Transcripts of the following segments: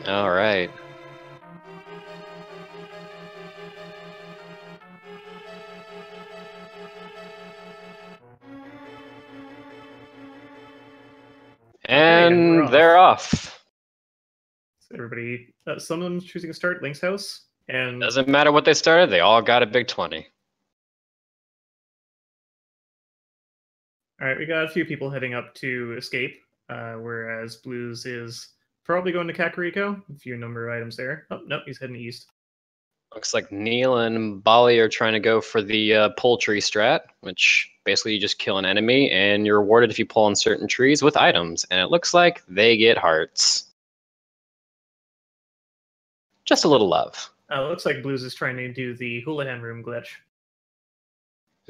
All right. And we're And they're off. So everybody, someone's choosing to start Link's house, and Doesn't matter what they started, they all got a big 20. all right, we got a few people heading up to escape, whereas Blues is probably going to Kakariko. A few number of items there. Oh, nope, he's heading east. Looks like Neil and Bali are trying to go for the poultry strat, which basically you just kill an enemy and you're rewarded if you pull on certain trees with items. And it looks like they get hearts. Just a little love. Looks like Blues is trying to do the houlihan room glitch.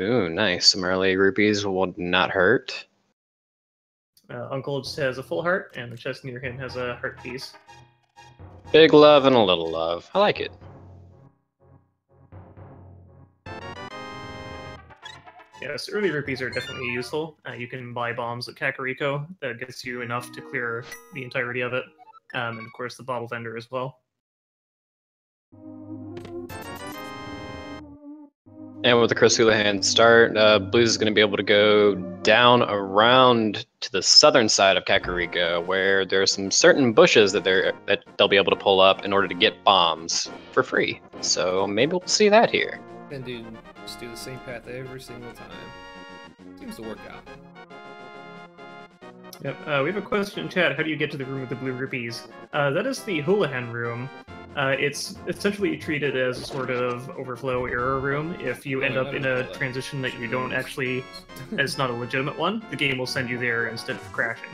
Ooh, nice. Some early rupees will not hurt. Uncle just has a full heart, and the chest near him has a heart piece. Big love and a little love. I like it. Yes, early rupees are definitely useful. You can buy bombs at Kakariko. That gets you enough to clear the entirety of it. And of course the bottle vendor as well. And with the Chris Houlihan start, Blues is going to be able to go down around to the southern side of Kakariko, where there's some certain bushes that they'll be able to pull up in order to get bombs for free. So maybe we'll see that here. And just do the same path every single time. Seems to work out. Yep. We have a question in chat. How do you get to the room with the blue rupees? That is the houlihan room. It's essentially treated as a sort of overflow error room. If you end up in a transition that you don't actually, as not a legitimate one, the game will send you there instead of crashing.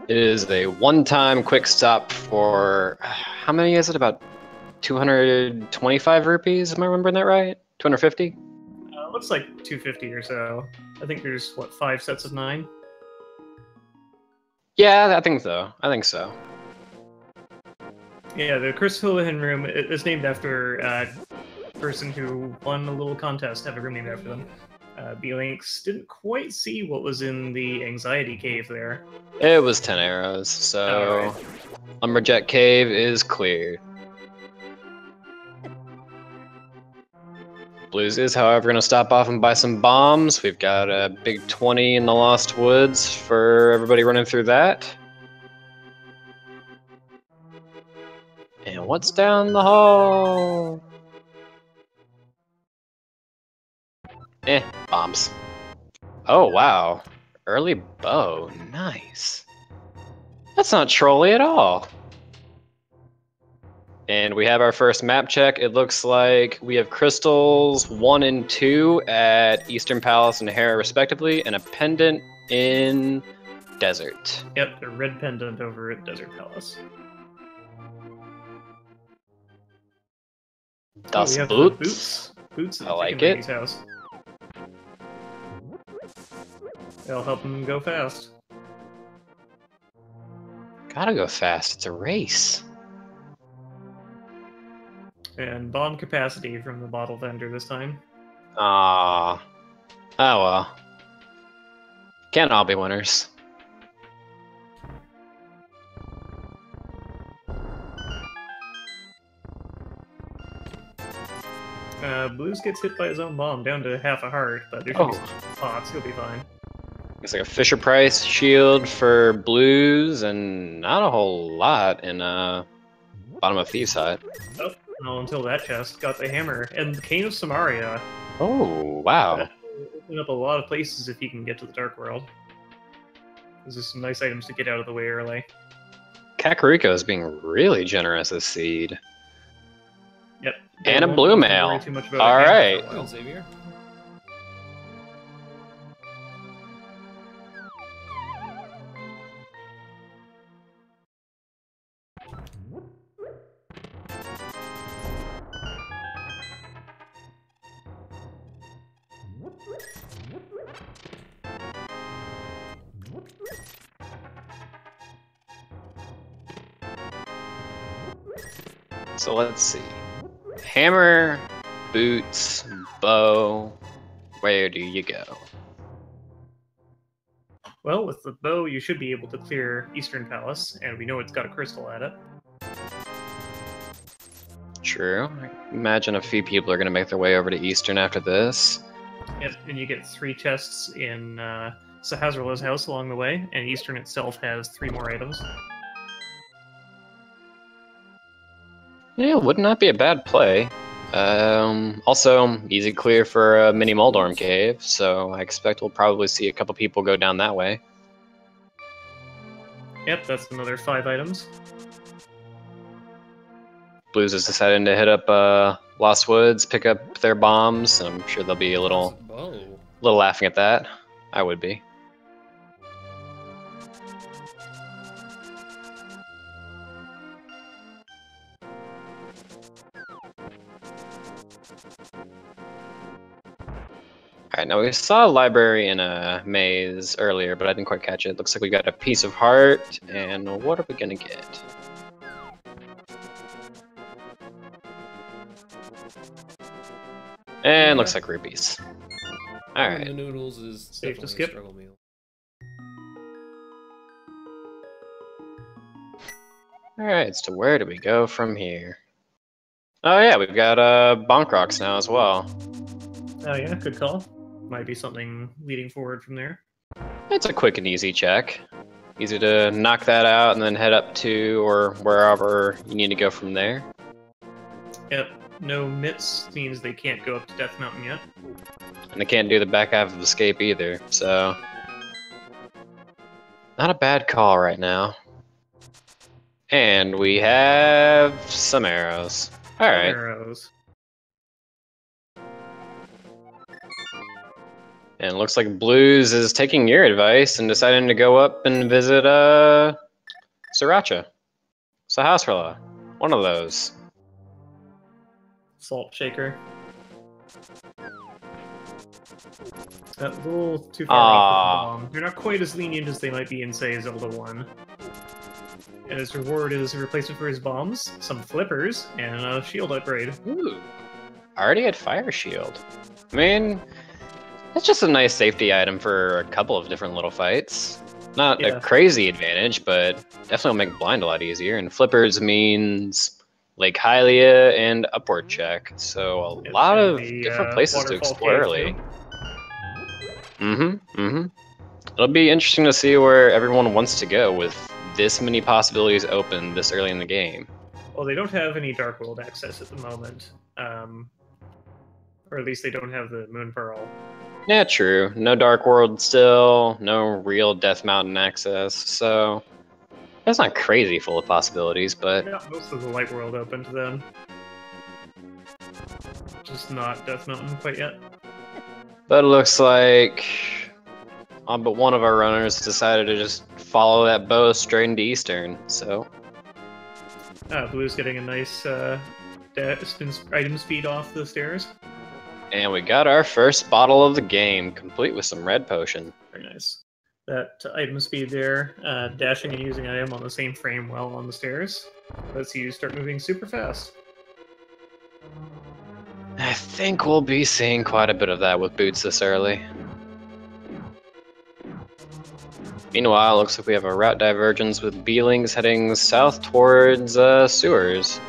It is a one-time quick stop for, how many is it? About 225 rupees, am I remembering that right? 250? Looks like 250 or so. I think there's, what, 5 sets of 9? Yeah, I think so. Yeah, the Chris Houlihan room is named after a person who won a little contest to have a room named after them. beelinkz didn't quite see what was in the anxiety cave there. It was 10 arrows, so right. Lumberjack Cave is cleared. Blues is, however, going to stop off and buy some bombs. We've got a big 20 in the Lost Woods for everybody running through that. And what's down the hall? Bombs. Oh, wow. Early bow. Nice. That's not trolly at all. And we have our first map check. It looks like we have crystals 1 and 2 at Eastern Palace and Hera respectively, and a pendant in Desert. Yep, the red pendant over at Desert Palace. Das we have Boots. Boots. Boots at the I like chicken it. lady's house. They'll help him go fast. Gotta go fast. It's a race. And bomb capacity from the bottle vendor this time. Ah. Oh well. Can't all be winners. Blues gets hit by his own bomb down to half a heart, but there's pots, he'll be fine. It's like a Fisher Price shield for Blues, and not a whole lot in bottom of Thieves' Hut. Oh, no, until that chest got the hammer and the Cane of Samaria. Oh, wow. Open up a lot of places if you can get to the Dark World. Those are some nice items to get out of the way early. Kakariko is being really generous as seed. Yep. And a blue mail. All right. Well, Xavier. So let's see. Hammer, boots, bow. Where do you go? Well, with the bow, you should be able to clear Eastern Palace, and we know it's got a crystal at it. True. I imagine a few people are going to make their way over to Eastern after this. Yep, and you get 3 chests in Sahazrala's house along the way, and Eastern itself has 3 more items. Yeah, would not be a bad play. Also, easy clear for a mini Moldorm cave, so I expect we'll probably see a couple people go down that way. Yep, that's another 5 items. Blues is deciding to hit up Lost Woods, pick up their bombs. I'm sure they'll be a little laughing at that. I would be. Alright, now we saw a library in a maze earlier, but I didn't quite catch it. Looks like we got a piece of heart, and what are we gonna get? And looks like rupees. Alright. The noodles is Safe to definitely a skip. struggle meal. Alright, so where do we go from here? Oh yeah, we've got bonk rocks now as well. Oh yeah, good call. Might be something leading forward from there. It's a quick and easy check. Easy to knock that out and then head up to or wherever you need to go from there. Yep, no mitts means they can't go up to Death Mountain yet. And they can't do the back half of escape either, so... Not a bad call right now. And we have some arrows. Alright. Arrows. And it looks like Blues is taking your advice and deciding to go up and visit Sriracha. Sahasrala. One of those. Salt shaker. That's a little too far off with the bomb. They're not quite as lenient as they might be in, say, Zelda 1. And his reward is a replacement for his bombs, some flippers, and a shield upgrade. Ooh. Already had Fire Shield. I mean, it's just a nice safety item for a couple of different little fights. Not a crazy advantage, but definitely will make blind a lot easier. And flippers means Lake Hylia and upward check. So a lot of different places to explore early. It'll be interesting to see where everyone wants to go with this many possibilities open this early in the game. Well, they don't have any Dark World access at the moment. Or at least they don't have the Moon Pearl. Yeah, true. No Dark World still, no real Death Mountain access, so that's not crazy full of possibilities, but... Yeah, most of the Light World open to them. Just not Death Mountain quite yet. But it looks like but one of our runners decided to just follow that bow straight into Eastern, so... Blue's getting a nice item speed off the stairs. And we got our first bottle of the game, complete with some red potion. Very nice. That item speed there, dashing and using item on the same frame while on the stairs, lets you start moving super fast. I think we'll be seeing quite a bit of that with boots this early. Meanwhile, it looks like we have a route divergence with beelinkz heading south towards sewers.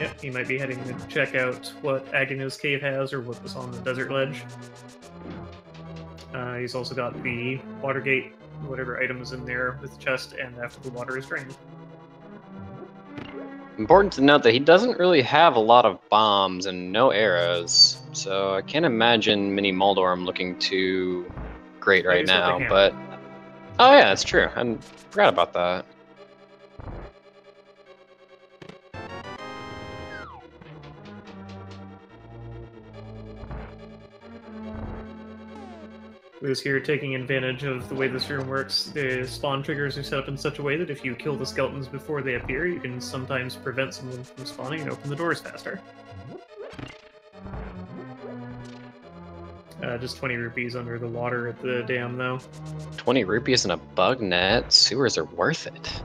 Yep, he might be heading to check out what Agne's cave has or what was on the desert ledge. He's also got the water gate, whatever item is in there with the chest, and after the water is drained. Important to note that he doesn't really have a lot of bombs and no arrows, so I can't imagine Mini Moldorm looking too great right now, but... Oh yeah, that's true. I forgot about that. Who's here taking advantage of the way this room works. The spawn triggers are set up in such a way that if you kill the skeletons before they appear, you can sometimes prevent someone from spawning and open the doors faster. Just 20 rupees under the water at the dam, though. 20 rupees in a bug net? Sewers are worth it.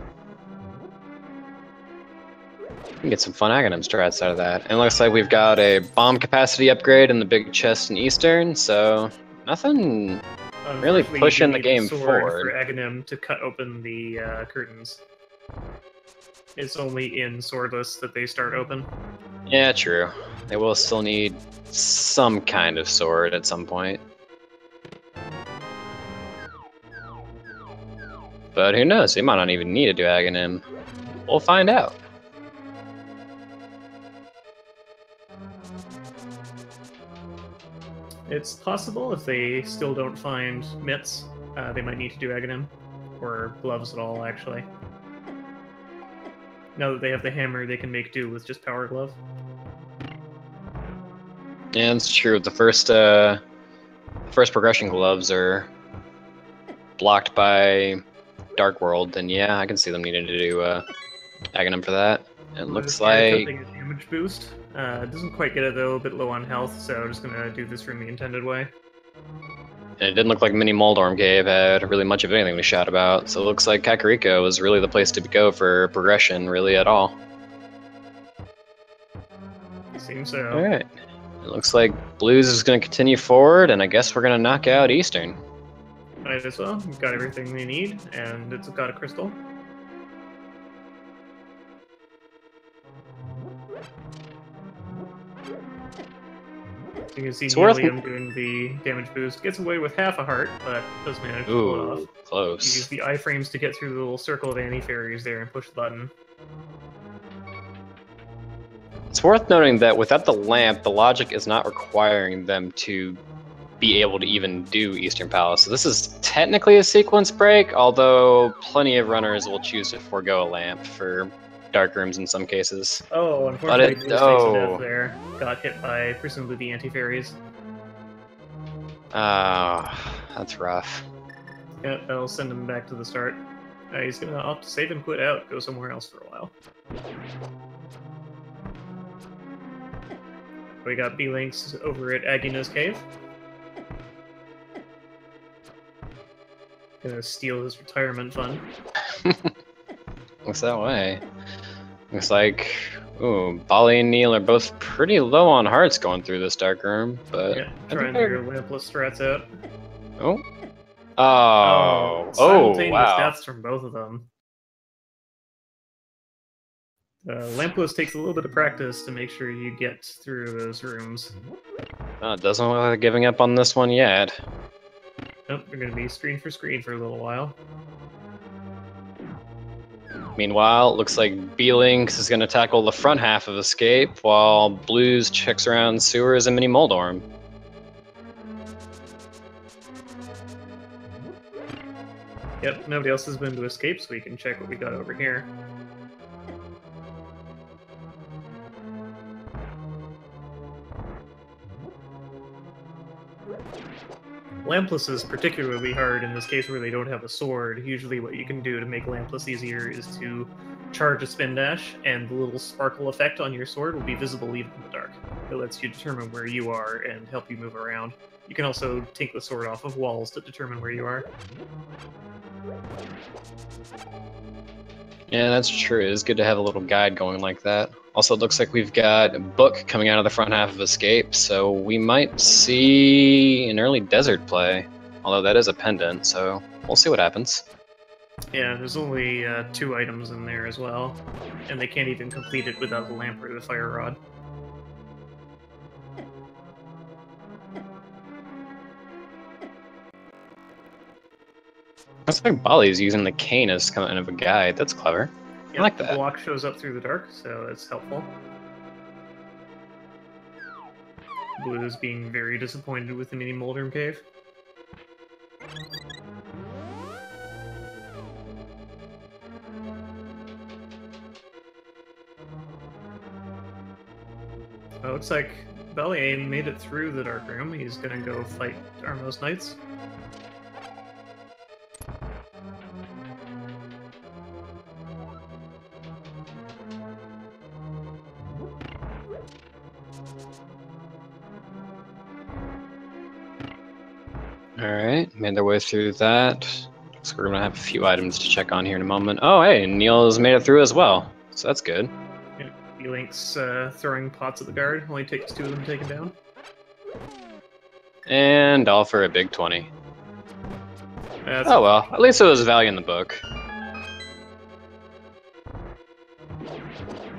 We can get some fun Aghanim strats out of that. And it looks like we've got a bomb capacity upgrade in the big chest in Eastern, so nothing really Unfortunately, pushing you the need game sword forward. for Aghanim to cut open the curtains. It's only in swordless that they start open. Yeah, true. They will still need some kind of sword at some point. But who knows? They might not even need to do Aghanim. We'll find out. It's possible if they still don't find mitts, they might need to do Aghanim. Or gloves at all, actually. Now that they have the hammer, they can make do with just Power Glove. Yeah, it's true. The first progression gloves are blocked by Dark World, then yeah, I can see them needing to do Aghanim for that. It looks like Something a damage boost. It doesn't quite get it though, a bit low on health, so I'm just gonna do this from the intended way. and it didn't look like Mini Moldorm Cave had really much of anything to shout about, so it looks like Kakariko was really the place to go for progression, really at all. Seems so. Alright. It looks like Blues is going to continue forward, and I guess we're going to knock out Eastern. Might as well. We've got everything we need, and it's got a crystal. So you can see Nealliam doing the damage boost. Gets away with half a heart, but does manage to pull it off. Close. You use the iframes to get through the little circle of anti-fairies there and push the button. It's worth noting that without the lamp, the logic is not requiring them to be able to even do Eastern Palace. So this is technically a sequence break, although plenty of runners will choose to forego a lamp for dark rooms in some cases. Oh, unfortunately, Blues takes a death there. Got hit by presumably the anti-fairies. That's rough. Yeah, that'll send him back to the start. He's gonna opt to save and quit out, go somewhere else for a while. We got beelinkz over at Agina's cave. Gonna steal his retirement fund. Looks that way. Looks like, ooh, Bali and Neil are both pretty low on hearts going through this dark room, but yeah, trying their lampless strats out. Oh. Simultaneous wow. deaths from both of them. Lampless takes a little bit of practice to make sure you get through those rooms. It doesn't look like giving up on this one yet. Nope, they're going to be screen for screen for a little while. Meanwhile, it looks like beelinkz is going to tackle the front half of Escape, while Blues checks around Sewers and Mini Moldorm. Yep, nobody else has been to Escape, so we can check what we got over here. Lampless is particularly hard in this case where they don't have a sword. Usually what you can do to make Lampless easier is to charge a spin dash, and the little sparkle effect on your sword will be visible even in the dark. It lets you determine where you are and help you move around. You can also take the sword off of walls to determine where you are. Yeah, that's true. It is good to have a little guide going like that. Also, it looks like we've got a book coming out of the front half of Escape, so we might see an early desert play. Although that is a pendant, so we'll see what happens. Yeah, there's only 2 items in there as well, and they can't even complete it without the lamp or the fire rod. Looks like Bali's using the cane as kind of a guide. That's clever. Yep, I like that. The block shows up through the dark, so it's helpful. Blue is being very disappointed with the Mini Moldorm Cave. Oh, looks like Bellier made it through the dark room. He's gonna go fight Armos Knights. Alright, made their way through that. So we're gonna have a few items to check on here in a moment. Oh, hey, Neil has made it through as well. So that's good. Yeah, beelinkz throwing pots at the guard. Only takes 2 of them taken down. And all for a big 20. Oh well, at least it was value in the book.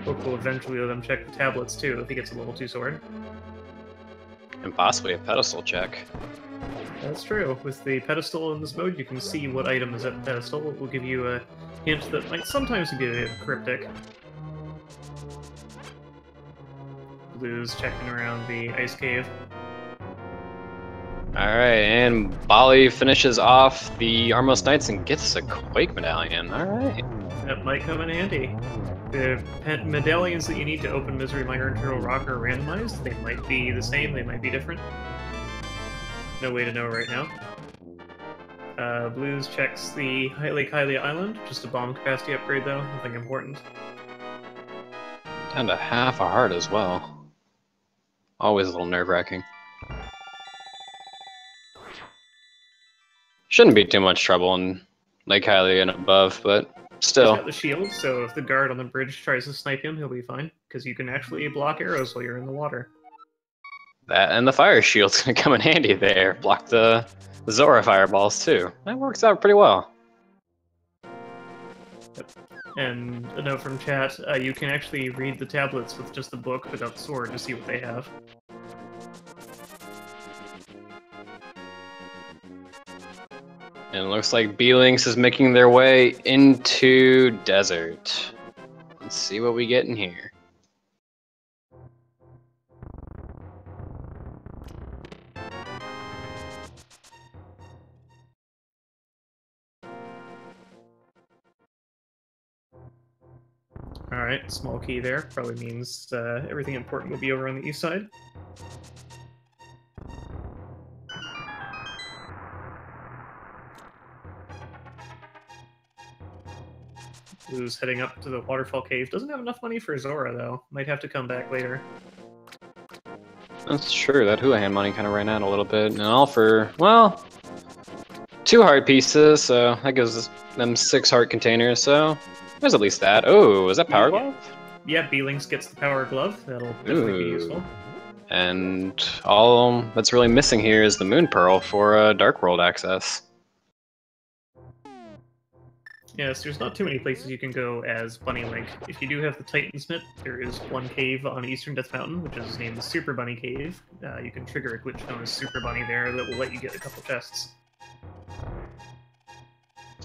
Book will eventually let him check the tablets too if he gets a level 2 sword. And possibly a pedestal check. That's true. With the pedestal in this mode, you can see what item is at the pedestal. It will give you a hint that might sometimes be a bit cryptic. Blue's checking around the ice cave. Alright, and Bali finishes off the Armos Knights and gets a Quake Medallion. Alright. That might come in handy. The medallions that you need to open Misery Miner and Turtle Rock are randomized. They might be the same, they might be different. No way to know right now. Blues checks the Lake Hylia Island, just a bomb capacity upgrade though, nothing important. Down to half a heart as well. Always a little nerve-wracking. Shouldn't be too much trouble in Lake Hylia and above, but still. He's got the shield, so if the guard on the bridge tries to snipe him, he'll be fine, because you can actually block arrows while you're in the water. That and the fire shield's gonna come in handy there. Block the Zora fireballs too. That works out pretty well. Yep. And a note from chat, you can actually read the tablets with just the book without the sword to see what they have. And it looks like beelinkz is making their way into desert. Let's see what we get in here. Alright, small key there. Probably means everything important will be over on the east side. Blue's heading up to the waterfall cave. Doesn't have enough money for Zora, though. Might have to come back later. That's true, that Houlihan money kind of ran out a little bit. And all for, well, 2 heart pieces, so that gives them 6 heart containers, so there's at least that. Oh, is that Power Glove? Yeah, beelinkz gets the Power Glove. That'll definitely be useful. And all that's really missing here is the Moon Pearl for Dark World access. Yes, there's not too many places you can go as Bunny Link. If you do have the Titan's Mitt, there is one cave on Eastern Death Mountain, which is named the Super Bunny Cave. You can trigger a glitch known as Super Bunny there that will let you get a couple chests.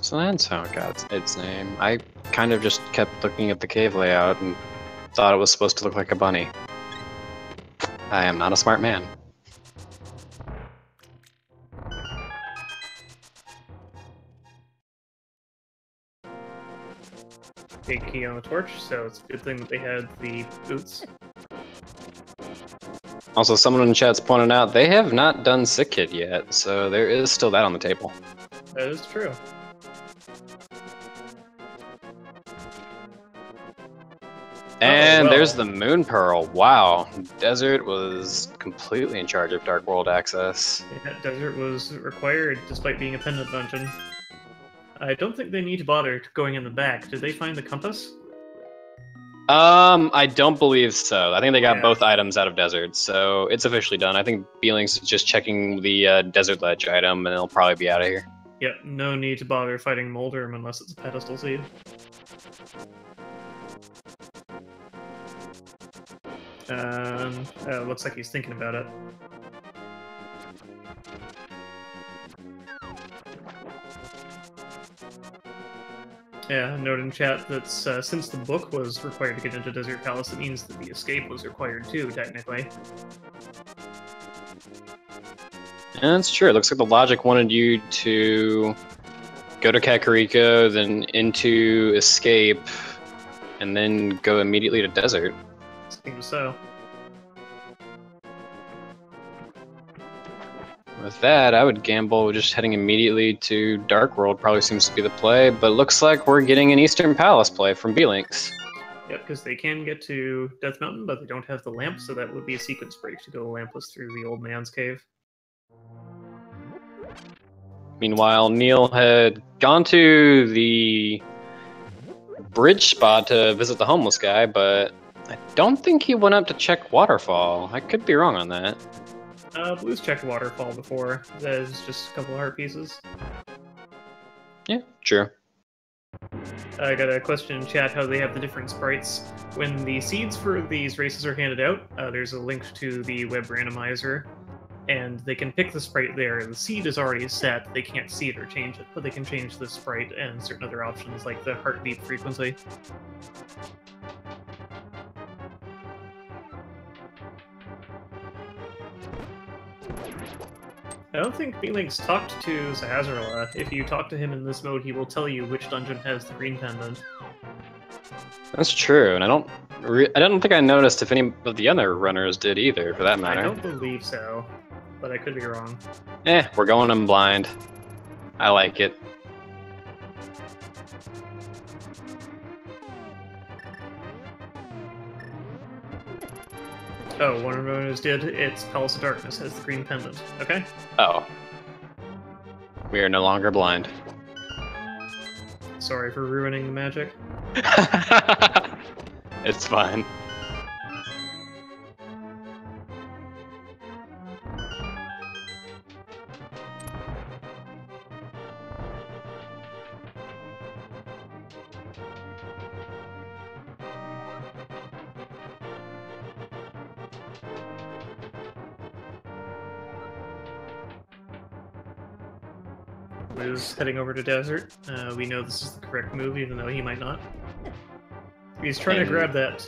So that's how it got its name. I kind of just kept looking at the cave layout and thought it was supposed to look like a bunny. I am not a smart man. Big key on the torch, so it's a good thing that they had the boots. Also, someone in the chat's pointed out they have not done Sick Kid yet, so there is still that on the table. That is true. And well. There's the Moon Pearl. Wow, Desert was completely in charge of Dark World access. Yeah, Desert was required despite being a pendant dungeon. I don't think they need to bother going in the back. Did they find the compass? I don't believe so. I think they got both items out of Desert, so it's officially done. I think beelinkz is just checking the Desert Ledge item, and they'll probably be out of here. Yep, no need to bother fighting Moldorm unless it's a pedestal seed. Looks like he's thinking about it. Yeah, note in chat that since the book was required to get into Desert Palace, it means that the escape was required too, technically. And that's true. It looks like the logic wanted you to go to Kakariko, then into Escape, and then go immediately to Desert. Seems so. With that, I would gamble just heading immediately to Dark World probably seems to be the play, but looks like we're getting an Eastern Palace play from beelinkz. Yep, because they can get to Death Mountain, but they don't have the lamp, so that would be a sequence break to go lampless through the old man's cave. Meanwhile, Neil had gone to the bridge spot to visit the homeless guy, but I don't think he went up to check Waterfall. I could be wrong on that. Blues checked Waterfall before. That is just a couple heart pieces. Yeah, true. I got a question in chat how they have the different sprites. When the seeds for these races are handed out, there's a link to the web randomizer, and they can pick the sprite there. The seed is already set, they can't see it or change it, but they can change the sprite and certain other options like the heartbeat frequency. I don't think beelinkz talked to Zahazrala. If you talk to him in this mode, he will tell you which dungeon has the green pendant. That's true, and I don't think I noticed if any of the other runners did either, for that matter. I don't believe so, but I could be wrong. We're going in blind. I like it. Oh, one of the runners did. It's Palace of Darkness has the green pendant. Okay. Oh. We are no longer blind. Sorry for ruining the magic. It's fine. Blues heading over to desert. We know this is the correct move, even though he might not. He's trying to grab that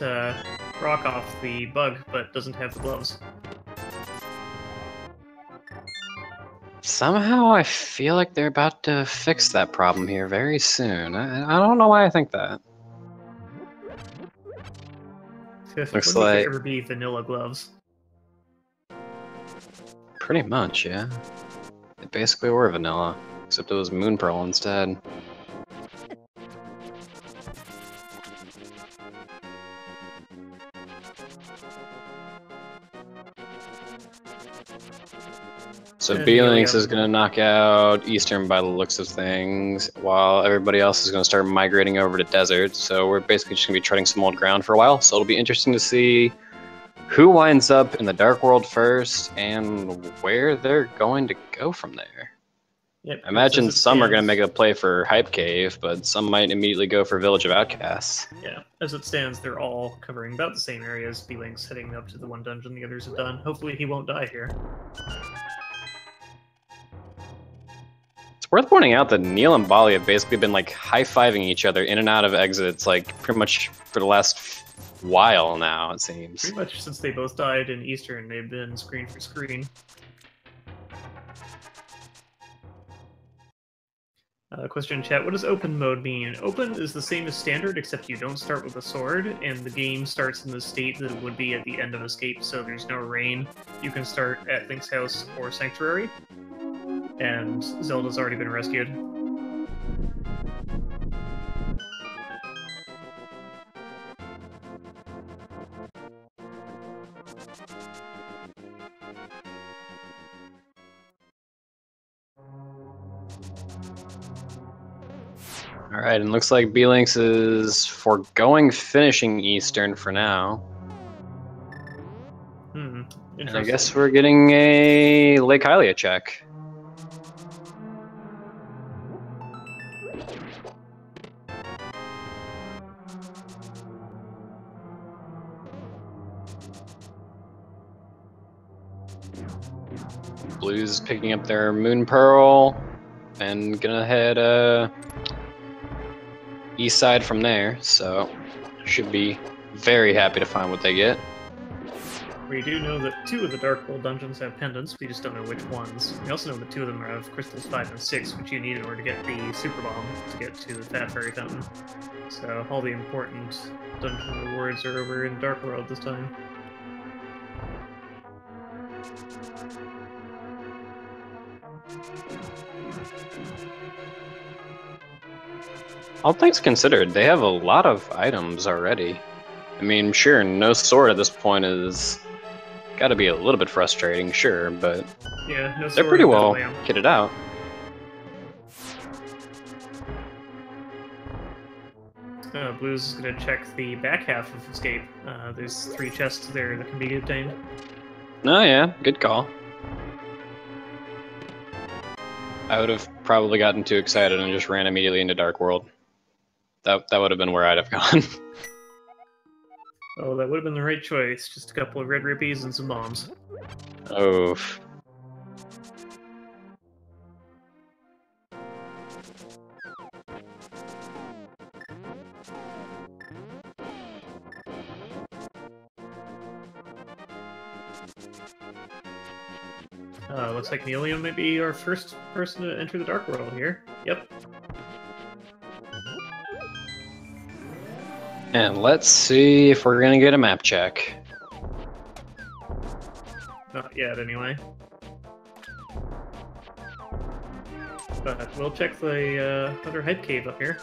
rock off the bug, but doesn't have the gloves. Somehow I feel like they're about to fix that problem here very soon. I don't know why I think that. Looks like ever be vanilla gloves. Pretty much, yeah. They basically were vanilla, except it was moon pearl instead. So beelinkz is going to knock out Eastern by the looks of things, while everybody else is going to start migrating over to Desert. So we're basically just going to be treading some old ground for a while. So it'll be interesting to see who winds up in the Dark World first and where they're going to go from there. Yep, I imagine some are going to make a play for Hype Cave, but some might immediately go for Village of Outcasts. Yeah, as it stands, they're all covering about the same areas. beelinkz heading up to the one dungeon the others have done. Hopefully he won't die here. It's worth pointing out that Neal and Bali have basically been like high-fiving each other in and out of exits like pretty much for the last while now, it seems. Pretty much since they both died in Eastern, they've been screen for screen. Question in chat, what does open mode mean? Open is the same as standard, except you don't start with a sword, and the game starts in the state that it would be at the end of Escape, so there's no rain. You can start at Link's house or Sanctuary, and Zelda's already been rescued. Alright, and looks like beelinkz is foregoing finishing Eastern for now. And I guess we're getting a Lake Hylia check. Blues picking up their Moon Pearl and gonna head east side from there, so should be very happy to find what they get. We do know that 2 of the Dark World dungeons have pendants, we just don't know which ones. We also know that 2 of them have crystals 5 and 6, which you need in order to get the Super Bomb to get to the Fat Fairy Fountain. So all the important dungeon rewards are over in Dark World this time. All things considered, they have a lot of items already. I mean, sure, no sword at this point is got to be a little bit frustrating, sure, but yeah, no they're pretty well kitted out. Blues is going to check the back half of Escape. There's 3 chests there that can be obtained. Oh yeah, good call. I would have probably gotten too excited and just ran immediately into Dark World. That would have been where I'd have gone. Oh, that would have been the right choice. Just a couple of red rupees and some bombs. Oof. Looks like Nealliam may be our first person to enter the Dark World here. Yep. And let's see if we're gonna get a map check. Not yet, anyway. But we'll check the other hype cave up here.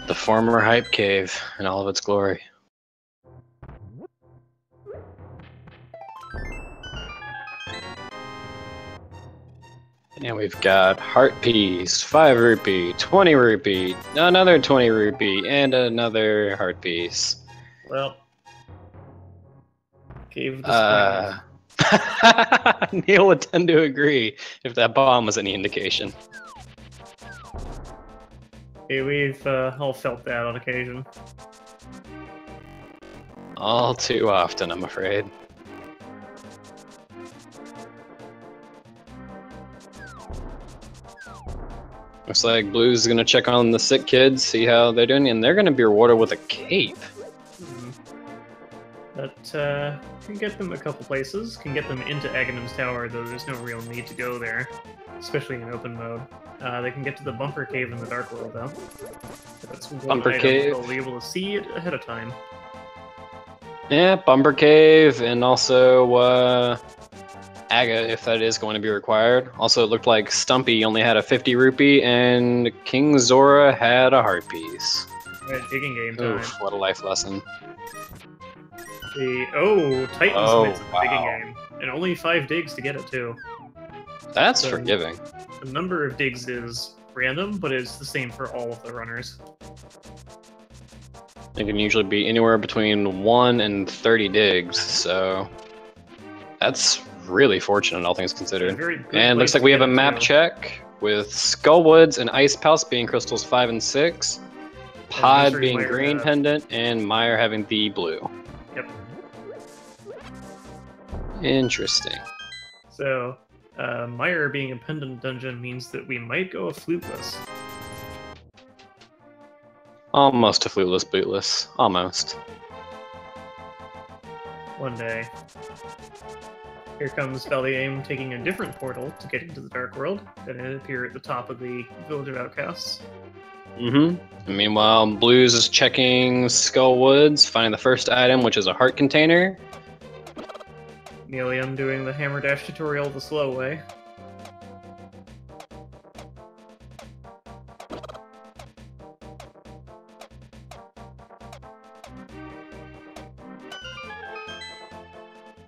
The former Hype Cave in all of its glory. And we've got heart piece, 5 rupee, 20 rupee, another 20 rupee, and another heart piece. Well, cave of the spring. Neil would tend to agree if that bomb was any indication. Hey, we've all felt that on occasion. All too often, I'm afraid. Looks like Blues is gonna check on the sick kids, see how they're doing, and they're gonna be rewarded with a cape. That can get them a couple places. Can get them into Aghanim's Tower, though there's no real need to go there, especially in open mode. They can get to the Bumper Cave in the Dark World, though. That's one Bumper item Cave. they'll be able to see it ahead of time. Yeah, Bumper Cave, and also Aga, if that is going to be required. Also, it looked like Stumpy only had a 50 rupee, and King Zora had a heart piece. Right, digging game time. Oof, what a life lesson. Titan Oh, submits the digging game. And only 5 digs to get it, too. That's So- forgiving. The number of digs is random, but it's the same for all of the runners. It can usually be anywhere between 1 and 30 digs, so that's really fortunate, all things considered. Very good And looks place like to we get have a it, map too. check with Skullwoods and Ice Palace being crystals 5 and 6, Pod Misery being Mire green had- pendant, and Meyer having the blue. Yep. Interesting. So, Meyer being a pendant dungeon means that we might go a fluteless. Almost a fluteless bootless. Almost. One day. Here comes Baliama taking a different portal to get into the Dark World. Gonna appear at the top of the Village of Outcasts. Mm-hmm. Meanwhile, Blues is checking Skullwoods, finding the first item, which is a heart container. Nealliam doing the Hammer Dash tutorial the slow way.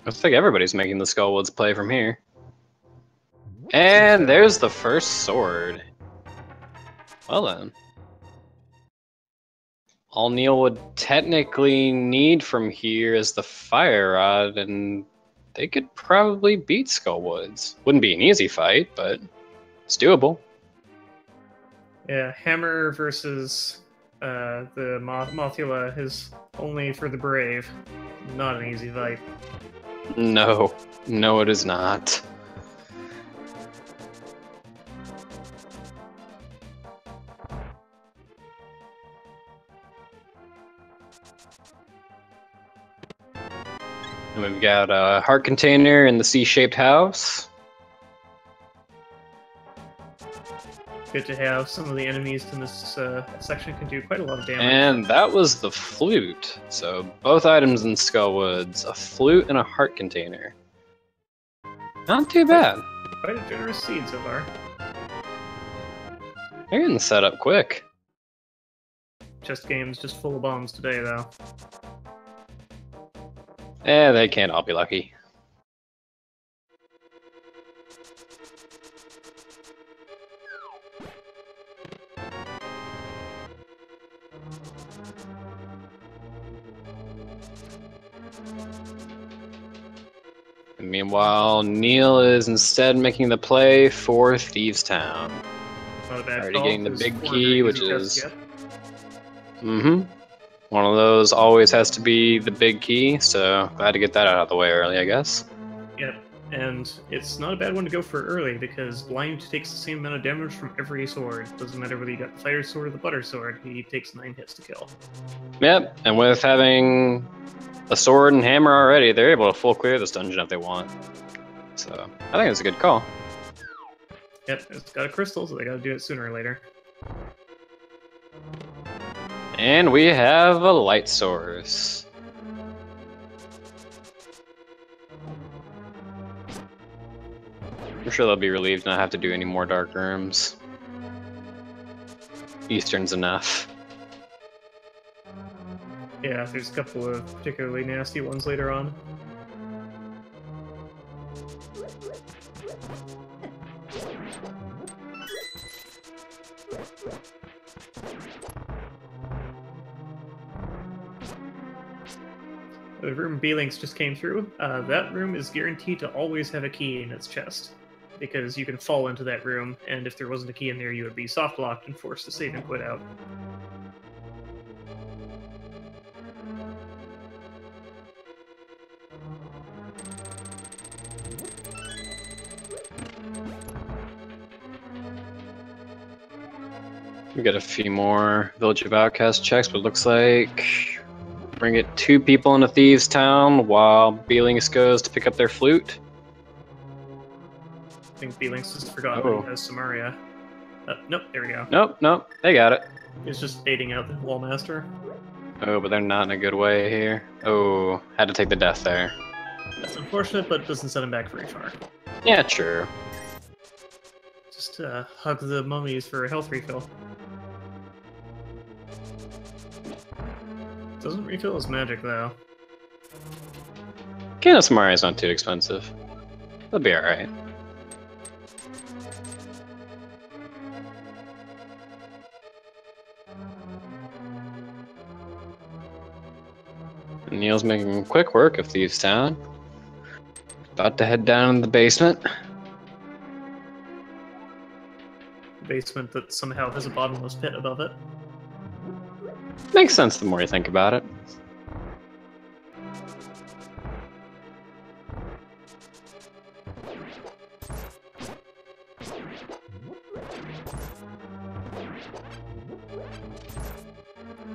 Looks like everybody's making the Skullwoods play from here. And there's the first sword. Well then. All Neil would technically need from here is the fire rod, and they could probably beat Skullwoods. Wouldn't be an easy fight, but it's doable. Yeah, Hammer versus the Mothula is only for the brave. Not an easy fight. No, no it is not. And we've got a heart container in the C-shaped house. Good to have. Some of the enemies in this section can do quite a lot of damage. And that was the flute. So both items in Skullwoods, a flute and a heart container. Not too bad. Quite a generous seed so far. They're getting set up quick. Chest game's just full of bombs today, though. They can't all be lucky. And meanwhile, Neal is instead making the play for Thieves Town. Not a bad Already call. getting the There's big 4 key, very which easy chests is... to get. One of those always has to be the big key, so glad to get that out of the way early, I guess. Yep, and it's not a bad one to go for early because blind takes the same amount of damage from every sword. Doesn't matter whether you got the fire sword or the butter sword, he takes 9 hits to kill. Yep, and with having a sword and hammer already, they're able to full clear this dungeon if they want. So, I think it's a good call. Yep, it's got a crystal, so they gotta do it sooner or later. And we have a light source. I'm sure they'll be relieved not have to do any more dark rooms. Eastern's enough. Yeah, there's a couple of particularly nasty ones later on. The room beelinkz just came through. That room is guaranteed to always have a key in its chest, because you can fall into that room, and if there wasn't a key in there, you would be soft locked and forced to save and quit out. We got a few more Village of Outcast checks, but it looks like bring it 2 people into Thieves Town while beelinkz goes to pick up their flute. I think beelinkz just forgot that he has Samaria. Nope, there we go. Nope, they got it. He's just baiting out the Wallmaster. Oh, but they're not in a good way here. Oh, had to take the death there. That's unfortunate, but it doesn't send him back very far. Yeah, true. Just hug the mummies for a health refill. Doesn't refill his magic, though. Candace Maria's not too expensive. They'll be alright. Neal's making quick work of Thieves Town. About to head down in the basement. Basement that somehow has a bottomless pit above it. Makes sense the more you think about it.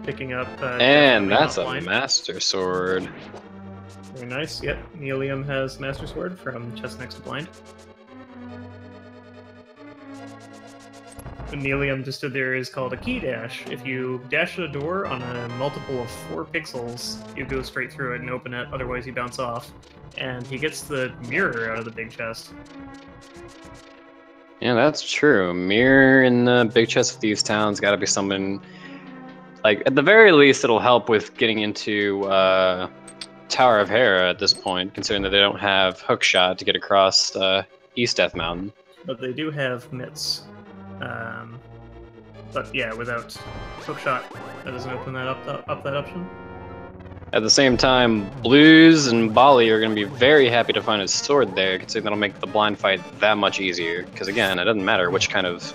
Picking up. And that's a blind. Master Sword. Very nice. Yep, Nealliam has Master Sword from chest next to blind. The Nealliam just stood there is called a key dash. If you dash at a door on a multiple of 4 pixels, you go straight through it and open it, otherwise you bounce off. And he gets the mirror out of the big chest. Yeah, that's true. Mirror in the big chest of Thieves Town's gotta be something... Like, at the very least, it'll help with getting into Tower of Hera at this point, considering that they don't have hookshot to get across East Death Mountain. But they do have mitts. But yeah, without hookshot, that doesn't open that up that option. At the same time, Blues and Bali are going to be very happy to find his sword there, considering that'll make the blind fight that much easier. Because again, it doesn't matter which kind of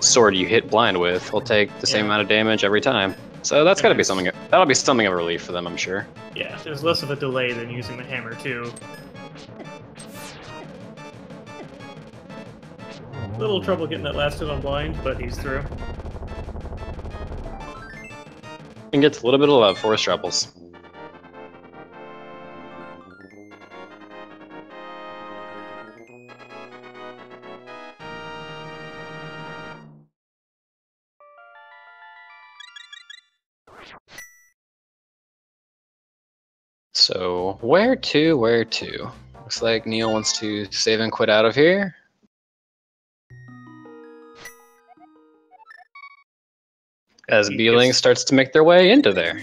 sword you hit blind with, he'll take the same amount of damage every time. So that's got to be something. That'll be something of a relief for them, I'm sure. Yeah, there's less of a delay than using the hammer too. Little trouble getting that last hit on blind, but he's through. And gets a little bit of love for his troubles. So, where to? Looks like Neal wants to save and quit out of here. As beelinkz starts to make their way into there.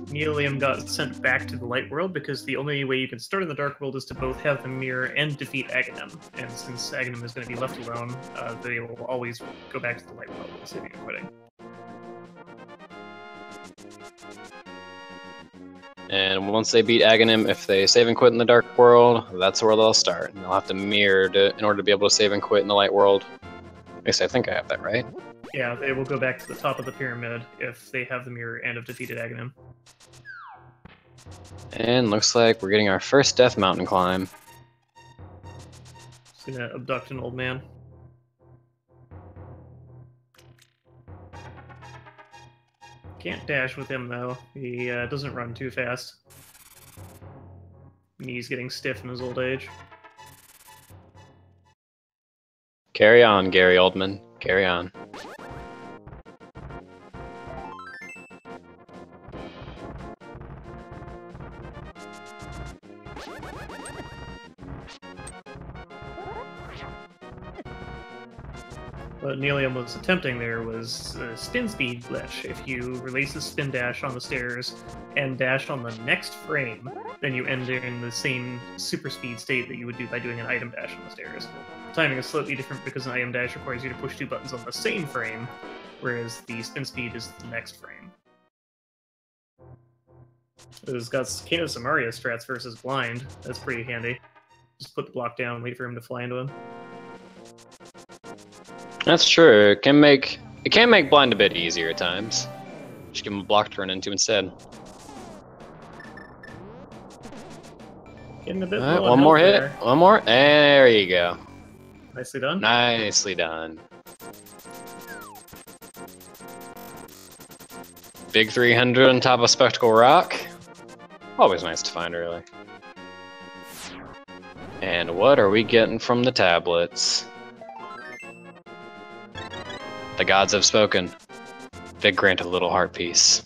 Nealliam got sent back to the light world because the only way you can start in the dark world is to both have the mirror and defeat Aghanim. And since Aghanim is going to be left alone, they will always go back to the light world with saving and quitting. And once they beat Aghanim, if they save and quit in the Dark World, that's where they'll start. And they'll have to mirror in order to be able to save and quit in the Light World. At least I think I have that right. Yeah, they will go back to the top of the pyramid if they have the mirror and have defeated Aghanim. And looks like we're getting our first Death Mountain climb. Just gonna abduct an old man. Can't dash with him though. He doesn't run too fast. Knees getting stiff in his old age. Carry on, Gary Oldman. Carry on. What Nealliam was attempting there was a spin speed glitch. If you release the spin dash on the stairs and dash on the next frame, then you end in the same super speed state that you would do by doing an item dash on the stairs. Timing is slightly different because an item dash requires you to push 2 buttons on the same frame, whereas the spin speed is the next frame. It's got Kano Samaria strats versus blind. That's pretty handy. Just put the block down, wait for him to fly into him. That's true. It can make blind a bit easier at times. Just give him a block to run into instead. Getting a bit All right, low on one more health hit. there. One more. And there you go. Nicely done. Nicely done. Big 300 on top of Spectacle Rock. Always nice to find, really. And what are we getting from the tablets? The gods have spoken. They grant a little heart peace.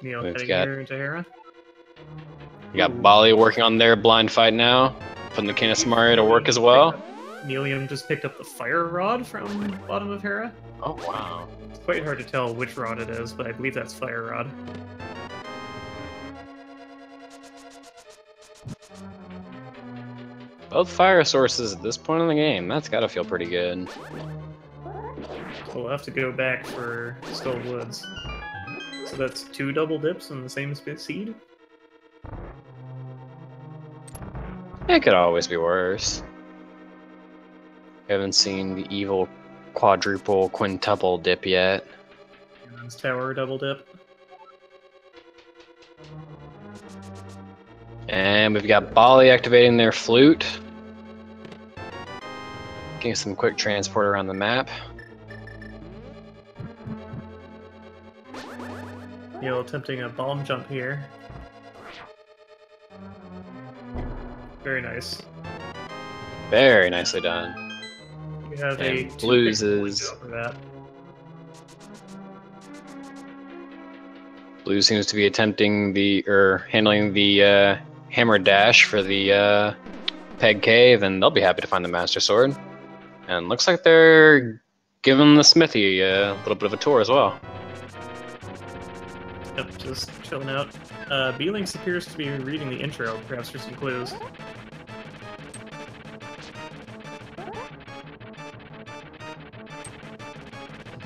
Neil We've heading got- here into Hera. We got Bali working on their blind fight now. Putting the Kano Samaria to work as well. Nealliam just picked up the fire rod from bottom of Hera. Oh, wow. It's quite hard to tell which rod it is, but I believe that's fire rod. Both fire sources at this point in the game. That's gotta feel pretty good. So we'll have to go back for Skull Woods. So that's 2 double dips in the same seed? It could always be worse. Haven't seen the evil quadruple, quintuple dip yet. Cannon's Tower double dip. And we've got Bali activating their flute. Getting some quick transport around the map. Neil attempting a bomb jump here. Very nice. Very nicely done. You have And a Blues 2-pick is- window for that. Blue seems to be attempting handling the hammer dash for the Peg Cave, and they'll be happy to find the Master Sword. And looks like they're giving the smithy a little bit of a tour as well. Yep, just chilling out. beelinkz appears to be reading the intro, perhaps for some clues.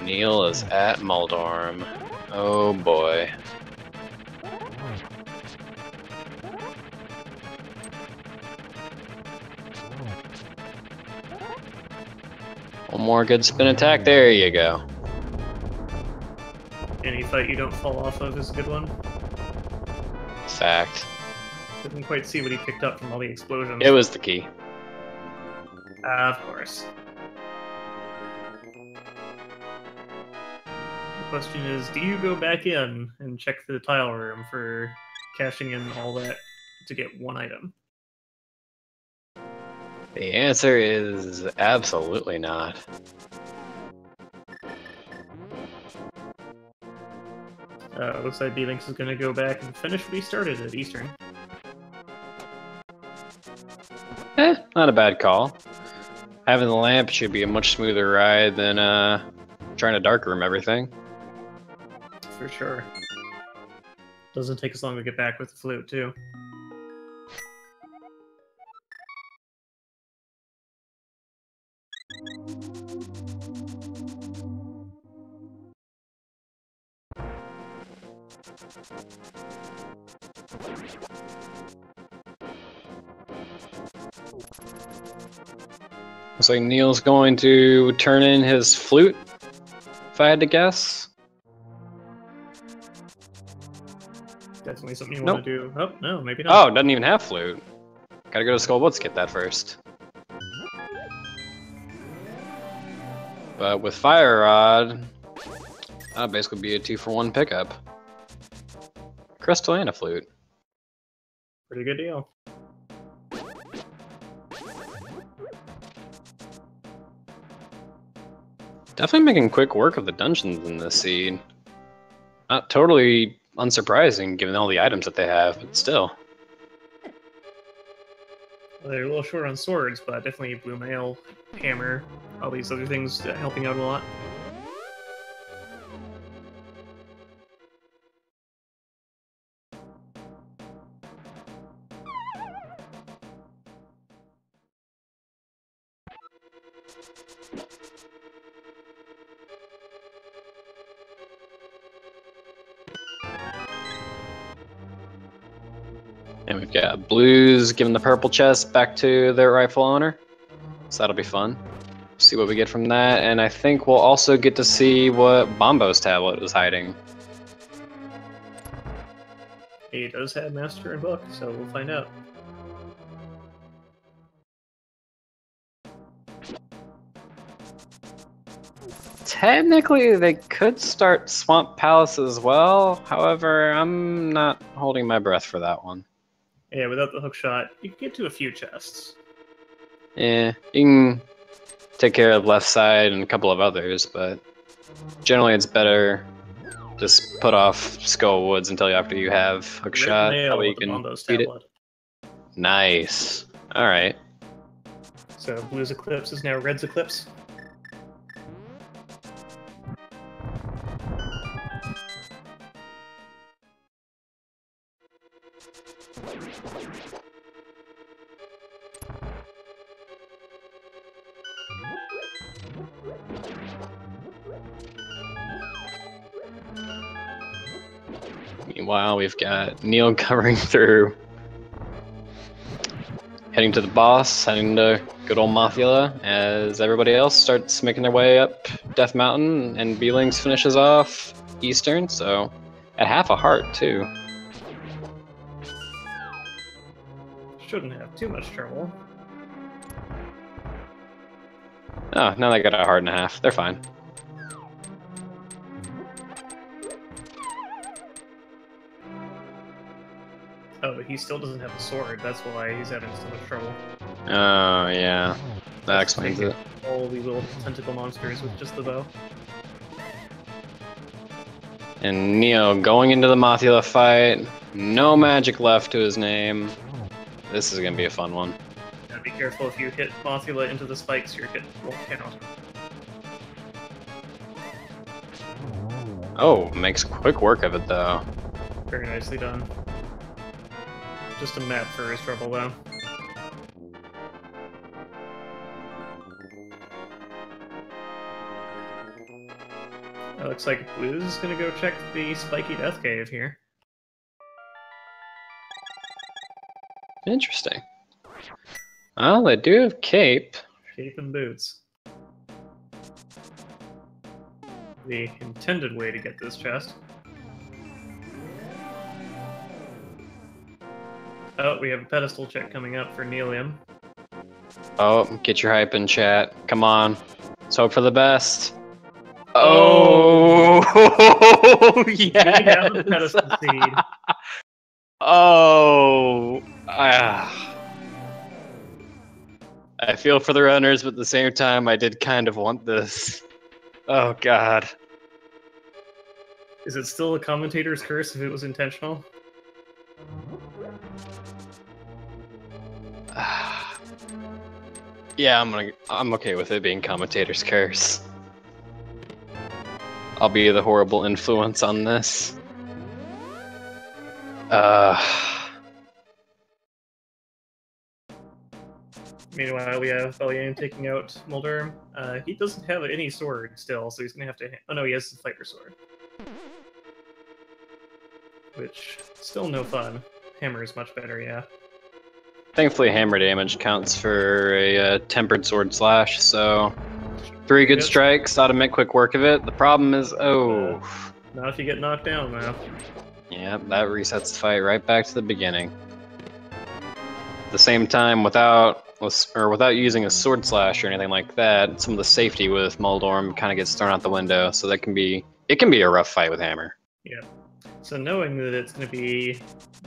Neil is at Muldorm. Oh boy. One more good spin attack. There you go. Any fight you don't fall off of is a good one. Fact. Didn't quite see what he picked up from all the explosions. It was the key. Of course. The question is, do you go back in and check the tile room for cashing in all that to get 1 item? The answer is absolutely not. Looks like beelinkz is going to go back and finish what he started at Eastern. Not a bad call. Having the lamp should be a much smoother ride than trying to darkroom everything. For sure. Doesn't take as long to get back with the flute, too. Looks like Neal's going to turn in his flute, if I had to guess. Definitely something you Nope. want to do. Oh, no, maybe not. Oh, doesn't even have flute. Gotta go to Skull Woods to get that first. But with Fire Rod, that'll basically be a 2-for-1 pickup. Crystal and a flute. Pretty good deal. Definitely making quick work of the dungeons in this seed. Not totally unsurprising given all the items that they have, but still. Well, they're a little short on swords, but definitely blue mail, hammer, all these other things helping out a lot. And we've got Blues giving the purple chest back to their rightful owner. So that'll be fun. See what we get from that, and I think we'll also get to see what Bombo's tablet is hiding. He does have Master and Book, so we'll find out. Technically, they could start Swamp Palace as well. However, I'm not holding my breath for that one. Yeah, without the hook shot, you can get to a few chests. Yeah, you can take care of left side and a couple of others, but generally it's better just put off Skull Woods until after you have hook shot. That way you can beat it. Nice. All right. So BluesEclipse is now Red'sEclipse. Meanwhile, we've got Neal covering through, heading to the boss, heading to good old Mothula, as everybody else starts making their way up Death Mountain, and beelinkz finishes off Eastern, so at half a heart, too. Shouldn't have too much trouble. Oh, now they got a heart and a half. They're fine. Oh, but he still doesn't have a sword. That's why he's having so much trouble. Oh, yeah. That explains it. All the little tentacle monsters with just the bow. And Neo going into the Mothula fight. No magic left to his name. This is going to be a fun one. Be careful if you hit Mothula into the spikes, your hit won't count. Oh, makes quick work of it, though. Very nicely done. Just a map for his trouble, though. It looks like Blues is going to go check the spiky death cave here. Interesting. Well, they do have cape. Cape and boots. The intended way to get this chest. Oh, we have a pedestal check coming up for Nealliam. Oh, get your hype in chat. Come on. Let's hope for the best. Oh, yes! We have the pedestal seed. Oh, I feel for the runners, but at the same time, I did kind of want this. Oh, God. Is it still a commentator's curse if it was intentional? Yeah, I'm okay with it being commentator's curse. I'll be the horrible influence on this. Meanwhile, we have Baliama taking out Mulder. He doesn't have any sword still, so he's gonna have to. Oh no, he has the fighter sword. which still no fun. Hammer is much better, yeah. Thankfully, hammer damage counts for a tempered sword slash, so 3 good strikes ought to make quick work of it. The problem is, not if you get knocked down, though. Yeah, that resets the fight right back to the beginning. At the same time, without using a sword slash or anything like that, some of the safety with Moldorm kind of gets thrown out the window, so it can be a rough fight with hammer. Yeah. So knowing that it's going to be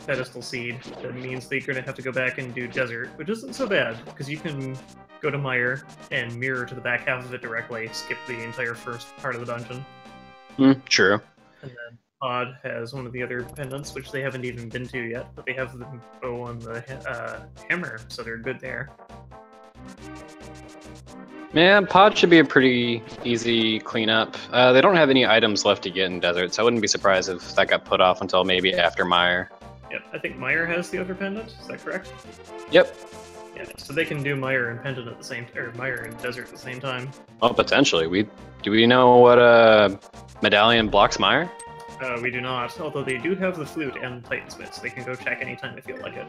pedestal seed, that means that you're going to have to go back and do desert, which isn't so bad, because you can go to Mire and mirror to the back half of it directly, skip the entire first part of the dungeon. True. And then Pod has one of the other pendants, which they haven't even been to yet, but they have the bow on the hammer, so they're good there. Yeah, Pod should be a pretty easy cleanup. They don't have any items left to get in desert, so I wouldn't be surprised if that got put off until maybe after Mire. Yep, I think Mire has the other pendant, is that correct? Yep. Yeah, so they can do Mire and pendant at the same time, or Mire and desert at the same time. Well, potentially. Do we know what medallion blocks Mire? We do not, although they do have the flute and the Titans so they can go check anytime they feel like it.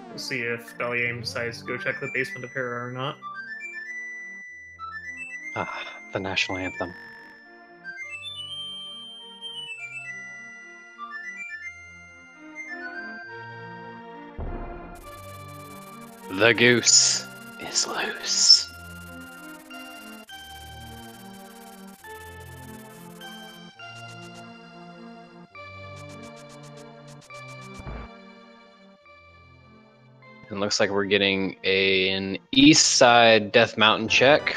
We'll see if baliama decides to go check the basement of Hera or not. Ah, the national anthem. The goose is loose. It looks like we're getting an east side Death Mountain check.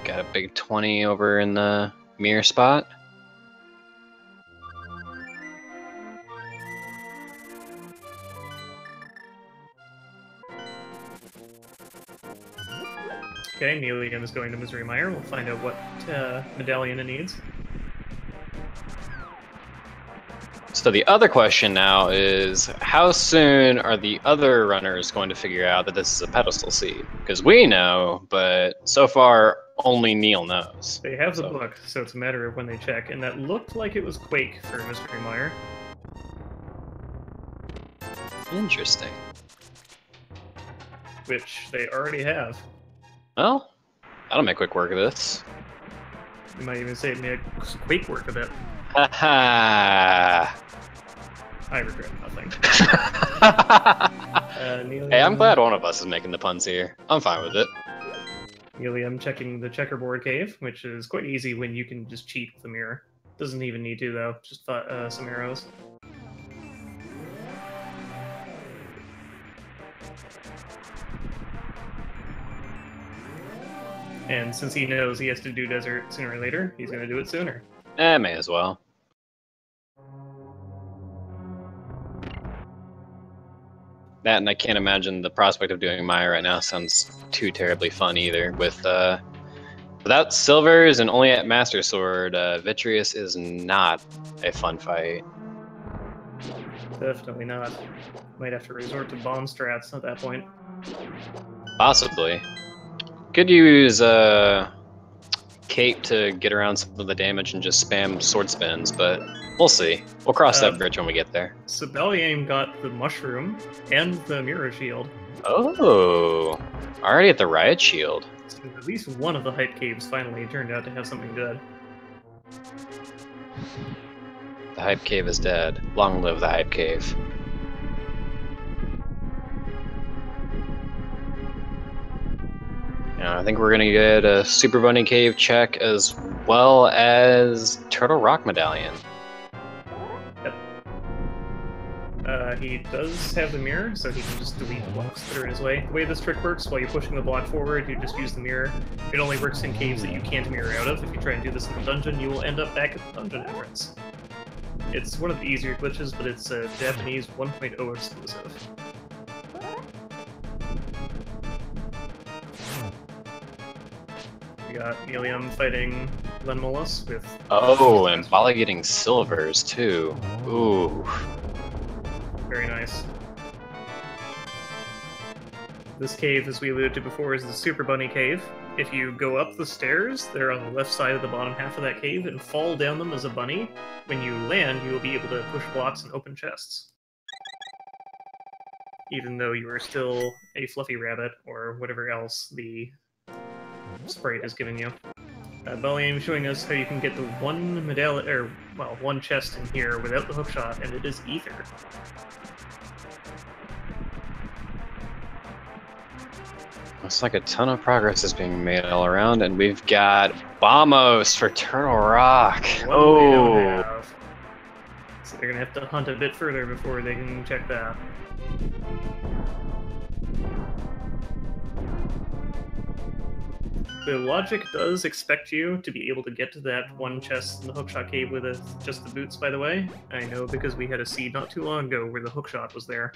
Got a big 20 over in the mirror spot. Okay, Nealliam is going to Misery Mire. We'll find out what medallion it needs. So the other question now is, how soon are the other runners going to figure out that this is a pedestal seed? Because we know, but so far only Neil knows. They have the book, so it's a matter of when they check, and that looked like it was Quake for Misery Mire. Interesting. Which they already have. Well, that'll make quick work of this. You might even say it made Quake work a bit. Haha. I regret nothing. Hey, I'm glad one of us is making the puns here. I'm fine with it. Nealliam checking the checkerboard cave, which is quite easy when you can just cheat with the mirror. Doesn't even need to, though. Just some arrows. And since he knows he has to do desert sooner or later, he's going to do it sooner. May as well. That, and I can't imagine the prospect of doing Maya right now sounds too terribly fun either. Without silvers and only at Master Sword, Vitreous is not a fun fight. Definitely not. Might have to resort to bomb strats at that point. Possibly. Could use Cape to get around some of the damage and just spam sword spins, but we'll see. We'll cross that bridge when we get there. So baliama got the mushroom and the mirror shield. Oh, already at the riot shield. So at least one of the hype caves finally turned out to have something good. The hype cave is dead. Long live the hype cave. I think we're gonna get a Super Bunny Cave check as well as Turtle Rock Medallion. Yep. He does have the mirror, so he can just delete the blocks that are in his way. The way this trick works, while you're pushing the block forward, you just use the mirror. It only works in caves that you can't mirror out of. If you try and do this in the dungeon, you will end up back at the dungeon entrance. It's one of the easier glitches, but it's a Japanese 1.0 exclusive. We got Nealliam fighting Lenmolus with... Oh, and Bala getting silvers, too. Ooh. Very nice. This cave, as we alluded to before, is the Super Bunny Cave. If you go up the stairs, they're on the left side of the bottom half of that cave, and fall down them as a bunny. When you land, you will be able to push blocks and open chests. Even though you are still a fluffy rabbit, or whatever else the sprite is giving you. Baliama showing us how you can get the one medallion, or, well, one chest in here without the hookshot, and it is ether. Looks like a ton of progress is being made all around, and we've got Bombos for Turtle Rock. Oh! So they're gonna have to hunt a bit further before they can check that. The logic does expect you to be able to get to that one chest in the hookshot cave with just the boots, by the way. I know because we had a seed not too long ago where the hookshot was there.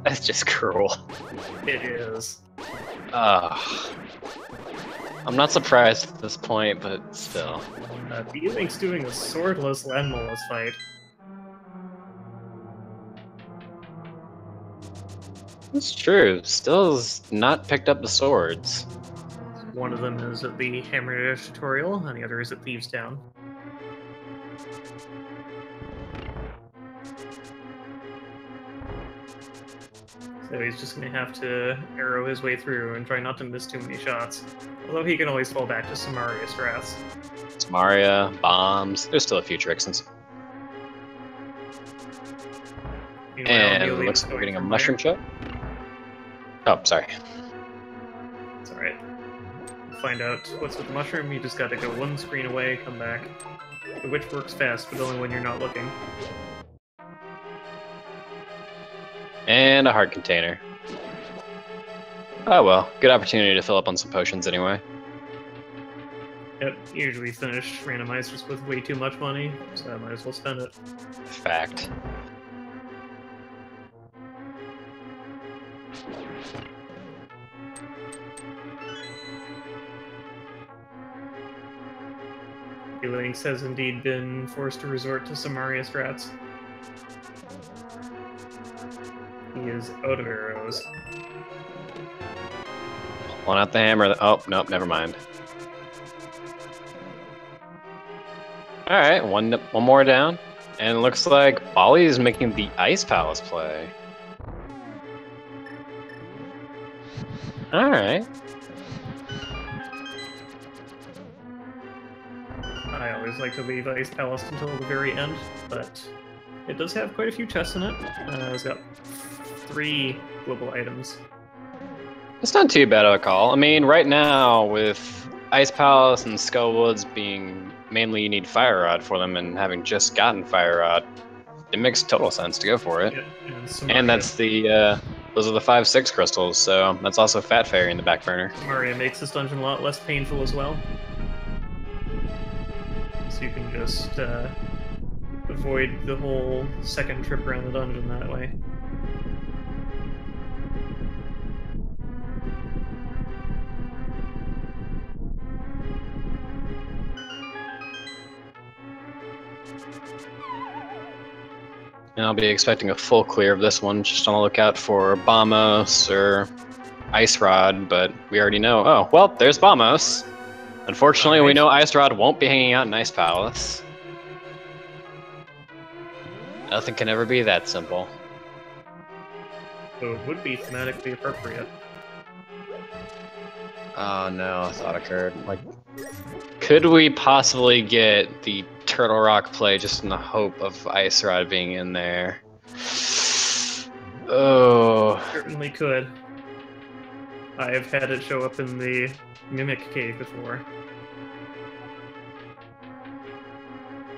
That's just cruel. It is. I'm not surprised at this point, but still. beelinkz doing a swordless landmolus fight. It's true. Still has not picked up the swords. One of them is at the Hammer tutorial, and the other is at Thieves Town. So he's just going to have to arrow his way through and try not to miss too many shots. Although he can always fall back to Samaria strats. Samaria, bombs. There's still a few tricks. And it looks like we're getting a mushroom chip. Oh, sorry. It's alright. Find out what's with the mushroom, you just gotta go one screen away, come back. The witch works fast, but only when you're not looking. And a heart container. Oh well, good opportunity to fill up on some potions anyway. Yep, usually finish randomizers with way too much money, so I might as well spend it. Fact. beelinkz has indeed been forced to resort to Samaria strats. He is out of arrows. Pulling out the hammer. Oh, nope, never mind. Alright, one more down. And it looks like Bali is making the Ice Palace play. Alright. I always like to leave Ice Palace until the very end, but it does have quite a few chests in it. It's got 3 global items. It's not too bad of a call. I mean, right now, with Ice Palace and Skullwoods being mainly you need Fire Rod for them, and having just gotten Fire Rod, it makes total sense to go for it. Yeah, and that's the, those are the 5-6 crystals, so that's also Fat Fairy in the back burner. Samaria makes this dungeon a lot less painful as well. So you can just avoid the whole second trip around the dungeon that way. And I'll be expecting a full clear of this one, just on the lookout for Bombos or Ice Rod, but we already know. Oh, well, there's Bombos. Unfortunately, we know Ice Rod won't be hanging out in Ice Palace. Nothing can ever be that simple. So it would be thematically appropriate. Oh no, a thought occurred. Like, could we possibly get the Turtle Rock play just in the hope of Ice Rod being in there? Oh. Certainly could. I've had it show up in the Mimic Cave before.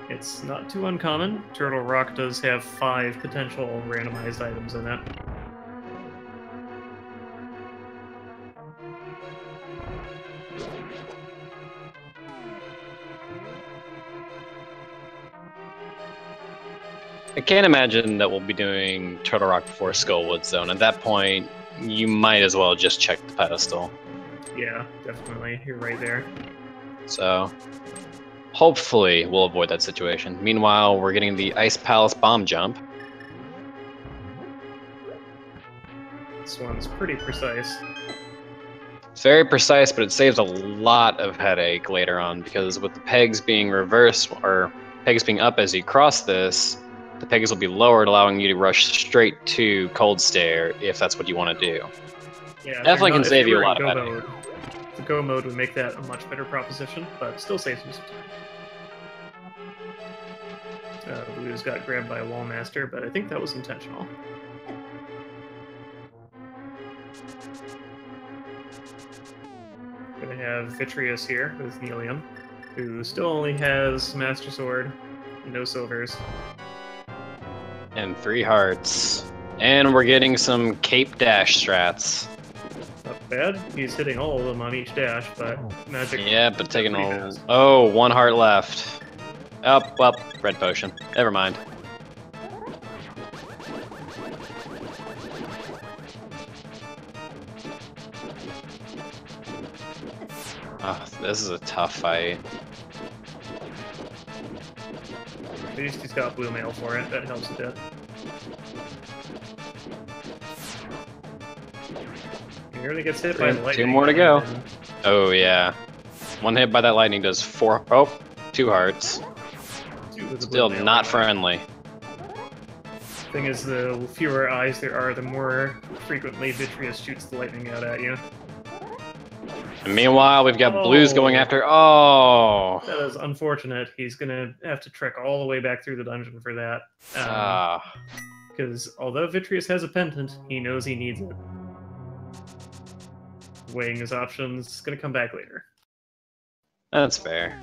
It's not too uncommon. Turtle Rock does have 5 potential randomized items in it. I can't imagine that we'll be doing Turtle Rock before Skullwoods, though, and at that point, you might as well just check the pedestal. Yeah, definitely. You're right there. So, hopefully, we'll avoid that situation. Meanwhile, we're getting the Ice Palace bomb jump. This one's pretty precise. It's very precise, but it saves a lot of headache later on because with the pegs being reversed or pegs being up as you cross this, the pegs will be lowered, allowing you to rush straight to cold stare if that's what you want to do. Yeah, Definitely can save you a lot of headache. mode, the go mode would make that a much better proposition, but still saves you some time. Blues got grabbed by a wall master, but I think that was intentional. Gonna have Vitreous here with Nealliam, who still only has Master Sword, no silvers. And 3 hearts. And we're getting some cape dash strats. Not bad. He's hitting all of them on each dash, but magic. Yeah, but taking all. Oh, 1 heart left. Oh, well, red potion. Never mind. Oh, this is a tough fight. At least he's got blue mail for it. That helps a bit. He really gets hit by the lightning. 2 more to go. Oh, yeah. 1 hit by that lightning does 4. Oh, 2 hearts. Still not friendly. Thing is, the fewer eyes there are, the more frequently Vitreous shoots the lightning out at you. And meanwhile, we've got Blues going after. Oh! That is unfortunate. He's gonna have to trek all the way back through the dungeon for that. Because although Vitreous has a pendant, he knows he needs it. Weighing his options, gonna come back later. That's fair.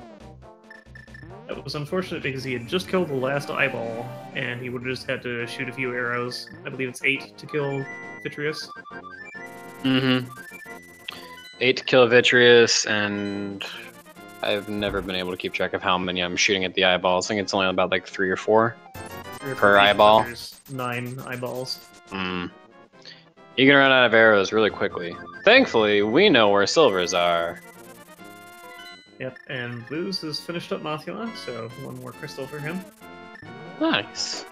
That was unfortunate because he had just killed the last eyeball, and he would have just had to shoot a few arrows. I believe it's 8 to kill Vitreous. Mm-hmm. 8 to kill Vitreous, and I've never been able to keep track of how many I'm shooting at the eyeballs. I think it's only about like 3 or 4 per eyeball. There's 9 eyeballs. You can run out of arrows really quickly. Thankfully, we know where silvers are. Yep, and Blues has finished up Mothula, so 1 more crystal for him. Nice.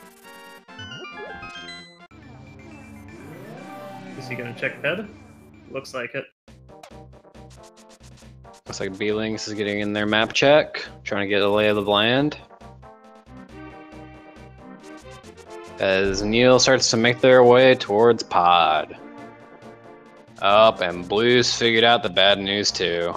Is he gonna check head? Looks like it. Looks like beelinkz is getting in their map check, trying to get a lay of the land. As Neal starts to make their way towards pod. Up, and Blues figured out the bad news too.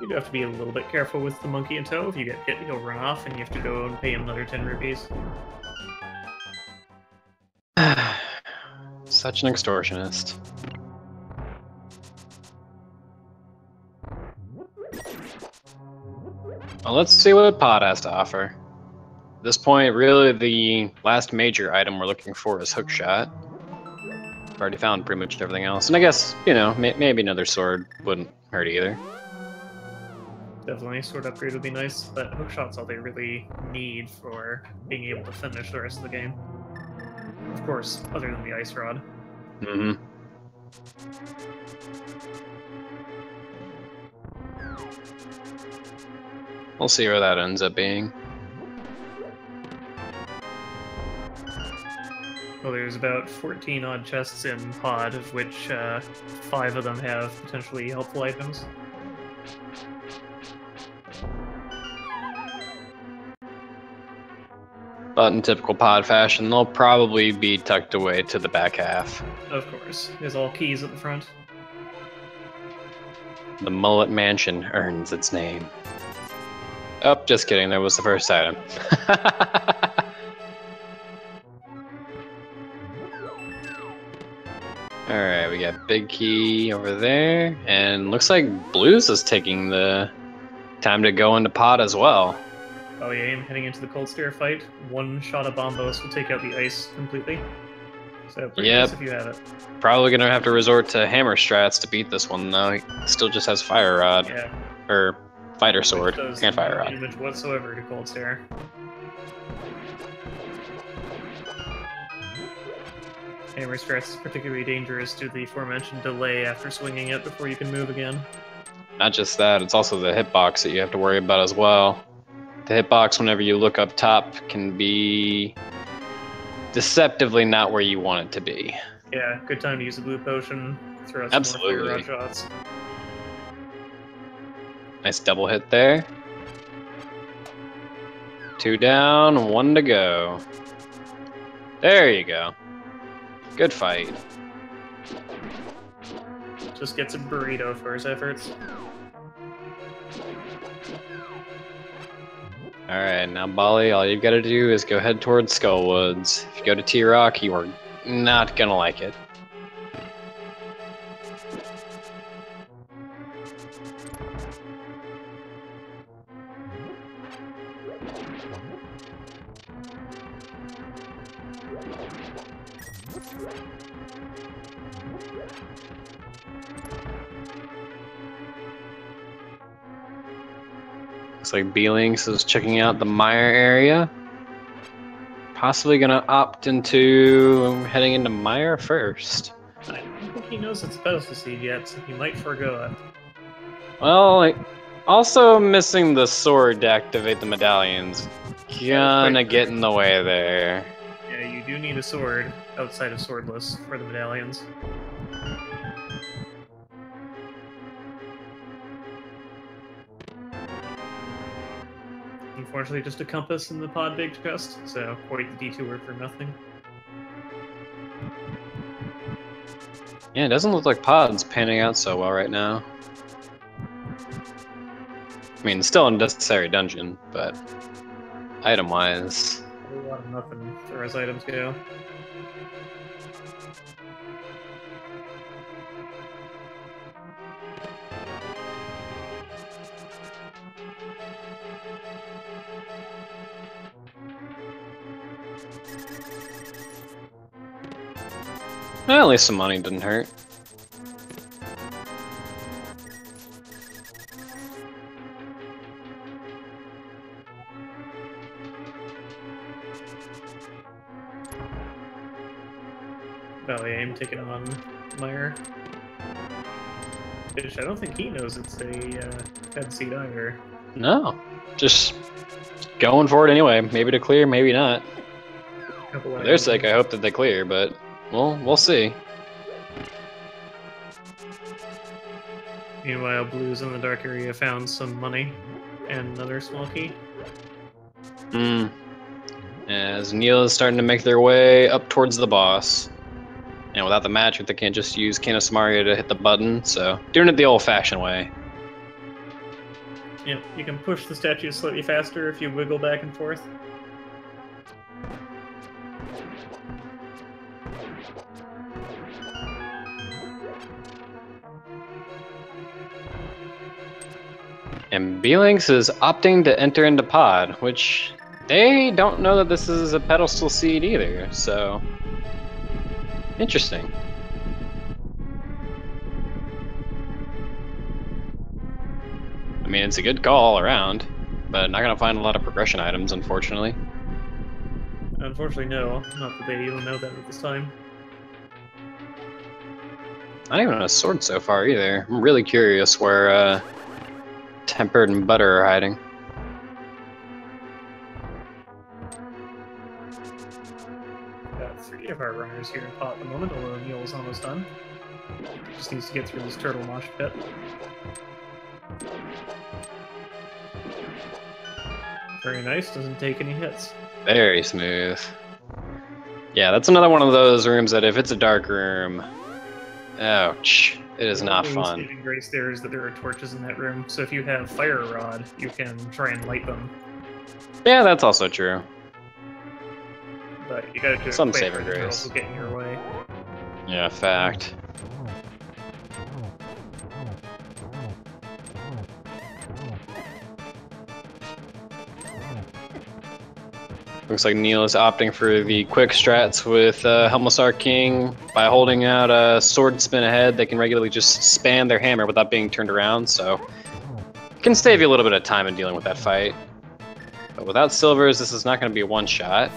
You do have to be a little bit careful with the monkey in tow. If you get hit, he'll run off, and you have to go and pay him another 10 rupees. Such an extortionist. Well, let's see what pod has to offer. At this point, really the last major item we're looking for is hookshot. I've already found pretty much everything else. And I guess, you know, maybe another sword wouldn't hurt either. Definitely, sword upgrade would be nice, but hookshot's all they really need for being able to finish the rest of the game. Of course, other than the ice rod. Mm-hmm. We'll see where that ends up being. Well, there's about 14 odd chests in pod, of which 5 of them have potentially helpful items. But in typical pod fashion, they'll probably be tucked away to the back half. Of course. There's all keys at the front. The Mullet Mansion earns its name. Oh, just kidding, that was the first item. Alright, we got Big Key over there, and looks like Blues is taking the time to go into pod as well. Oh yeah, I'm heading into the cold stare fight. 1 shot of bombos will take out the ice completely. So pretty nice if you have it. Probably gonna have to resort to hammer strats to beat this one though. He still just has fire rod. Yeah. Or fighter sword and fire rod. No damage whatsoever to cold stare. Hammer stress is particularly dangerous due to the aforementioned delay after swinging it before you can move again. Not just that, it's also the hitbox that you have to worry about as well. The hitbox, whenever you look up top, can be deceptively not where you want it to be. Yeah, good time to use a blue potion. Throw out some more fire rod shots. Nice double hit there. 2 down, 1 to go. There you go. Good fight. Just gets a burrito for his efforts. Alright, now Bali, all you've got to do is go head towards Skullwoods. If you go to T-Rock, you are not gonna like it. Looks like beelinkz is checking out the mire area. Possibly gonna opt into heading into mire first. I don't think he knows it's pedestal seed yet, so he might forego it. Well, like, also missing the sword to activate the medallions. Gonna get in the way there. Yeah, you do need a sword outside of swordless for the medallions. Unfortunately, just a compass in the pod-baked crust, so quite the detour for nothing. Yeah, it doesn't look like pod's panning out so well right now. I mean, still a necessary dungeon, but item-wise... A lot of nothing as far as items go. Well, at least some money didn't hurt. Baliama taking on Meyer. Which I don't think he knows it's a head seat either. No, just going for it anyway. Maybe to clear, maybe not. For their sake, I hope that they clear, but we'll see. Meanwhile, Blues in the dark area found some money and another small key. As Neal is starting to make their way up towards the boss. And without the magic, they can't just use Canis Mario to hit the button, so doing it the old-fashioned way. Yeah, you can push the statues slightly faster if you wiggle back and forth. And beelinkz is opting to enter into pod, which they don't know that this is a pedestal seed either, so interesting. I mean, it's a good call all around, but not gonna find a lot of progression items, unfortunately. Unfortunately, no. Not that they even know that at this time. Not even a sword so far either. I'm really curious where Tempered and Butter are hiding. Got 3 of our runners here in pot at the moment, although Neal's almost done. Just needs to get through this turtle mosh pit. Very nice, doesn't take any hits. Very smooth. Yeah, that's another one of those rooms that if it's a dark room, ouch, it is not fun. The saving grace there is that there are torches in that room, so if you have fire rod, you can try and light them. Yeah, that's also true. But you gotta do it Some quick, saving or they'll grace. also get in your way. Yeah, fact. Looks like Neal is opting for the quick strats with Helmless King. By holding out a sword spin ahead, they can regularly just spam their hammer without being turned around, so it can save you a little bit of time in dealing with that fight. But without silvers, this is not going to be a one-shot.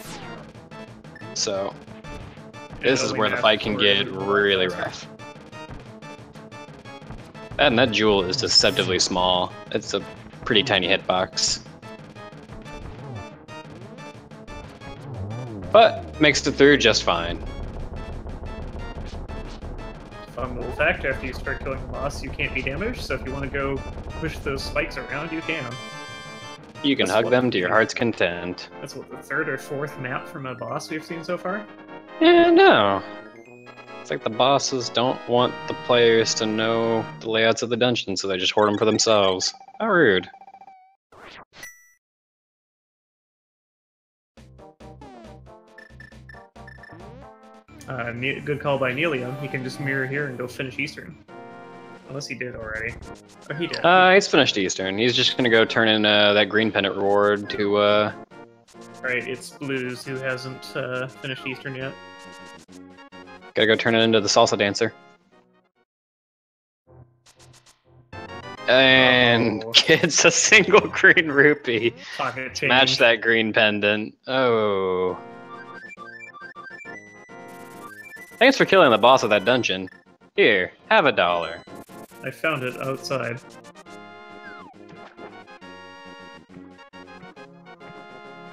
So, This is where the fight can get really rough. That jewel is deceptively small. It's a pretty tiny hitbox. But makes it through just fine. Fun little fact, after you start killing the boss, you can't be damaged, so if you want to go push those spikes around, you can. You can hug them to your heart's content. That's what, the third or fourth map from a boss we've seen so far? Yeah, no. It's like the bosses don't want the players to know the layouts of the dungeon, so they just hoard them for themselves. How rude. Good call by Nealliam. He can just mirror here and go finish Eastern. Unless he did already. Or he did. He's finished Eastern. He's just gonna go turn in that green pennant reward to, Right, it's Blues who hasn't finished Eastern yet. Gotta go turn it into the salsa dancer. And gets a single green rupee. Pocket change. Match that green pendant. Oh. Thanks for killing the boss of that dungeon. Here, have $1. I found it outside.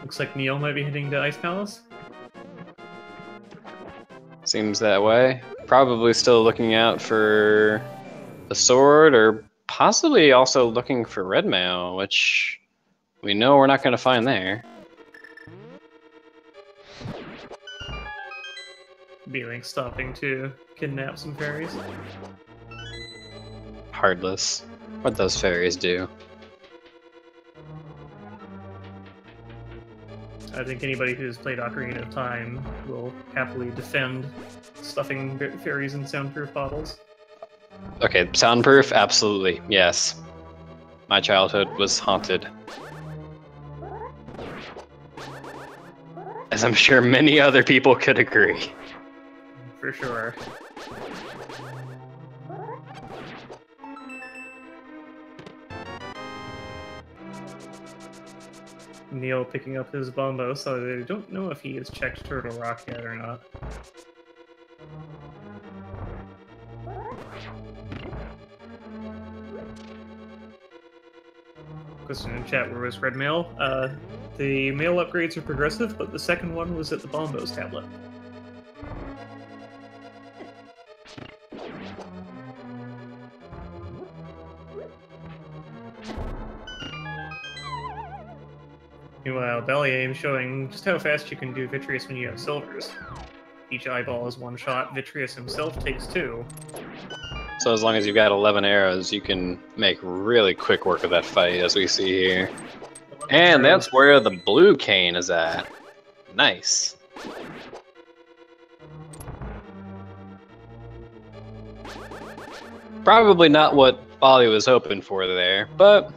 Looks like Neil might be heading to Ice Palace. Seems that way. Probably still looking out for the sword, or possibly also looking for red mail, which we know we're not going to find there. beelinkz stopping to kidnap some fairies. Heartless. What those fairies do. I think anybody who's played Ocarina of Time will happily defend stuffing fairies in soundproof bottles. Okay, soundproof? Absolutely, yes. My childhood was haunted. As I'm sure many other people could agree. For sure. Neil picking up his bombo, so they don't know if he has checked Turtle Rock yet or not. Question in chat, where was red mail? The mail upgrades are progressive, but the second one was at the Bombo's tablet. Meanwhile, baliama showing just how fast you can do Vitreous when you have silvers. Each eyeball is one shot, Vitreous himself takes 2. So as long as you've got 11 arrows, you can make really quick work of that fight, as we see here. And that's where the blue cane is at. Nice. Probably not what Bali was hoping for there, but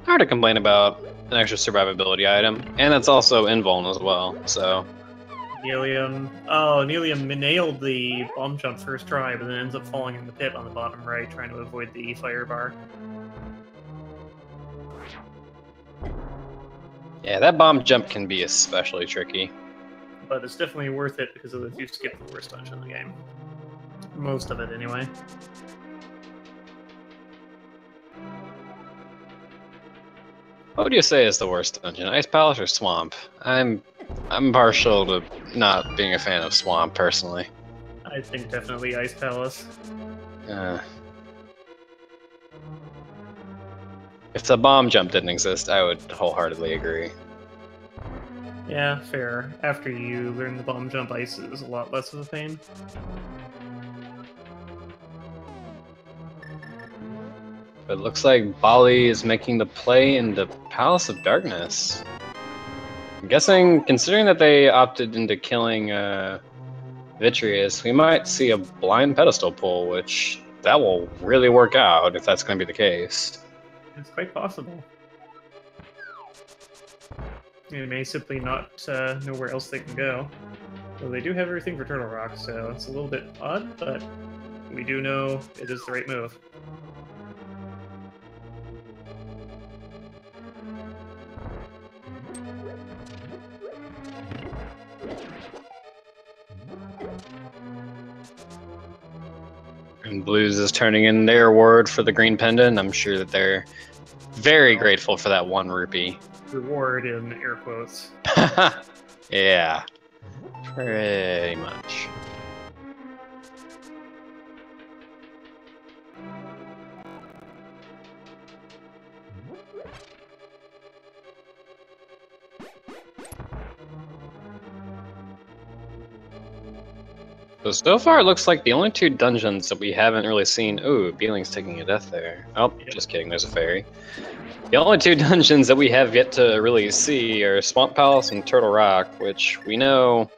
hard to complain about an extra survivability item. And that's also invuln as well, so... Nealliam. Oh, Nealliam nailed the bomb jump first try, but then ends up falling in the pit on the bottom right, trying to avoid the fire bar. Yeah, that bomb jump can be especially tricky. But it's definitely worth it because if you skip the worst dungeon in the game. Most of it, anyway. What would you say is the worst dungeon, Ice Palace or Swamp? I'm partial to not being a fan of Swamp, personally. I think definitely Ice Palace. If the bomb jump didn't exist, I would wholeheartedly agree. Yeah, fair. After you learn the bomb jump, ice is a lot less of a pain. But it looks like Bali is making the play into Palace of Darkness. I'm guessing, considering that they opted into killing Vitreous, we might see a blind pedestal pull, which that will really work out if that's going to be the case. It's quite possible. They may simply not know where else they can go. Well, they do have everything for Turtle Rock, so it's a little bit odd, but we do know it is the right move. Blues is turning in their award for the green pendant. I'm sure that they're very grateful for that 1 rupee. Reward in air quotes. Yeah, pretty much. So far it looks like the only 2 dungeons that we haven't really seen. Ooh, beelinkz taking a death there. Oh, yep. Just kidding, there's a fairy. The only 2 dungeons that we have yet to really see are Swamp Palace and Turtle Rock, which we know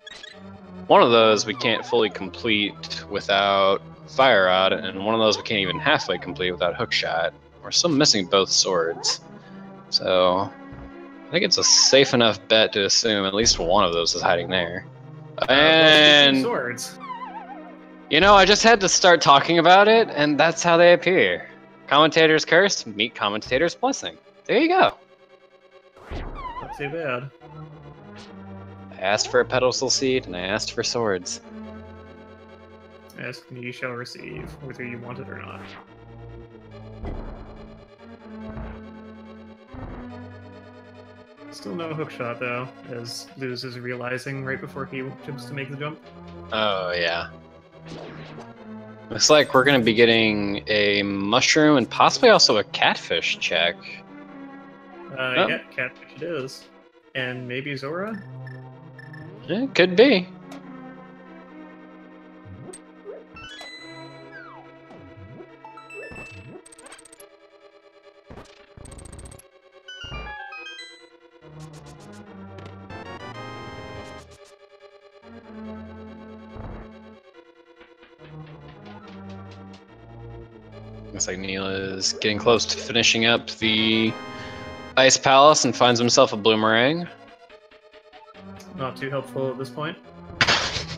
one of those we can't fully complete without Fire Rod, and one of those we can't even halfway complete without Hookshot. We're still missing both swords. So I think it's a safe enough bet to assume at least one of those is hiding there. And swords. You know, I just had to start talking about it, and that's how they appear. Commentator's curse, meet commentator's blessing. There you go. Not too bad. I asked for a pedestal seed, and I asked for swords. Ask and ye shall receive, whether you want it or not. Still no hookshot, though, as Blues is realizing right before he jumps to make the jump. Oh, yeah. Looks like we're going to be getting a mushroom and possibly also a catfish check. Yeah, catfish it is. And maybe Zora? Yeah, could be. Looks like Neil is getting close to finishing up the Ice Palace and finds himself a bloomerang. Not too helpful at this point.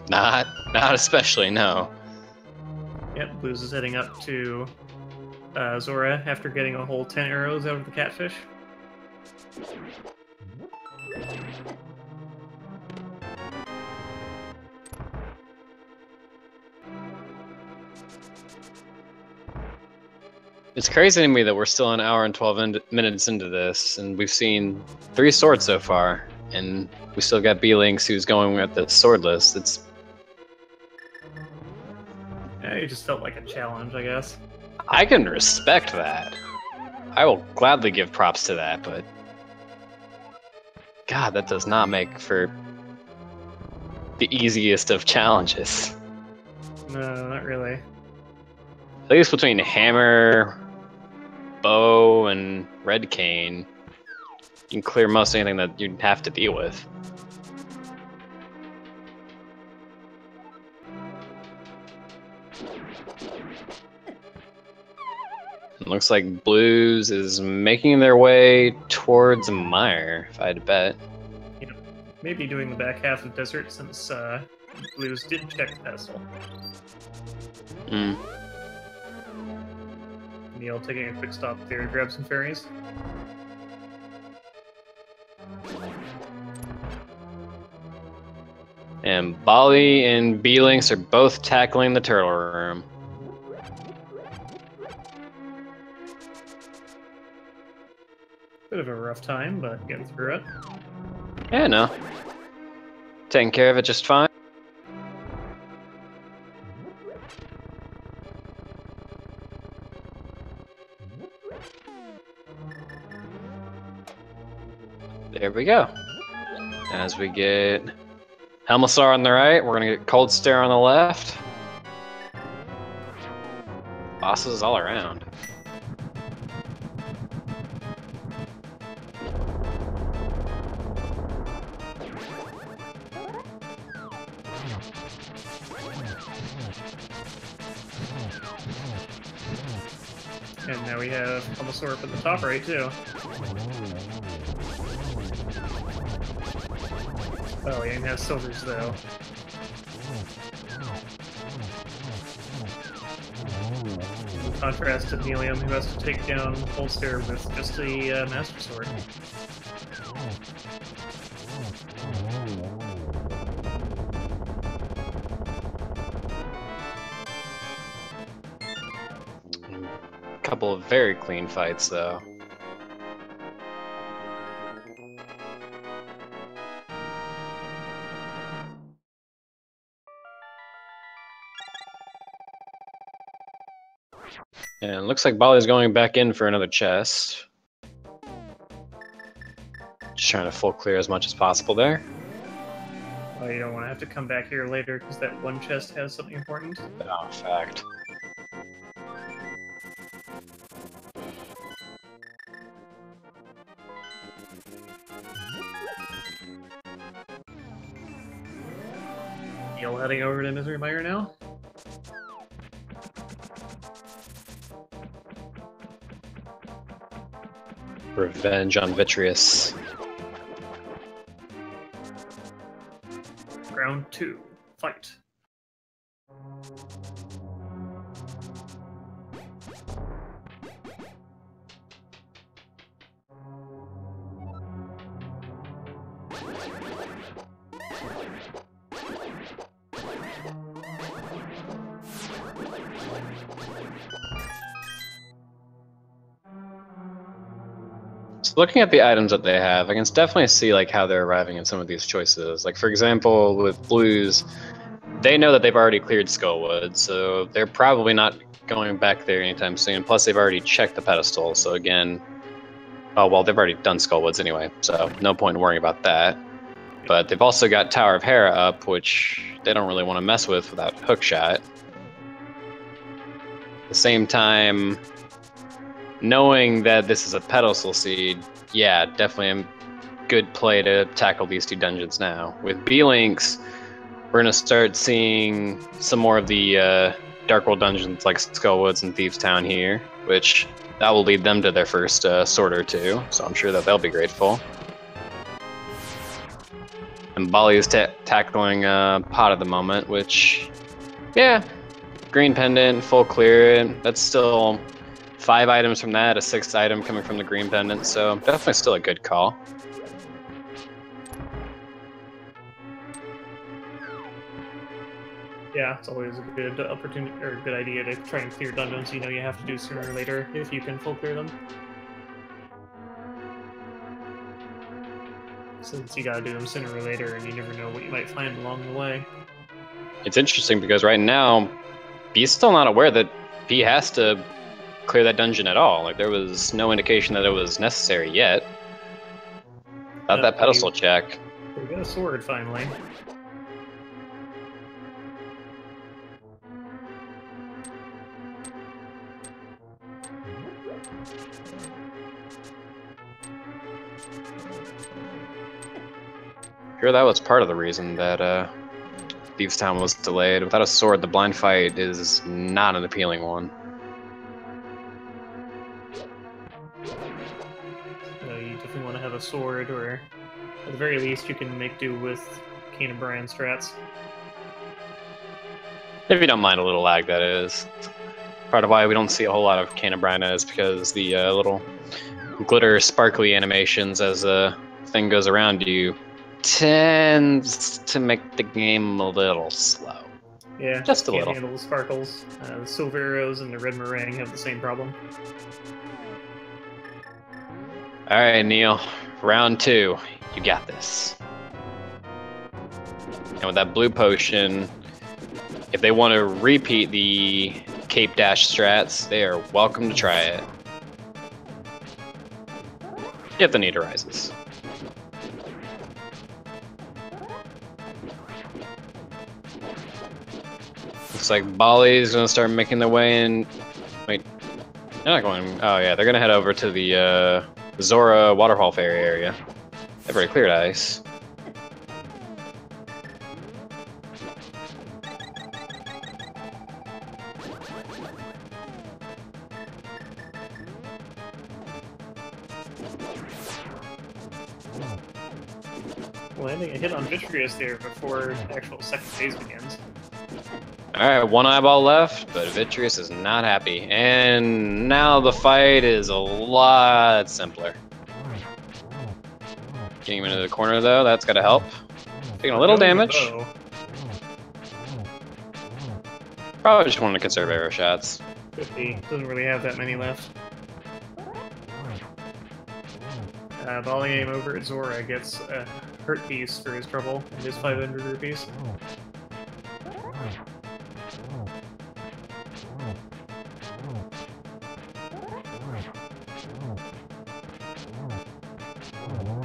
Not especially, no. Yep, Blues is heading up to Zora after getting a whole 10 arrows out of the catfish. It's crazy to me that we're still an hour and 12 minutes into this, and we've seen 3 swords so far, and we still got beelinkz who's going with the swordless. It's... Yeah, it just felt like a challenge, I guess. I can respect that. I will gladly give props to that, but... God, that does not make for the easiest of challenges. No, not really. At least between hammer, bow, and red cane, you can clear most anything that you'd have to deal with. It looks like Blues is making their way towards Mire, if I had to bet. Yeah, maybe doing the back half of Desert since Blues did check the pedestal. Hmm. Neil taking a quick stop there to grab some fairies. And Bali and beelinkz are both tackling the turtle room. Bit of a rough time, but getting through it. Yeah, no. Taking care of it just fine. There we go. As we get Helmasaur on the right, we're gonna get Cold Stare on the left. Bosses all around. And now we have Helmasaur up at the top right, too. Oh, yeah, and has silvers, though. In contrast to Nealliam, who has to take down Holster with just a Master Sword. couple of very clean fights, though. And it looks like Bali's going back in for another chest. Just trying to full clear as much as possible there. Oh, you don't want to have to come back here later because that one chest has something important. Oh, fact. Neil heading over to Misery Mire now. Revenge on Vitreous. Round 2. Fight. So looking at the items that they have, I can definitely see like how they're arriving at some of these choices. Like for example, with Blues, they know that they've already cleared Skullwood, so they're probably not going back there anytime soon. Plus, they've already checked the pedestal, so again, oh well, they've already done Skullwoods anyway, so no point in worrying about that. But they've also got Tower of Hera up, which they don't really want to mess with without Hookshot. At the same time, knowing that this is a pedestal seed, yeah, definitely a good play to tackle these two dungeons now. With beelinkz, we're going to start seeing some more of the Dark World dungeons like Skullwoods and Thieves Town here, which that will lead them to their first sword or two, so I'm sure that they'll be grateful. And Bali is tackling Pot at the moment, which, yeah, green pendant, full clear, that's still 5 items from that, a 6th item coming from the green pendant, so definitely still a good call. Yeah, it's always a good opportunity or a good idea to try and clear dungeons you know you have to do sooner or later if you can full clear them. Since you gotta do them sooner or later and you never know what you might find along the way. It's interesting because right now, B's still not aware that B has to clear that dungeon at all. Like there was no indication that it was necessary yet. Without that pedestal check. We got a sword finally. Sure, that was part of the reason that Thieves Town was delayed. Without a sword, the blind fight is not an appealing one. You definitely want to have a sword, or at the very least you can make do with Cane and Brian strats. If you don't mind a little lag, that is. Part of why we don't see a whole lot of Cane and Brian is because the little glitter sparkly animations as the thing goes around you tends to make the game a little slow. Yeah, just a can't little. handle the sparkles. The silver arrows and the red meringue have the same problem. All right, Neil. Round 2. You got this. And with that blue potion, if they want to repeat the Cape Dash strats, they are welcome to try it. If the need arises. Looks like Bali's gonna start making their way in. Wait, they're not going. Oh yeah, they're gonna head over to the Zora Waterfall Ferry area. They've already cleared ice. Landing a hit on Vitreous there before the actual second phase begins. Alright, 1 eyeball left, but Vitreous is not happy. And now the fight is a lot simpler. Getting him into the corner though, that's gotta help. Taking a little damage. Probably just wanted to conserve arrow shots. 50. Doesn't really have that many left. Baliama over at Zora gets a hurt piece for his trouble, and his 500 rupees.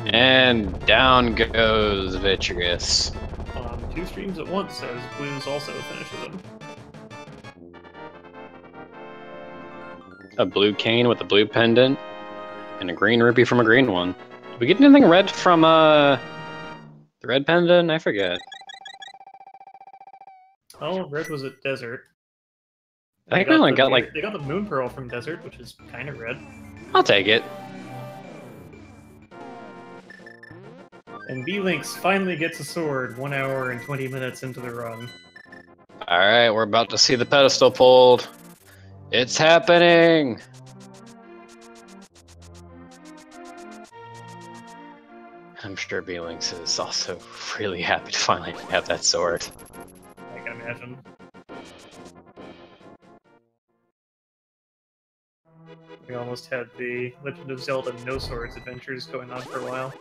And down goes Vitreous. On 2 streams at once, as Blues also finishes him. A blue cane with a blue pendant, and a green rupee from a green one. Did we get anything red from the red pendant? I forget. Oh, red was at Desert. I think we only got like... They got the Moon Pearl from Desert, which is kind of red. I'll take it. And beelinkz finally gets a sword 1 hour and 20 minutes into the run. Alright, we're about to see the pedestal pulled. It's happening! I'm sure beelinkz is also really happy to finally have that sword. I can imagine. We almost had the Legend of Zelda No Swords adventures going on for a while.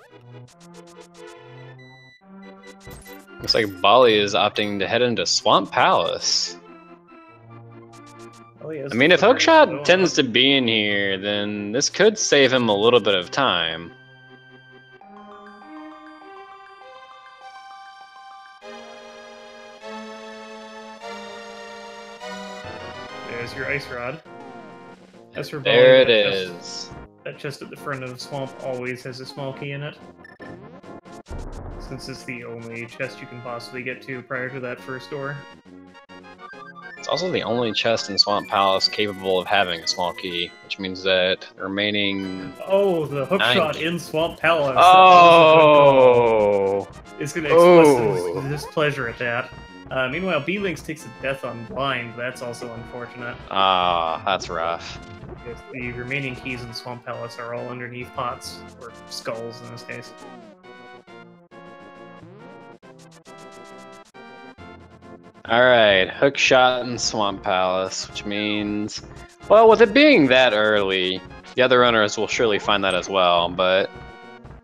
Looks like Bali is opting to head into Swamp Palace. Oh, yes, I mean, if Hookshot tends to be in here, then this could save him a little bit of time. There's your ice rod. As for There Bali, it is. That chest at the front of the swamp always has a small key in it. Since it's the only chest you can possibly get to prior to that first door. It's also the only chest in Swamp Palace capable of having a small key, which means that the remaining... Oh, the hookshot in Swamp Palace! Oh! Is going to express his displeasure at that. Meanwhile, beelinkz takes a death on blind. That's also unfortunate. Ah, that's rough. Because the remaining keys in Swamp Palace are all underneath pots, or skulls in this case. Alright, Hookshot in Swamp Palace, which means... Well, with it being that early, the other runners will surely find that as well, but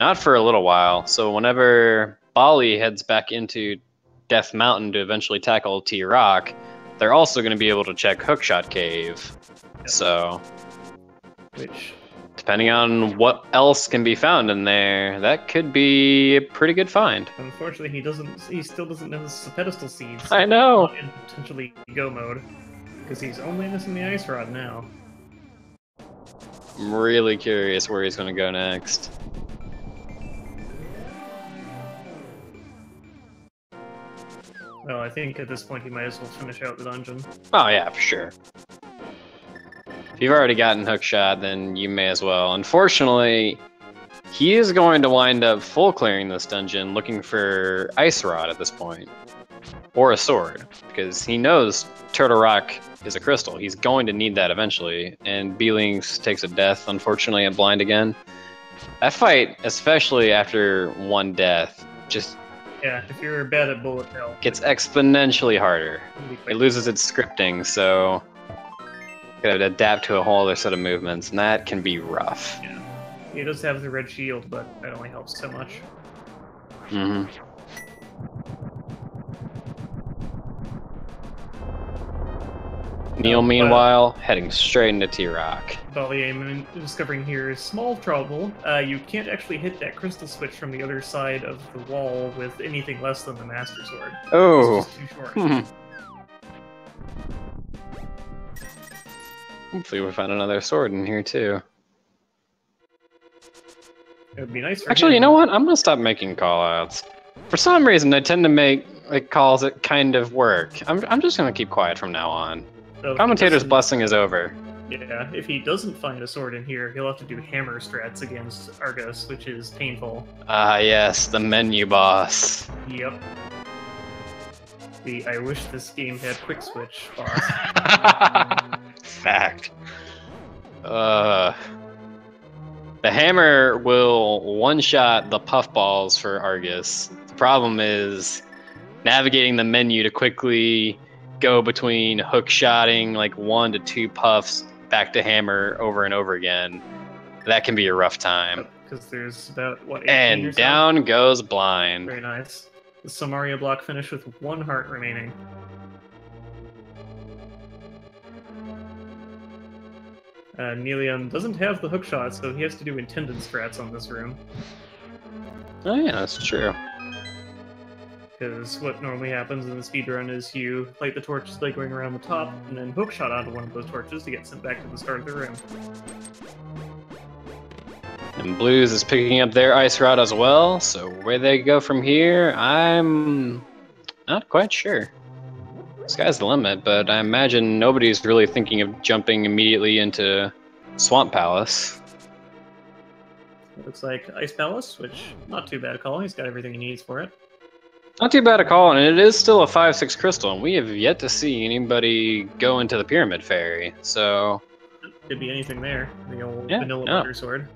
not for a little while. So whenever Bali heads back into Death Mountain to eventually tackle T-Rock, they're also going to be able to check Hookshot Cave. Yep. So, which, depending on what else can be found in there, that could be a pretty good find. Unfortunately, he still doesn't know the pedestal seeds. I know. In potentially go mode, because he's only missing the ice rod now. I'm really curious where he's going to go next. Well, I think at this point he might as well finish out the dungeon. Oh yeah, for sure. If you've already gotten Hookshot, then you may as well. Unfortunately, he is going to wind up full clearing this dungeon looking for Ice Rod at this point. Or a sword, because he knows Turtle Rock is a crystal. He's going to need that eventually, and beelinkz takes a death, unfortunately, at blind again. That fight, especially after one death, just... Yeah, if you're bad at bullet hell, gets exponentially harder. It loses its scripting, so you gotta adapt to a whole other set of movements, and that can be rough. Yeah, he does have the red shield, but that only helps so much. Mm-hmm. Neal, meanwhile, heading straight into T-Rock. Baliama discovering here is small trouble. You can't actually hit that crystal switch from the other side of the wall with anything less than the Master Sword. Oh. It's just too short. Hopefully we find another sword in here, too. It would be nice for Actually, him. you know what? I'm gonna stop making call-outs. For some reason, I tend to make calls that kind of work. I'm just gonna keep quiet from now on. So Commentator's blessing is over. Yeah, if he doesn't find a sword in here, he'll have to do hammer strats against Argus, which is painful. Ah, yes, the menu boss. Yep. The I wish this game had quick switch boss. Fact. The hammer will one-shot the puffballs for Argus. The problem is navigating the menu to quickly go between hook shotting like 1 to 2 puffs back to hammer over and over again, that can be a rough time. Because there's about, what, 18 And or so? down goes blind. Very nice. The Samaria block finished with 1 heart remaining. Nealliam doesn't have the hook shot, so he has to do intended strats on this room. Oh yeah, that's true. Because what normally happens in the speedrun is you light the torches by going around the top, and then hook shot onto one of those torches to get sent back to the start of the room. And Blues is picking up their ice rod as well, so where they go from here, I'm not quite sure. Sky's the limit, but I imagine nobody's really thinking of jumping immediately into Swamp Palace. It looks like Ice Palace, which, not too bad a call. He's got everything he needs for it. Not too bad a call, and it is still a 5/6 crystal, and we have yet to see anybody go into the Pyramid Fairy, so... Could be anything there. The old Yeah, vanilla yeah. butter sword.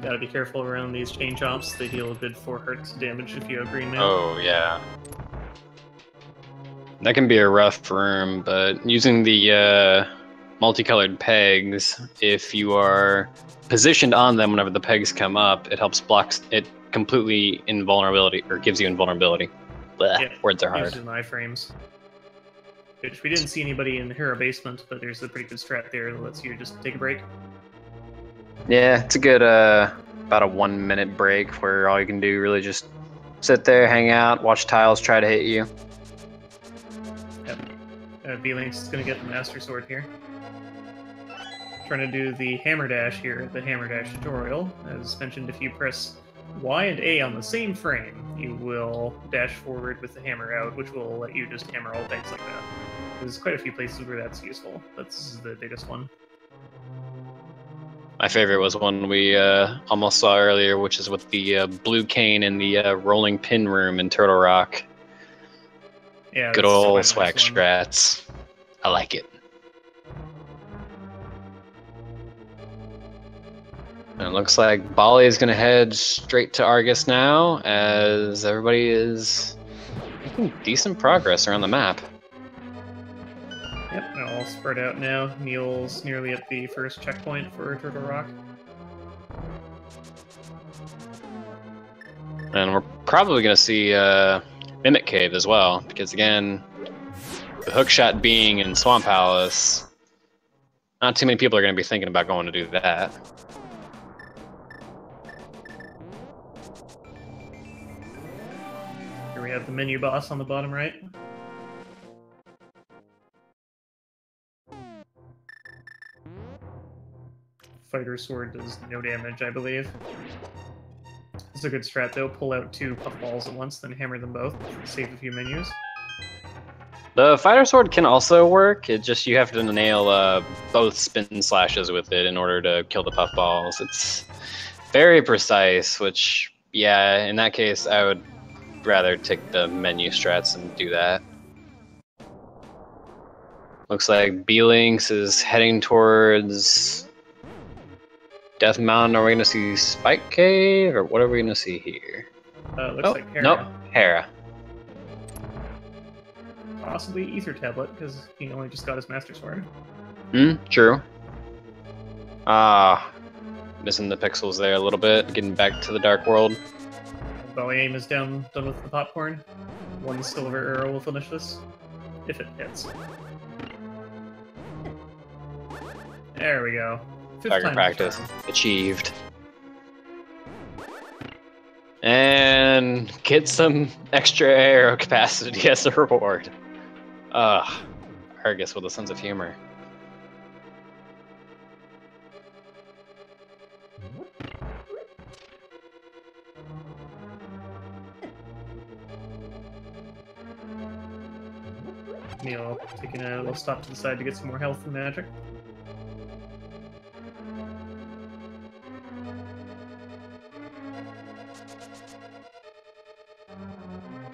Gotta be careful around these chain chomps. They deal a good 4 hearts damage if you have green mail. Oh, yeah. That can be a rough room, but using the multicolored pegs, if you are positioned on them whenever the pegs come up, it helps block it completely invulnerability, or gives you invulnerability. Blech, Yeah, words are hard. used in iframes. Which we didn't see anybody in the Hero basement, but there's a pretty good strat there that lets you just take a break. Yeah, it's a good about a 1 minute break where all you can do really just sit there, hang out, watch tiles try to hit you. Yep. beelinkz is going to get the Master Sword here. Trying to do the Hammer Dash here at the Hammer Dash tutorial. As mentioned, if you press Y and A on the same frame, you will dash forward with the hammer out, which will let you just hammer all pegs like that. There's quite a few places where that's useful. That's the biggest one. My favorite was one we almost saw earlier, which is with the blue cane in the rolling pin room in Turtle Rock. Yeah, Good that's old quite a swag nice one. strats. I like it. And it looks like Bali is going to head straight to Argus now, as everybody is making decent progress around the map. Yep, they're all spread out now. Neal's nearly at the first checkpoint for Turtle Rock. And we're probably going to see Mimic Cave as well, because again, the hookshot being in Swamp Palace, not too many people are going to be thinking about going to do that. Here we have the menu boss on the bottom right. Fighter Sword does no damage, I believe. It's a good strat though. Pull out 2 puffballs at once, then hammer them both. Save a few menus. The Fighter Sword can also work, it just you have to nail both spin slashes with it in order to kill the puffballs. It's very precise, which, yeah, in that case I would rather take the menu strats and do that. Looks like beelinkz is heading towards Death Mountain. Are we going to see Spike Cave, or what are we going to see here? Looks like Hera. Nope, Hera. Possibly Ether Tablet, because he only just got his Master Sword. True. Missing the pixels there a little bit, getting back to the Dark World. Baliama is done with the popcorn. 1 silver arrow will finish this, if it hits. There we go. 5th Target time practice charm. achieved. And get some extra arrow capacity as a reward. Argus with a sense of humor. Neal taking a little stop to the side to get some more health and magic.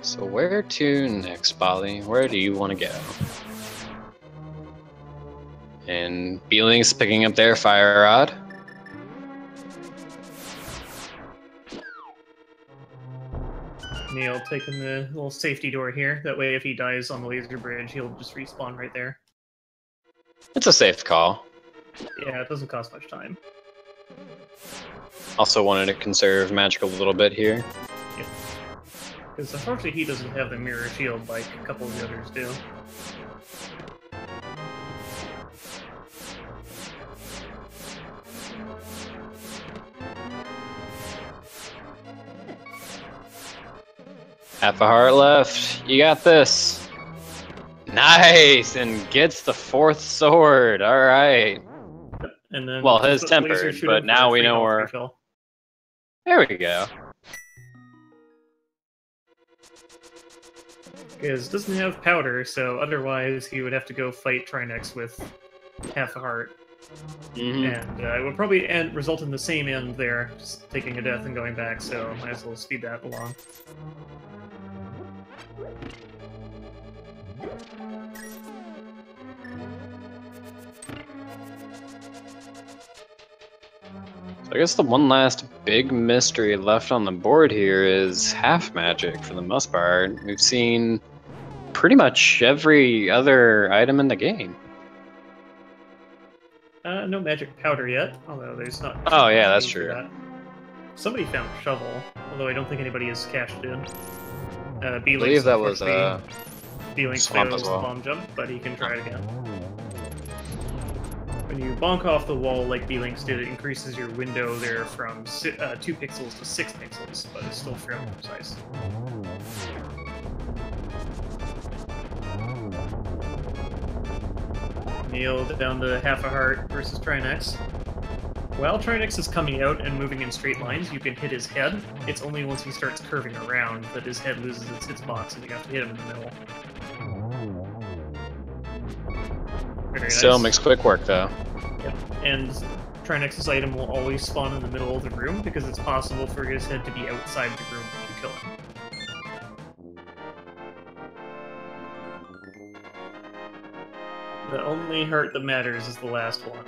So where to next, Bali? Where do you want to go? And beelinkz picking up their fire rod. Neil taking the little safety door here. That way, if he dies on the laser bridge, he'll just respawn right there. It's a safe call. Yeah, it doesn't cost much time. Also wanted to conserve magic a little bit here. Yep. Because unfortunately, he doesn't have the mirror shield like a couple of the others do. Half a heart left. You got this. Nice! And gets the 4th sword. Alright. And then Well, his tempered, but now we know where... There we go. Because it doesn't have powder, so otherwise he would have to go fight Trinex with half a heart. And it would probably result in the same end there, just taking a death and going back, so might as well speed that along. I guess the one last big mystery left on the board here is half magic for the most part. We've seen pretty much every other item in the game. No magic powder yet, although there's not... Oh yeah, that's true. That. Somebody found shovel, although I don't think anybody has cashed in. I believe that was beelinkz swamp fails as well. the bomb jump, but he can try it again. When you bonk off the wall like beelinkz did, it increases your window there from 2 pixels to 6 pixels, but it's still fairly precise. Neil down to half a heart versus Trinex. While Trinex is coming out and moving in straight lines, you can hit his head. It's only once he starts curving around that his head loses its hitbox and you have to hit him in the middle. Very Still nice. makes quick work though. Yep. And Trinex's item will always spawn in the middle of the room because it's possible for his head to be outside the room when you kill him. The only hurt that matters is the last one.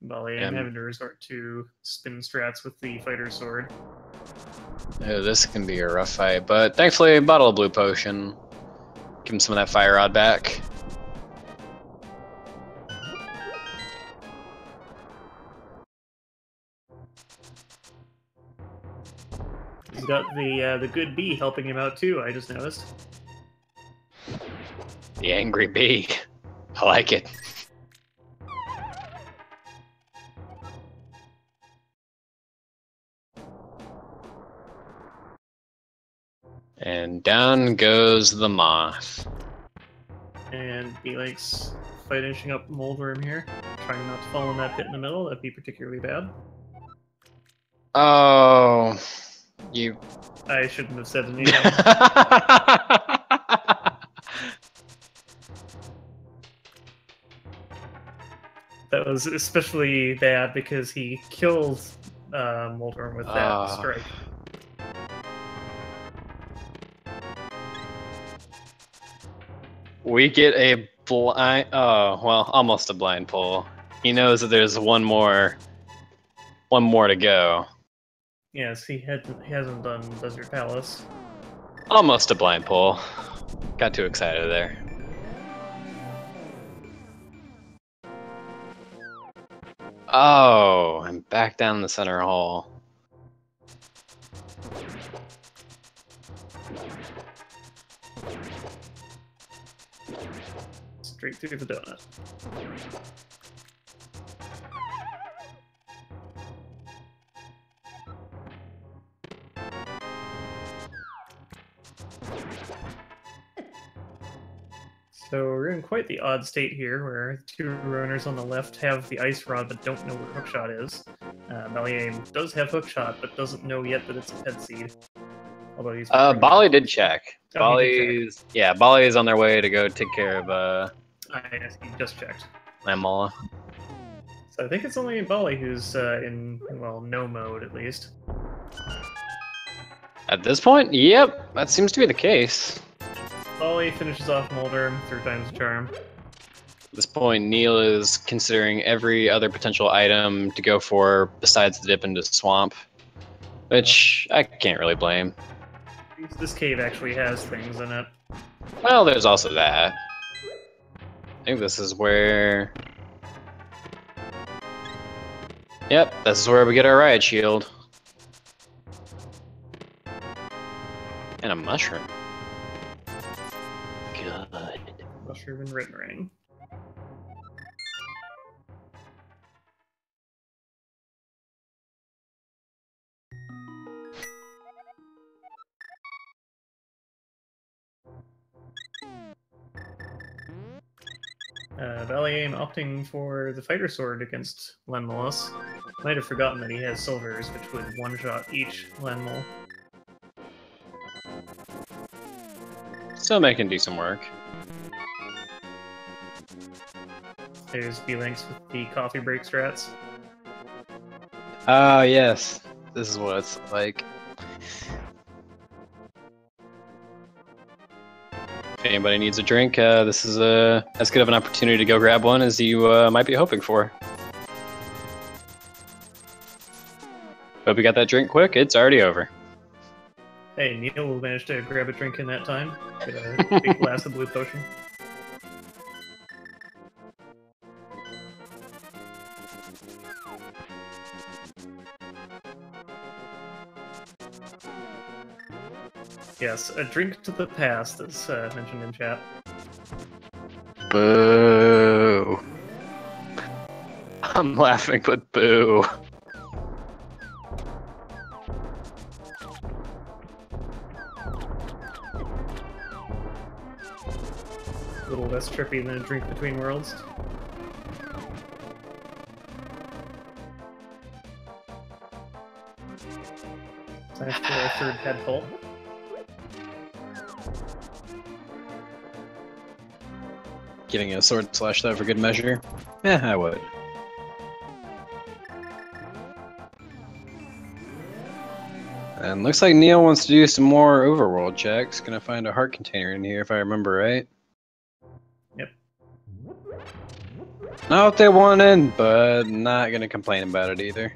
Bali, I'm having to resort to spin strats with the fighter sword. Oh, this can be a rough fight, but thankfully, bottle of blue potion. Give him some of that fire rod back. He's got the good bee helping him out too, I just noticed. The angry bee. I like it. And down goes the moth. And beelinkz finishing up Moldworm here. Trying not to fall in that pit in the middle, that'd be particularly bad. Oh, you... I shouldn't have said anything. That was especially bad because he killed Moldworm with that strike. We get a blind... Oh, well, almost a blind pull. He knows that there's one more to go. Yes, he hasn't done Desert Palace. Almost a blind pull. Got too excited there. Oh, I'm back down the center hole. Straight through the donut. So we're in quite the odd state here, where the 2 runners on the left have the ice rod but don't know where hookshot is. Nealliam does have hookshot but doesn't know yet that it's a pet seed. Although he's Bali did check. Oh, Bali's yeah, Bali's on their way to go take care of yes, he just checked. Lamala. So I think it's only Bali who's in, well, no mode at least. At this point, yep, that seems to be the case. Bali finishes off Moldworm 3 times the charm. At this point, Neil is considering every other potential item to go for besides the dip into swamp, which I can't really blame. This cave actually has things in it. Well, there's also that. I think this is where... Yep, this is where we get our riot shield. And a mushroom. Good. Mushroom and red ring. Baliama opting for the fighter sword against Lenmolus. Might have forgotten that he has silvers, which would one-shot each Lenmol. Still making decent work. There's beelinkz with the coffee break strats. Ah, yes. This is what it's like. If anybody needs a drink, this is as good of an opportunity to go grab one as you might be hoping for. Hope you got that drink quick. It's already over. Hey, Neil managed to grab a drink in that time. Get a big glass of blue potion. Yes, a drink to the past, as mentioned in chat. Boo. I'm laughing, but boo. A little less trippy than a drink between worlds. Time for our third head pull. Getting a sword slash though for good measure? Yeah, I would. And looks like Neil wants to do some more overworld checks. Gonna find a heart container in here if I remember right. Yep. Not what they wanted, but not gonna complain about it either.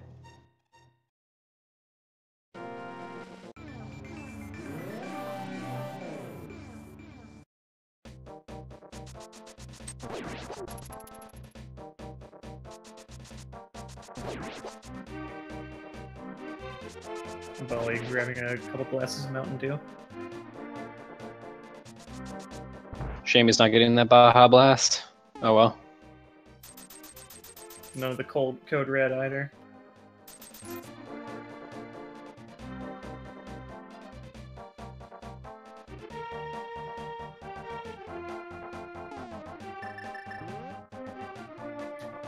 Bali grabbing a couple glasses of Mountain Dew. Shame he's not getting that Baja Blast. Oh well. None of the code red either.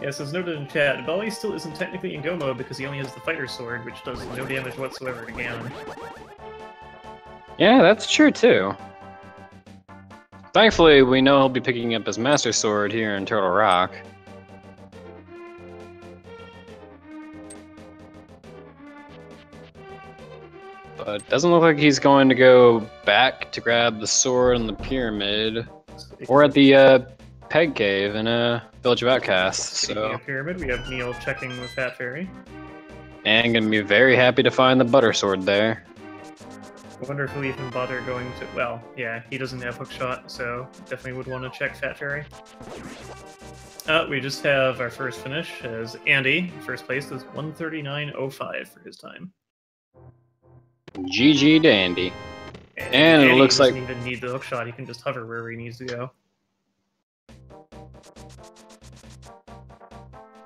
Yes, as noted in chat, Bali still isn't technically in go mode because he only has the fighter sword, which does no damage whatsoever to Ganon. Yeah, that's true too. Thankfully, we know he'll be picking up his Master Sword here in Turtle Rock. But doesn't look like he's going to go back to grab the sword in the pyramid, or at the Peg Cave in a Village of Outcasts. Speaking So, of pyramid, we have Neil checking with Fat Fairy. and gonna be very happy to find the Butter Sword there. I wonder if Leaf and Bud are going to... Well, yeah, he doesn't have hookshot, so definitely would want to check Fat Fairy. We just have our first finish as Andy, first place, with 139.05 for his time. GG Dandy. And it Andy looks like... doesn't even need the hookshot, he can just hover wherever he needs to go.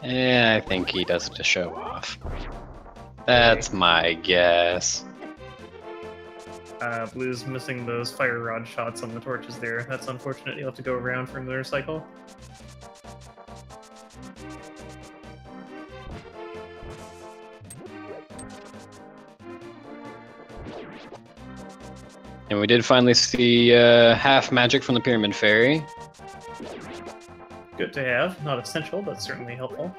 Yeah, I think he does it to show off. That's my guess. Blue's missing those fire rod shots on the torches there. That's unfortunate. You'll have to go around for another cycle. And we did finally see half magic from the Pyramid Fairy. Good to have. Not essential, but certainly helpful.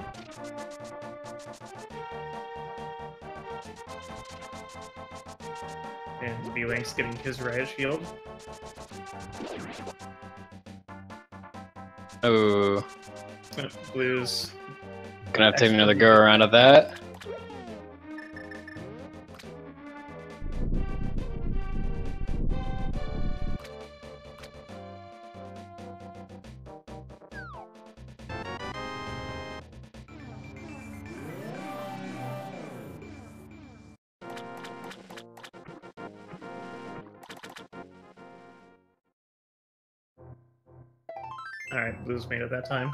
And beelinkz getting his riot shield. Oh, Blues. gonna have to take another go around of that. Alright, Blues made it that time.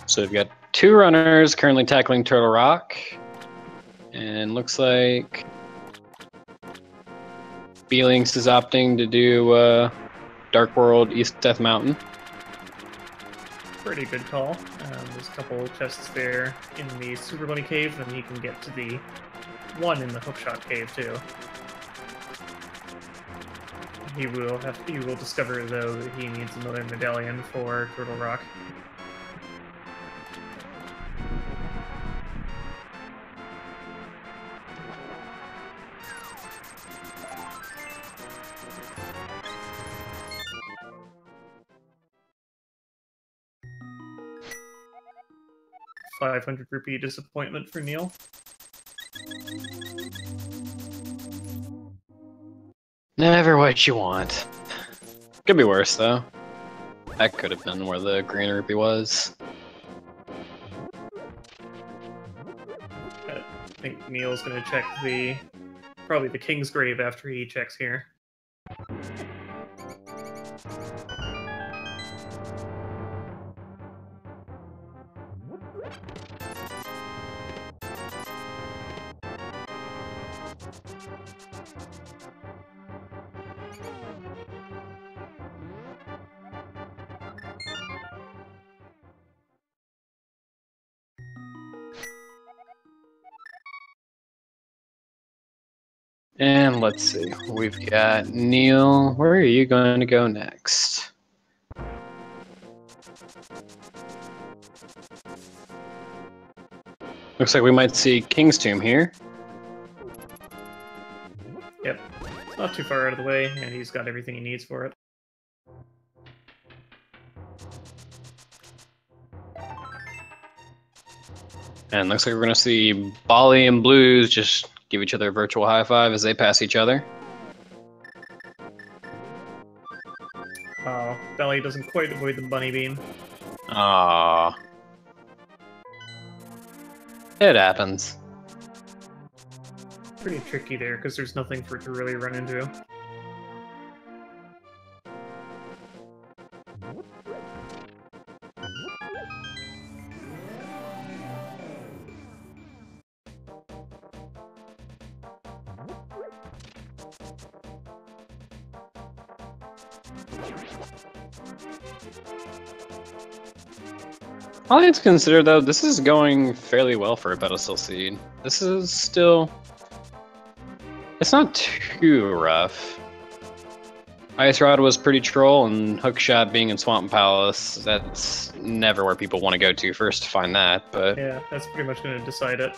So we've got 2 runners currently tackling Turtle Rock. And looks like beelinkz is opting to do Dark World East Death Mountain. Pretty good call. There's a couple chests there in the Super Bunny Cave, and he can get to the one in the Hookshot Cave too. He will discover though that he needs another medallion for Turtle Rock. ₹500 disappointment for Neal. Never what you want. Could be worse though. That could have been where the green rupee was. I think Neal's gonna check probably the King's Grave after he checks here. And let's see, we've got Neal. Where are you going to go next? Looks like we might see King's Tomb here. Yep, not too far out of the way, and he's got everything he needs for it. And looks like we're going to see Bali and Blues just give each other a virtual high five as they pass each other. Oh, Belly doesn't quite avoid the bunny beam. Aww. It happens. Pretty tricky there, because there's nothing for it to really run into. All things considered, though, this is going fairly well for a pedestal seed. This is still... It's not too rough. Ice Rod was pretty troll, and Hookshot being in Swamp Palace, that's never where people want to go to first to find that, but... Yeah, that's pretty much going to decide it.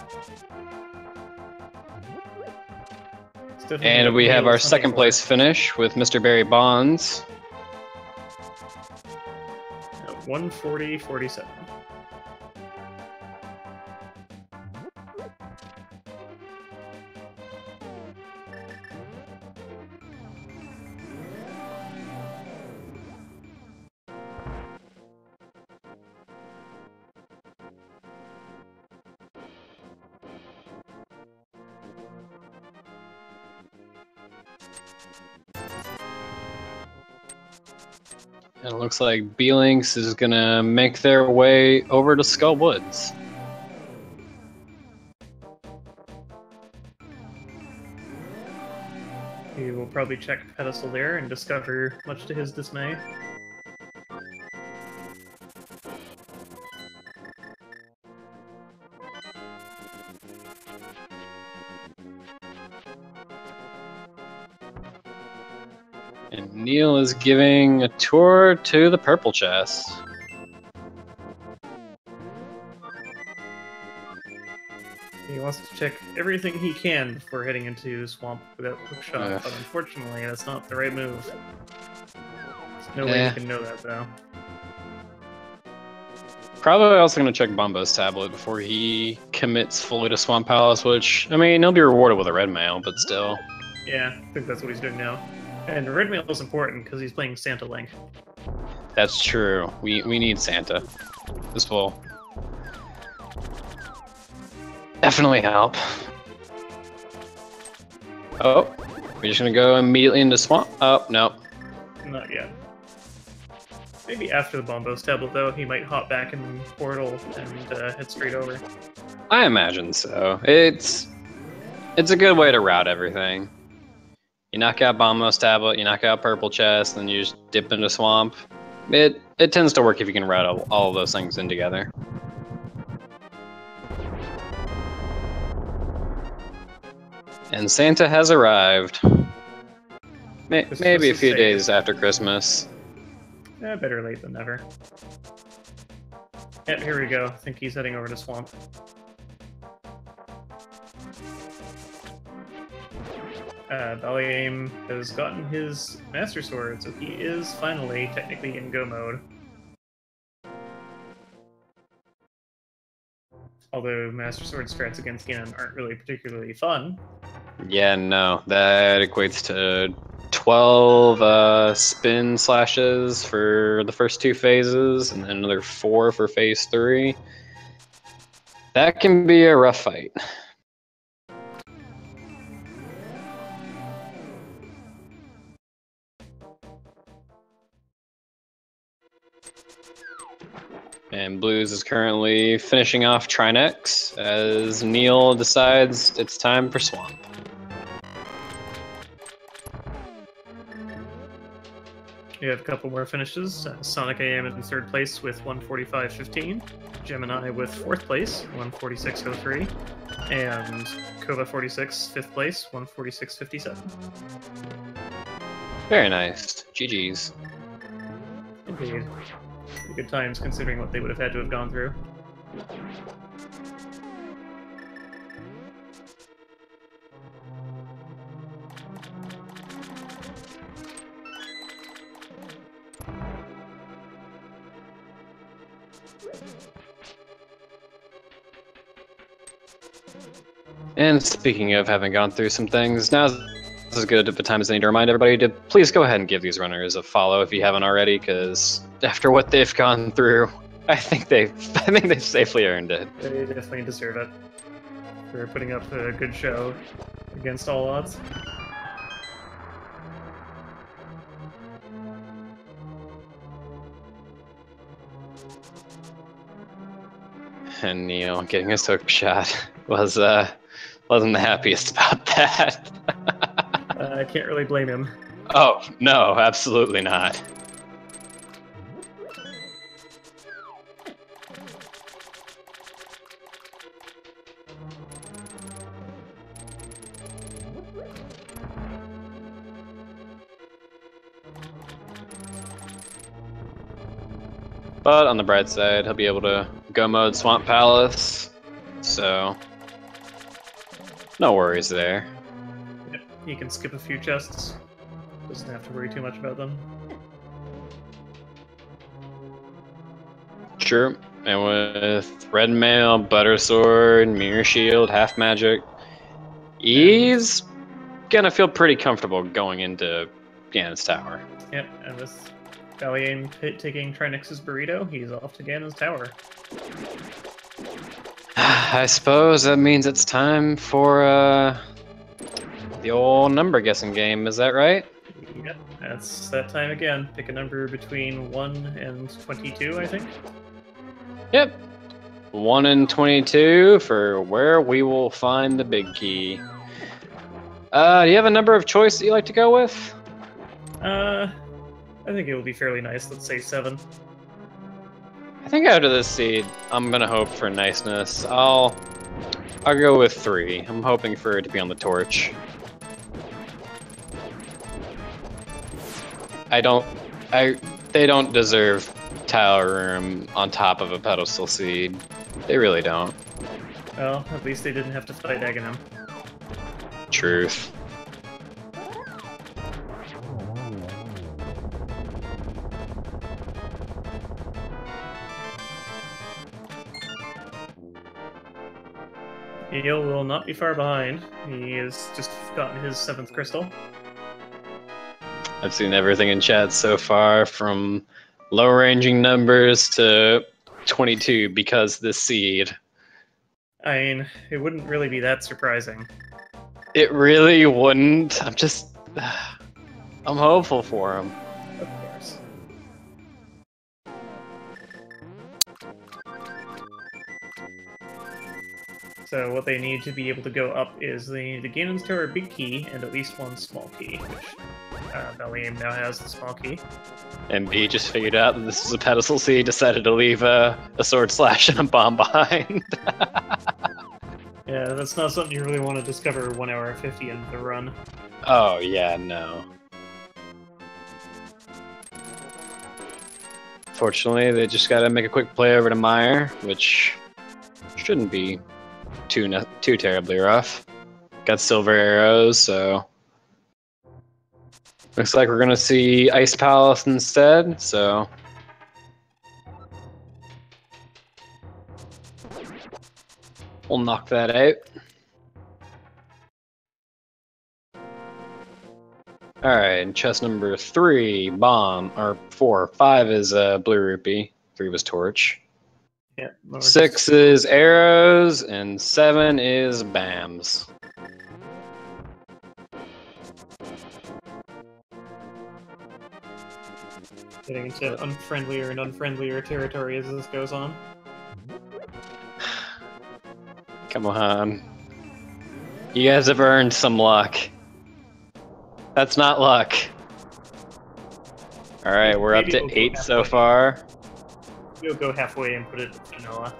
And we have our second place finish with Mr. Barry Bonds. 140.47. And it looks like beelinkz is gonna make their way over to Skull Woods. He will probably check pedestal there and discover, much to his dismay. And Neal is giving a tour to the purple chest. He wants to check everything he can before heading into Swamp without Hookshot, but unfortunately that's not the right move. There's no way you can know that, though. probably also going to check Bumbo's tablet before he commits fully to Swamp Palace, which, I mean, he'll be rewarded with a red mail, but still. Yeah, I think that's what he's doing now. And red mail is important because he's playing Santa Link. That's true. We need Santa. This will definitely help. Oh, we're just going to go immediately into Swamp. Oh, no. Not yet. Maybe after the Bombo's tablet, though, he might hop back in Portal and head straight over. I imagine so. It's a good way to route everything. You knock out Bombo's tablet, you knock out Purple Chest, then you just dip into Swamp. It tends to work if you can route all of those things in together. And Santa has arrived. Maybe a few days after Christmas. Yeah, better late than never. Yep, here we go. I think he's heading over to Swamp. Baliama has gotten his Master Sword, so he is finally technically in go mode. Although Master Sword strats against Ganon aren't really particularly fun. Yeah, no. That equates to 12 spin slashes for the first 2 phases, and then another 4 for phase 3. That can be a rough fight. And Blues is currently finishing off Trinex as Neal decides it's time for Swamp. You have a couple more finishes. Sonic AM in 3rd place with 145.15. Gemini with 4th place, 146.03. And Kova 46, 5th place, 146.57. Very nice. GG's. Indeed. Pretty good times considering what they would have had to have gone through. And speaking of having gone through some things, now's as good of a time as any to remind everybody to please go ahead and give these runners a follow if you haven't already, because after what they've gone through, I think they've safely earned it. They definitely deserve it for putting up a good show against all odds. And Neal getting his hook shot wasn't the happiest about that. I can't really blame him. Oh, no, absolutely not. But on the bright side, he'll be able to go mode Swamp Palace, so no worries there. Yep, he can skip a few chests. Doesn't have to worry too much about them. True. And with Red Mail, Butter Sword, Mirror Shield, Half Magic, he's gonna feel pretty comfortable going into Ganon's Tower. Yep, and with Baliama taking Trinex's burrito, he's off to Ganon's Tower. I suppose that means it's time for the old number guessing game, is that right? Yep, that's that time again. Pick a number between 1 and 22, I think. Yep. 1 and 22 for where we will find the big key. Do you have a number of choice that you like to go with? I think it will be fairly nice. Let's say 7. I think after this seed, I'm gonna hope for niceness. I'll go with 3. I'm hoping for it to be on the torch. They don't deserve tile room on top of a pedestal seed. They really don't. Well, at least they didn't have to fight Aghanim. Truth. Neal will not be far behind. He has just gotten his 7th crystal. I've seen everything in chat so far, from low-ranging numbers to 22 because this seed. I mean, it wouldn't really be that surprising. It really wouldn't. I'm hopeful for him. Of course. So what they need to be able to go up is they need to gain and store a big key and at least one small key, which Nealliam now has the small key. And B just figured out that this is a pedestal, so he decided to leave a sword slash and a bomb behind. Yeah, that's not something you really want to discover 1 hour 50 into the run. Oh, yeah, no. Fortunately, they just gotta make a quick play over to Meyer, which shouldn't be too terribly rough. Got silver arrows, so looks like we're gonna see Ice Palace instead, so we'll knock that out. Alright, chest number 3, bomb, or 4. 5 is blue rupee, 3 was torch. Yeah. 6 is arrows, and 7 is BAMs. Getting into unfriendlier and unfriendlier territory as this goes on. Come on. You guys have earned some luck. That's not luck. Alright, we're up to 8 so far. We'll go halfway and put it in vanilla.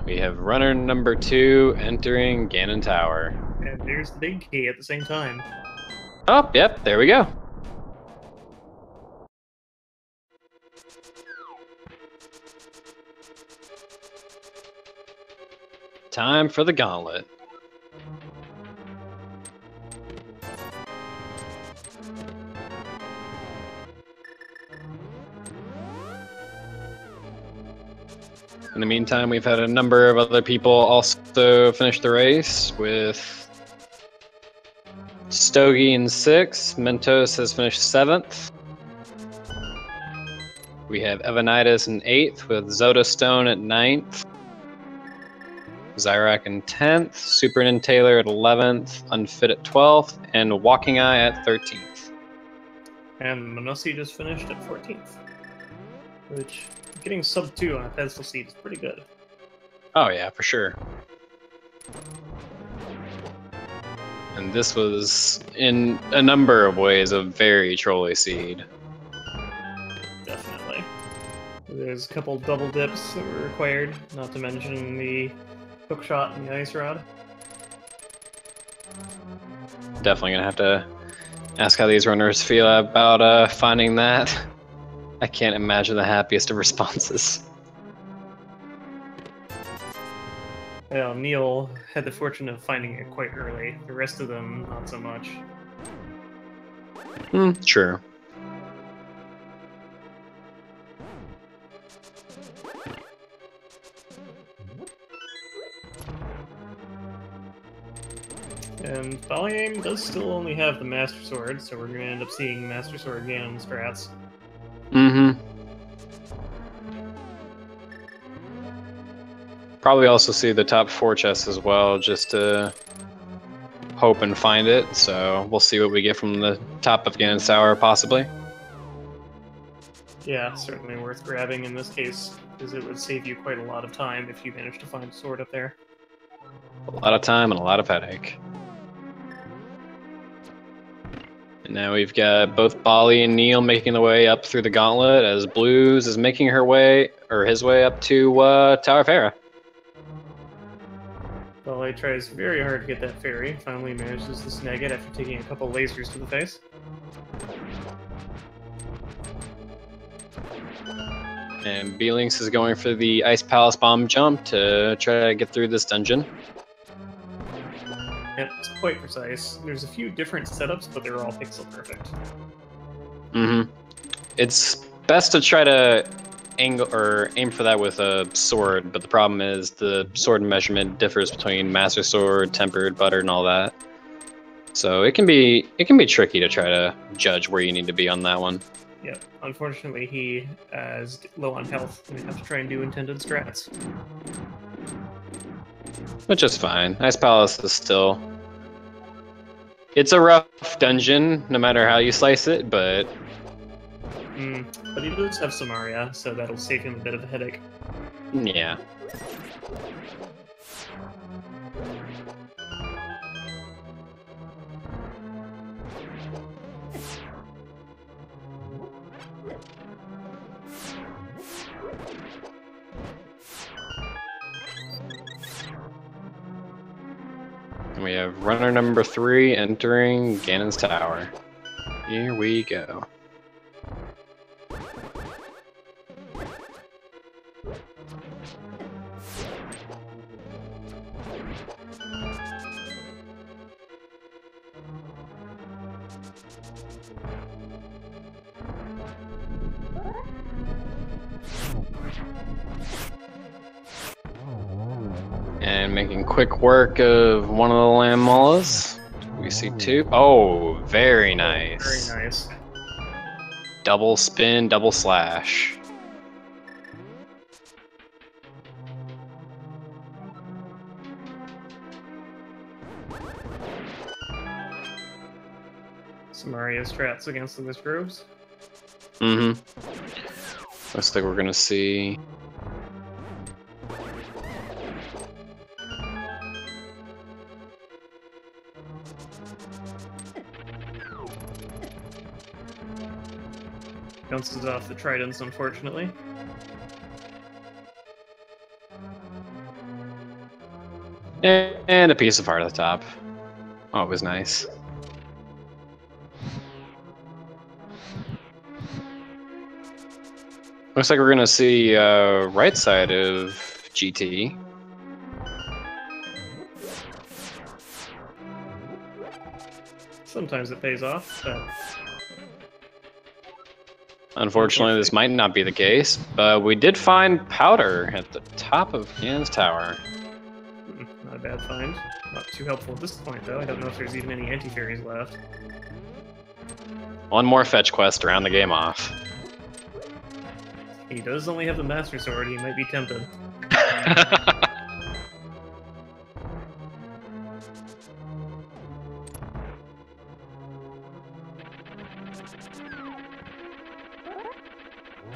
We have runner number 2 entering Ganon Tower. And there's the big key at the same time. Oh, yep, there we go. Time for the gauntlet. In the meantime, we've had a number of other people also finish the race, with Stogie in 6th, Mentos has finished 7th. We have Evanitis in 8th, with Zoda Stone at 9th. Zyrak in 10th, Super Taylor at 11th, Unfit at 12th, and Walking Eye at 13th. And Monossi just finished at 14th. Which, getting sub 2 on a pedestal seat is pretty good. Oh yeah, for sure. And this was, in a number of ways, a very trolly seed. Definitely. There's a couple double dips that were required, not to mention the hook shot and the ice rod. Definitely gonna have to ask how these runners feel about finding that. I can't imagine the happiest of responses. Well, Neal had the fortune of finding it quite early. The rest of them, not so much. True. And Baliama does still only have the Master Sword, so we're going to end up seeing Master Sword Ganon strats. Probably also see the top 4 chests as well, just to hope and find it. So we'll see what we get from the top of Ganon's Tower, possibly. Yeah, certainly worth grabbing in this case, because it would save you quite a lot of time if you manage to find a sword up there. A lot of time and a lot of headache. And now we've got both Bali and Neal making the way up through the gauntlet, as Blues is making her way, or his way, up to Tower of Hera. Bali tries very hard to get that fairy, finally manages to snag it after taking a couple lasers to the face. And beelinkz is going for the Ice Palace bomb jump to try to get through this dungeon. Yep, it's quite precise. There's a few different setups, but they're all pixel perfect. Mm-hmm. It's best to try to angle or aim for that with a sword, but the problem is the sword measurement differs between Master Sword, Tempered, Buttered, and all that. So it can be tricky to try to judge where you need to be on that one. Yep. Unfortunately, he is low on health, and we have to try and do intended strats. Which is fine. Ice Palace is still... It's a rough dungeon, no matter how you slice it, but... But he does have Samaria, so that'll save him a bit of a headache. Yeah. And we have runner number 3 entering Ganon's Tower. Here we go. And making quick work of one of the land mollas. We see 2. Oh, very nice. Very nice. Double spin, double slash. Samaria strats against the Whisperers. Mm-hmm. Looks like we're gonna see... Bounces off the tridents, unfortunately. And a piece of heart at the top. Oh, it was nice. Looks like we're gonna see right side of GT. Sometimes it pays off, but... Unfortunately, this might not be the case, but we did find powder at the top of Ganon's Tower. Not a bad find. Not too helpful at this point, though. I don't know if there's even any anti-fairies left. One more fetch quest to round the game off. He does only have the Master Sword. He might be tempted.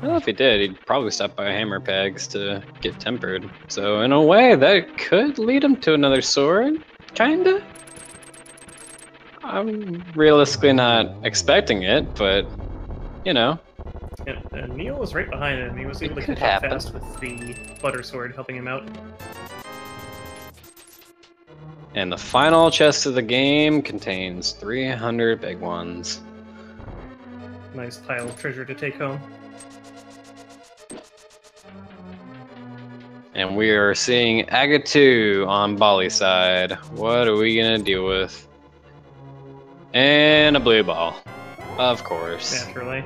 Well, if he did, he'd probably stop by Hammer Pegs to get tempered. So in a way, that could lead him to another sword, kinda? I'm realistically not expecting it, but, you know. Yeah, and Neal was right behind him. He was able to could catch up happen. fast with the Butter Sword helping him out. And the final chest of the game contains 300 big ones. Nice pile of treasure to take home. And we are seeing Aga 2 on Bali's side. What are we gonna deal with? And a blue ball. Of course. Naturally.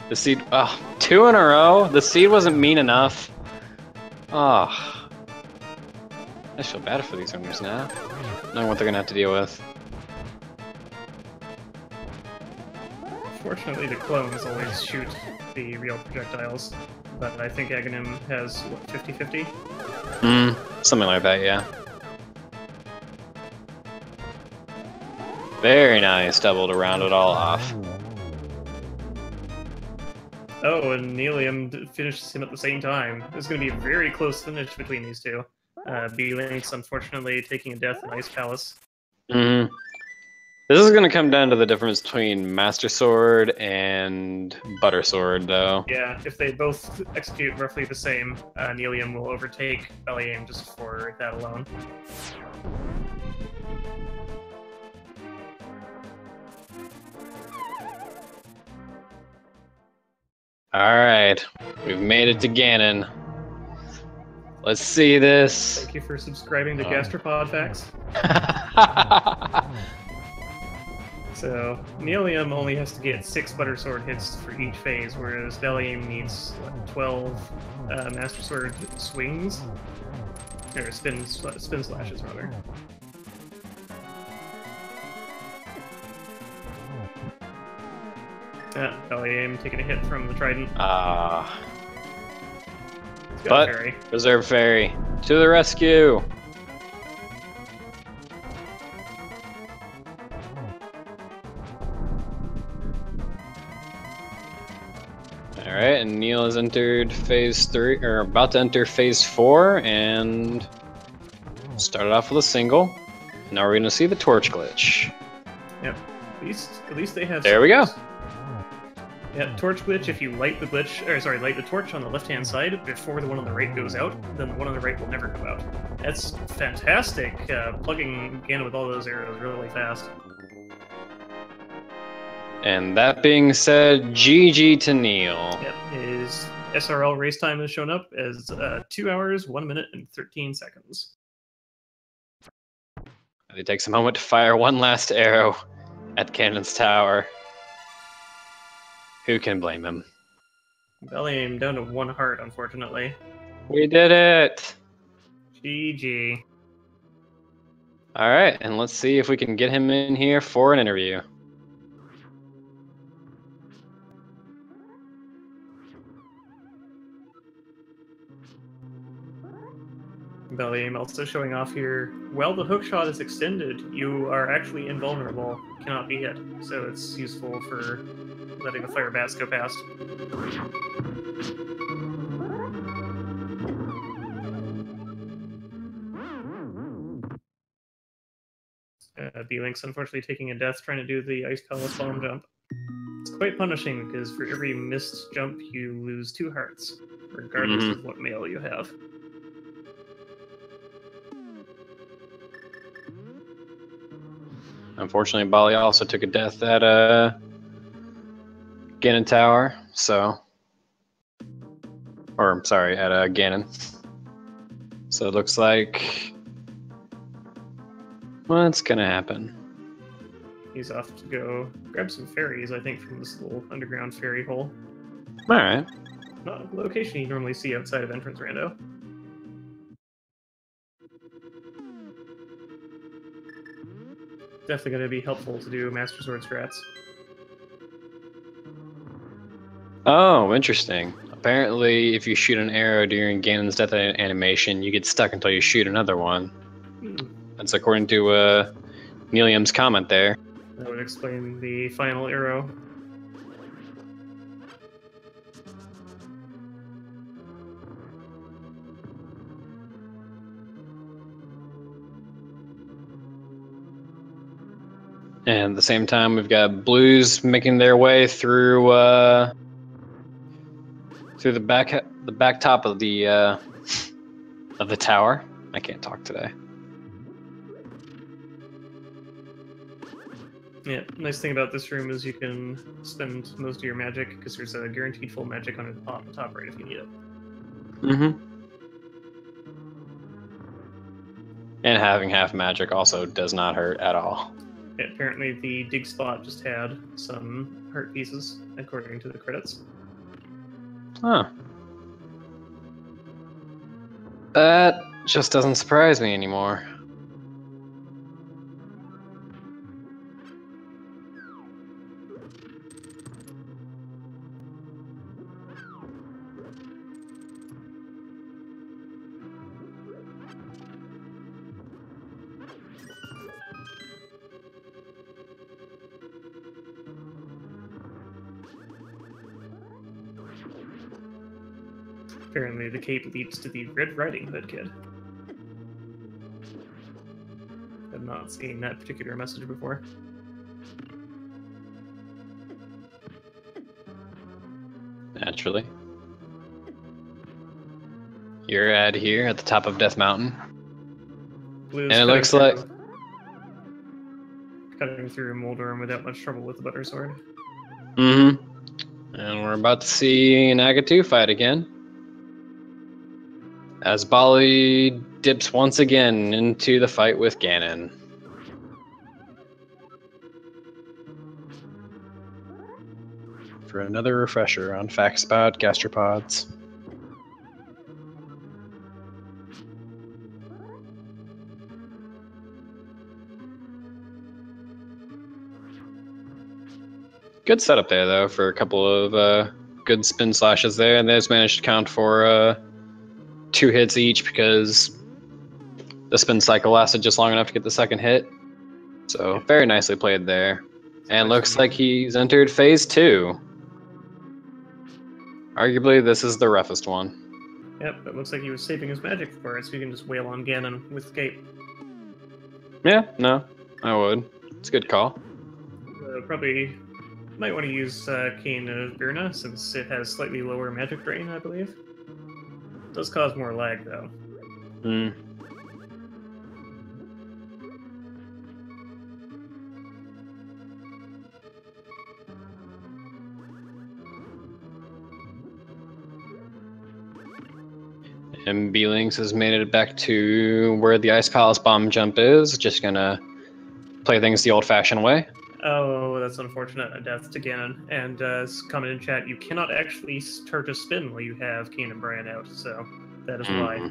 The seed, 2 in a row? The seed wasn't mean enough. Oh. I just feel bad for these owners now. Knowing what they're gonna have to deal with. Fortunately, the clones always shoot the real projectiles. But I think Aghanim has, what, 50-50? Something like that, yeah. Very nice, double to round it all off. Oh, and Nealliam finishes him at the same time. There's going to be a very close finish between these two. beelinkz, unfortunately, taking a death in Ice Palace. This is going to come down to the difference between Master Sword and Butter Sword, though. Yeah, if they both execute roughly the same, Nealliam will overtake baliama just for that alone. Alright, we've made it to Ganon. Let's see this. Thank you for subscribing to Gastropod Facts. So, Nealliam only has to get 6 Butter Sword hits for each phase, whereas baliama needs what, 12 Master Sword swings? Or spin slashes, rather. baliama taking a hit from the Trident. But Fairy. Reserve Fairy, to the rescue! Alright, and Neil has entered phase 3, or about to enter phase 4, and started off with a single. Now we're gonna see the torch glitch. Yep. At least they have. There we go. Yeah, torch glitch. If you light the glitch, or sorry, light the torch on the left-hand side before the one on the right goes out, then the one on the right will never go out. That's fantastic. Plugging Ganon with all those arrows really fast. And that being said, GG to Neil. Yep, his SRL race time has shown up as 2 hours, 1 minute, and 13 seconds. It takes a moment to fire one last arrow at Ganon's tower. Who can blame him? baliama down to 1 heart, unfortunately. We did it! GG. Alright, and let's see if we can get him in here for an interview. baliama also showing off here. While the hookshot is extended, you are actually invulnerable, cannot be hit, so it's useful for letting the fire bats go past. beelinkz unfortunately taking a death trying to do the Ice Palace bomb jump. It's quite punishing because for every missed jump you lose 2 hearts, regardless of what mail you have. Unfortunately, Bali also took a death at Ganon Tower, so... Or, sorry, at Ganon. So it looks like... What's gonna happen? He's off to go grab some fairies, I think, from this little underground fairy hole. Alright. Not a location you normally see outside of Entrance Rando. Definitely going to be helpful to do Master Sword strats. Oh, interesting. Apparently, if you shoot an arrow during Ganon's death animation, you get stuck until you shoot another one. That's according to Nealliam's comment there. That would explain the final arrow. And at the same time, we've got Blues making their way through the back top of the tower. I can't talk today. Yeah, nice thing about this room is you can spend most of your magic because there's a guaranteed full magic on the top right if you need it. And having half magic also does not hurt at all. Yeah, apparently the dig spot just had some heart pieces, according to the credits. Huh. That just doesn't surprise me anymore. Apparently the cape leads to the Red Riding Hood kid. I've not seen that particular message before. Naturally. You're at here at the top of Death Mountain. Blues And it looks like... cutting through Moldorm without much trouble with the Butter Sword. And we're we're about to see an Agatu fight again. As Bali dips once again into the fight with Ganon. For another refresher on facts about gastropods. Good setup there, though, for a couple of good spin slashes there, and they just managed to count for 2 hits each because the spin cycle lasted just long enough to get the second hit. So very nicely played there. And looks like he's entered phase 2. Arguably, this is the roughest one. Yep, it looks like he was saving his magic for it, so you can just wail on Ganon with Cape. Yeah, no, I would. It's a good call. Probably might want to use Cane of Birna, since it has slightly lower magic drain, I believe. It does cause more lag, though. Hmm. And beelinkz has made it back to where the Ice Palace bomb jump is. Just gonna play things the old-fashioned way. Oh, that's unfortunate. A death to Ganon. And comment in chat, you cannot actually start a spin while you have Cane and Brian out, so that is why.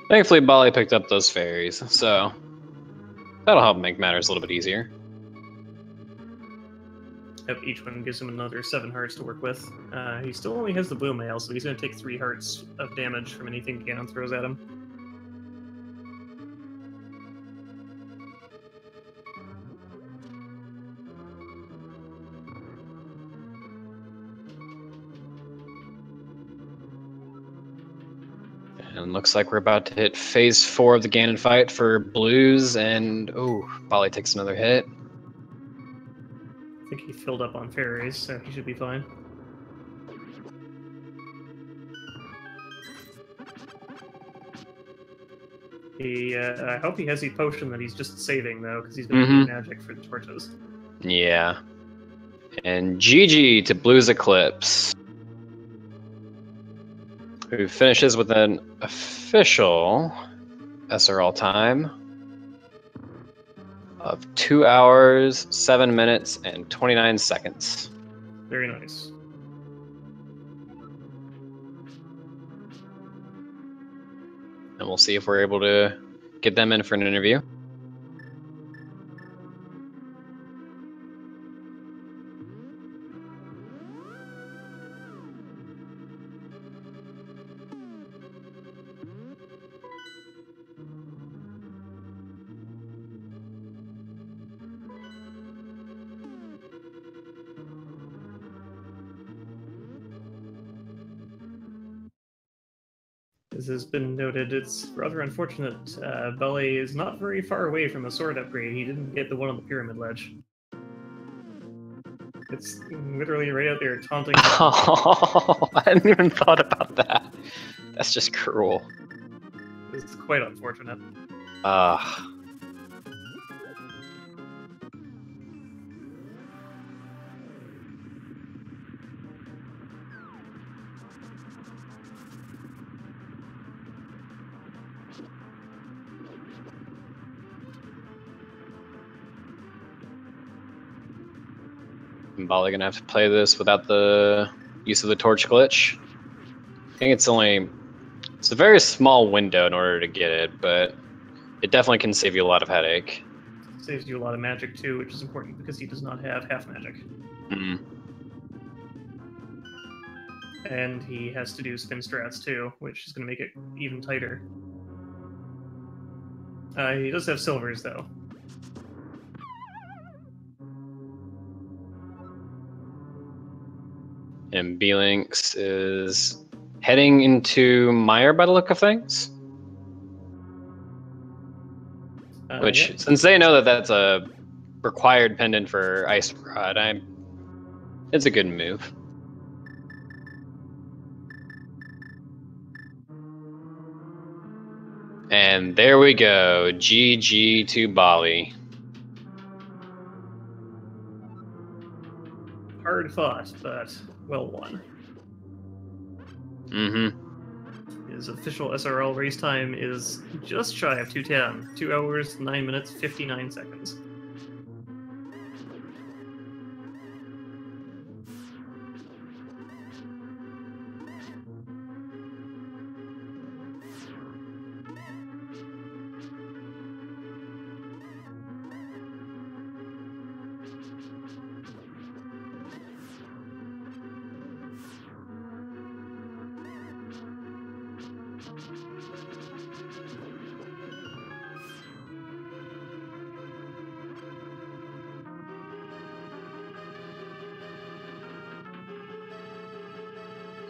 Thankfully, Bali picked up those fairies, so that'll help make matters a little bit easier. Yep, each one gives him another 7 hearts to work with. He still only has the blue mail, so he's going to take 3 hearts of damage from anything Ganon throws at him. And looks like we're about to hit phase 4 of the Ganon fight for blues, and oh, Bali takes another hit. I think he filled up on fairies, so he should be fine. I hope he has the potion that he's just saving, though, because he's been doing magic for the torches. Yeah. And GG to BluesEclipse, who finishes with an official SRL time of 2 hours, 7 minutes, and 29 seconds. Very nice. And we'll see if we're able to get them in for an interview. As has been noted, it's rather unfortunate. Belly is not very far away from a sword upgrade. He didn't get the one on the pyramid ledge. It's literally right out there taunting. Oh, I hadn't even thought about that. That's just cruel. It's quite unfortunate. Bali gonna have to play this without the use of the torch glitch. I think it's a very small window in order to get it, but it definitely can save you a lot of headache. Saves you a lot of magic too, which is important because he does not have half magic. And he has to do spin strats too, which is going to make it even tighter. He does have silvers though. And beelinkz is heading into Mire by the look of things. Which, yeah. Since they know that that's a required pendant for Ice Rod, it's a good move. And there we go, GG to Bali. hard fought, but well won. Mm-hmm. His official SRL race time is just shy of 2:10, 2 hours, 9 minutes, 59 seconds.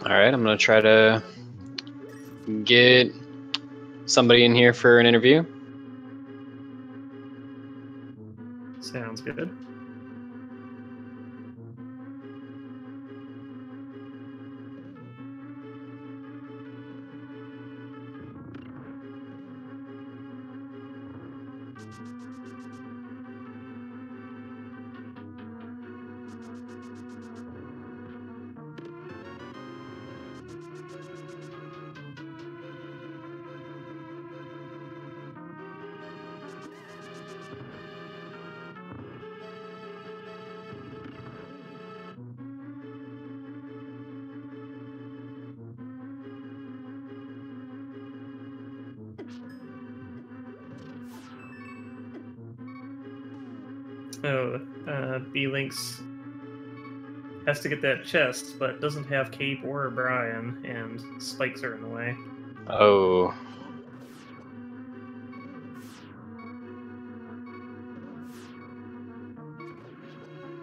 All right, I'm gonna try to get somebody in here for an interview. Sounds good. Oh, beelinkz has to get that chest, but doesn't have Cape or Brian, and spikes are in the way. Oh.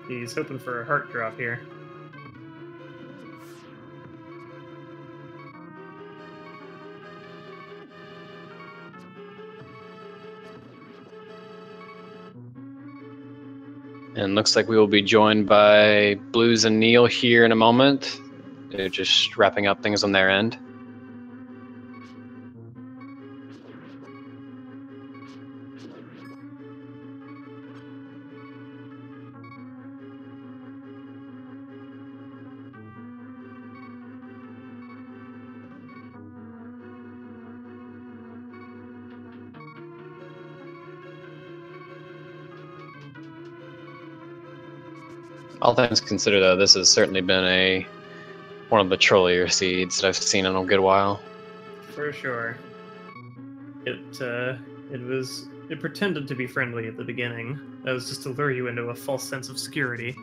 He's hoping for a heart drop here. And looks like we will be joined by Blues and Neil here in a moment. They're just wrapping up things on their end. All things considered, though, this has certainly been one of the trollier seeds that I've seen in a good while. For sure. It pretended to be friendly at the beginning. That was just to lure you into a false sense of security.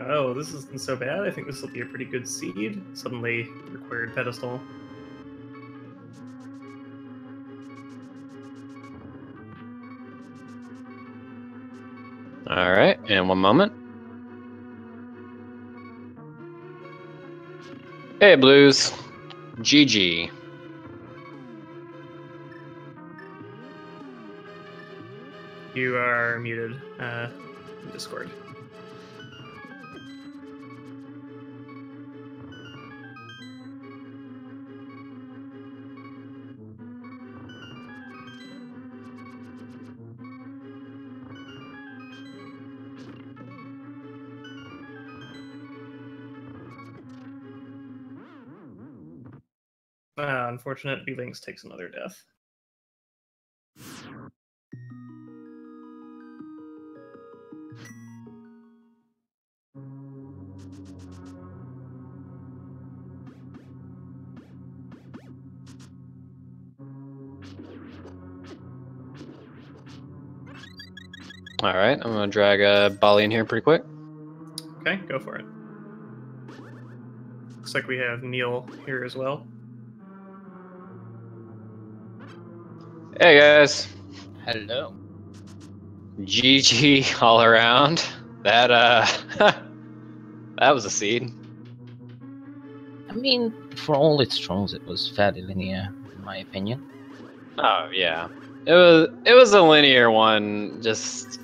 Oh, this isn't so bad. I think this will be a pretty good seed. Suddenly required pedestal. All right, and one moment. Hey, Blues. GG. You are muted in Discord. Unfortunate, beelinkz takes another death. All right, I'm gonna drag a Bali in here pretty quick. Okay, go for it. Looks like we have Neil here as well. Hey, guys. Hello. GG all around. That that was a seed. I mean, for all its trolls, it was fairly linear, in my opinion. Oh yeah, it was a linear one. Just,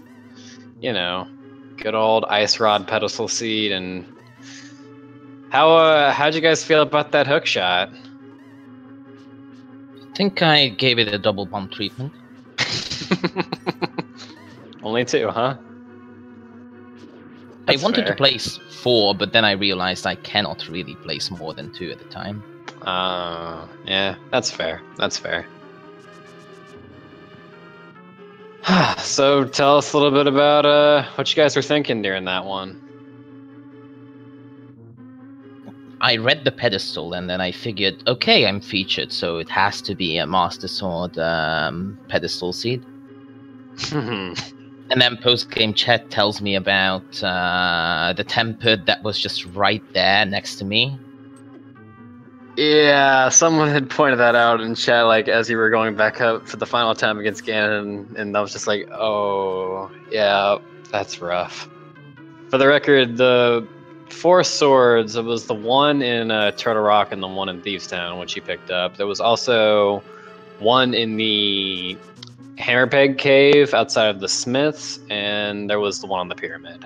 you know, good old ice rod pedestal seed. And how'd you guys feel about that hook shot? I think I gave it a double bomb treatment. Only two, huh? I wanted to place 4, but then I realized I cannot really place more than 2 at a time. Yeah, that's fair. That's fair. So tell us a little bit about what you guys were thinking during that one. I read the pedestal and then I figured, okay, I'm featured, so it has to be a Master Sword pedestal seed. And then post-game chat tells me about the tempered that was just right there next to me. Yeah, someone had pointed that out in chat, like, as you were going back up for the final attempt against Ganon, and I was just like, oh, yeah, that's rough. For the record, the 4 swords, it was the one in Turtle Rock and the one in Thieves Town, which you picked up. There was also one in the Hammerpeg Cave outside of the Smiths, and there was the one on the Pyramid.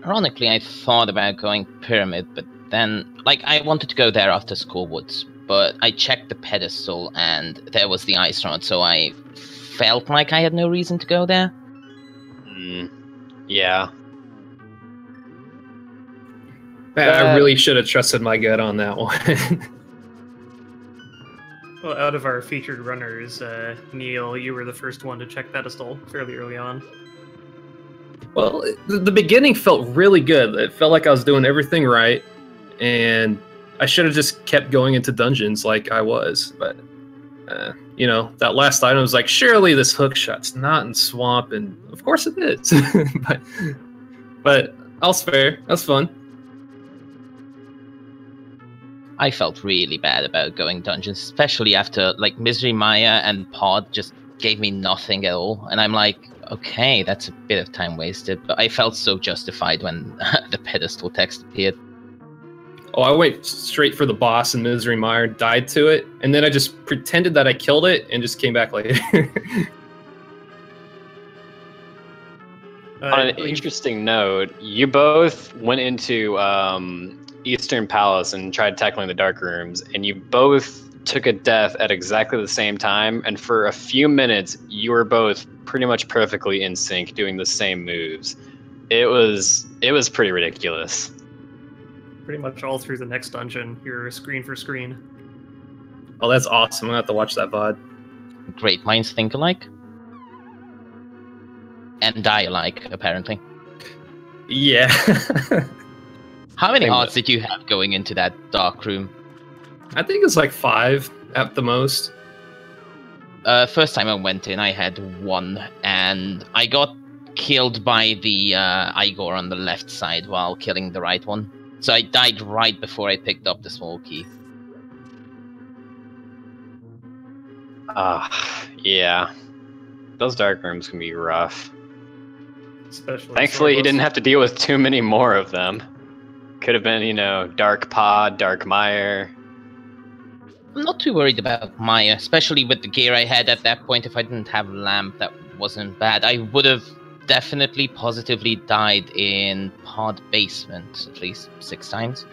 Ironically, I thought about going Pyramid, but then, like, I wanted to go there after Skullwoods, but I checked the pedestal and there was the Ice Rod, so I felt like I had no reason to go there. Yeah. I really should have trusted my gut on that one. Well, out of our featured runners, Neil, you were the first one to check pedestal fairly early on. Well, the beginning felt really good. It felt like I was doing everything right, and I should have just kept going into dungeons like I was. But, you know, that last item was like, surely this hook shot's not in Swamp, and of course it is. but all's fair. That's fun. I felt really bad about going dungeons, especially after, like, Misery Maya and Pod just gave me nothing at all. And I'm like, okay, that's a bit of time wasted. But I felt so justified when the pedestal text appeared. Oh, I went straight for the boss and Misery Maya, died to it, and then I just pretended that I killed it and just came back later. On an interesting note, you both went into Eastern Palace and tried tackling the Dark Rooms, and you both took a death at exactly the same time, and for a few minutes, you were both pretty much perfectly in sync, doing the same moves. It was pretty ridiculous. Pretty much all through the next dungeon, you're screen for screen. Oh, that's awesome. I'm gonna have to watch that VOD. Great minds think alike. And die alike, apparently. Yeah. How many odds did you have going into that dark room? I think it's like 5 at the most. First time I went in, I had 1, and I got killed by the Igor on the left side while killing the right one. So I died right before I picked up the small key. Yeah. Those dark rooms can be rough. Especially Thankfully, he didn't have to deal with too many more of them. Could have been, you know, Dark Pod, Dark Mire. I'm not too worried about Maya, especially with the gear I had at that point. If I didn't have Lamp, that wasn't bad. I would have definitely positively died in Pod Basement at least 6 times.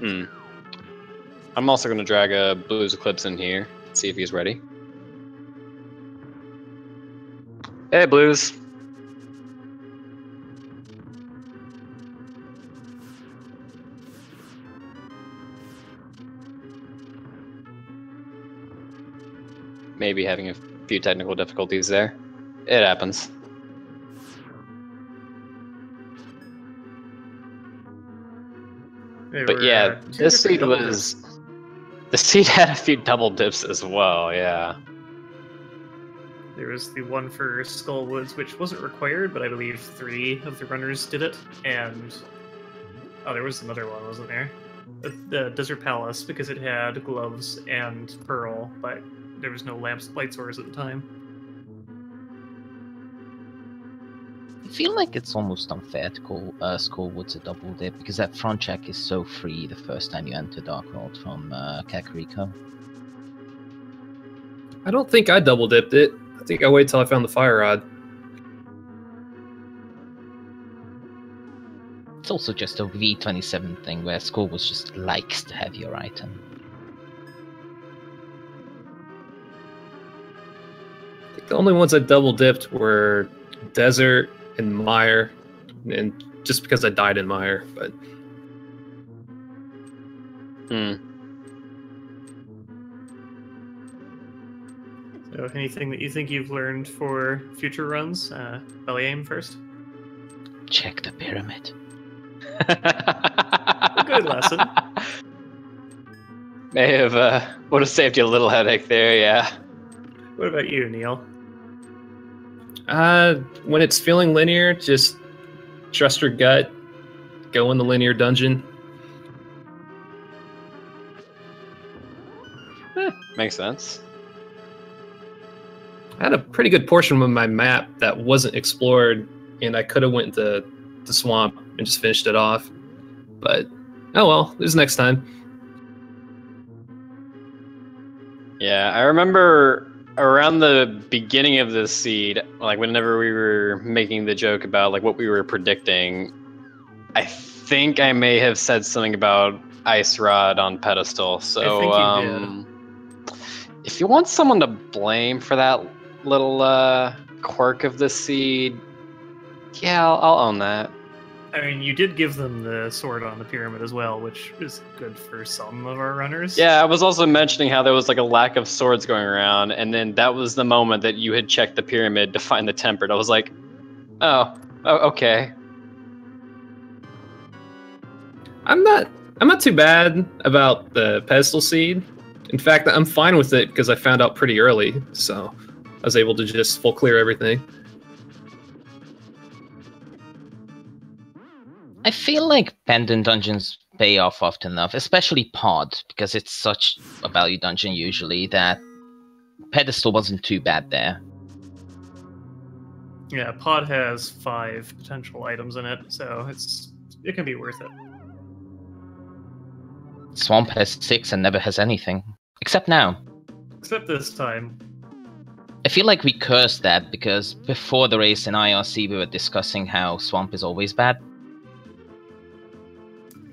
I'm also going to drag a BluesEclipse in here, see if he's ready. Hey, Blues. Maybe having a few technical difficulties there. It happens. But yeah, this seed was... The seed had a few double dips as well, yeah. There was the one for Skullwoods, which wasn't required, but I believe 3 of the runners did it, and... Oh, there was another one, wasn't there? The Desert Palace, because it had gloves and pearl, but there was no light source at the time. I feel like it's almost unfair to call Skullwoods a double dip, because that front check is so free the first time you enter Dark World from Kakariko. I don't think I double dipped it. I think I waited till I found the fire rod. It's also just a V27 thing where Skullwoods just likes the heavier item. I think the only ones I double dipped were Desert and Mire. and just because I died in Mire, but So anything that you think you've learned for future runs? Baliama first. Check the pyramid. A good lesson. May have would have saved you a little headache there, yeah. What about you, Neil? when it's feeling linear, just trust your gut, go in the linear dungeon. Makes sense. I had a pretty good portion of my map that wasn't explored, and I could have went to the swamp and just finished it off. But oh well, this is next time. Yeah, I remember around the beginning of this seed, like whenever we were making the joke about like what we were predicting, I think I may have said something about Ice Rod on pedestal. So I think you did. If you want someone to blame for that little quirk of the seed, yeah, I'll own that. I mean, you did give them the sword on the pyramid as well, which is good for some of our runners. Yeah, I was also mentioning how there was like a lack of swords going around, and then that was the moment that you had checked the pyramid to find the tempered. I was like, oh okay. I'm not too bad about the pedestal seed. In fact, I'm fine with it because I found out pretty early, so I was able to just full clear everything. I feel like pendant dungeons pay off often enough, especially pod, because it's such a value dungeon usually that pedestal wasn't too bad there. Yeah, pod has 5 potential items in it, so it can be worth it. Swamp has 6 and never has anything. Except now. Except this time. I feel like we cursed that because before the race in IRC we were discussing how Swamp is always bad.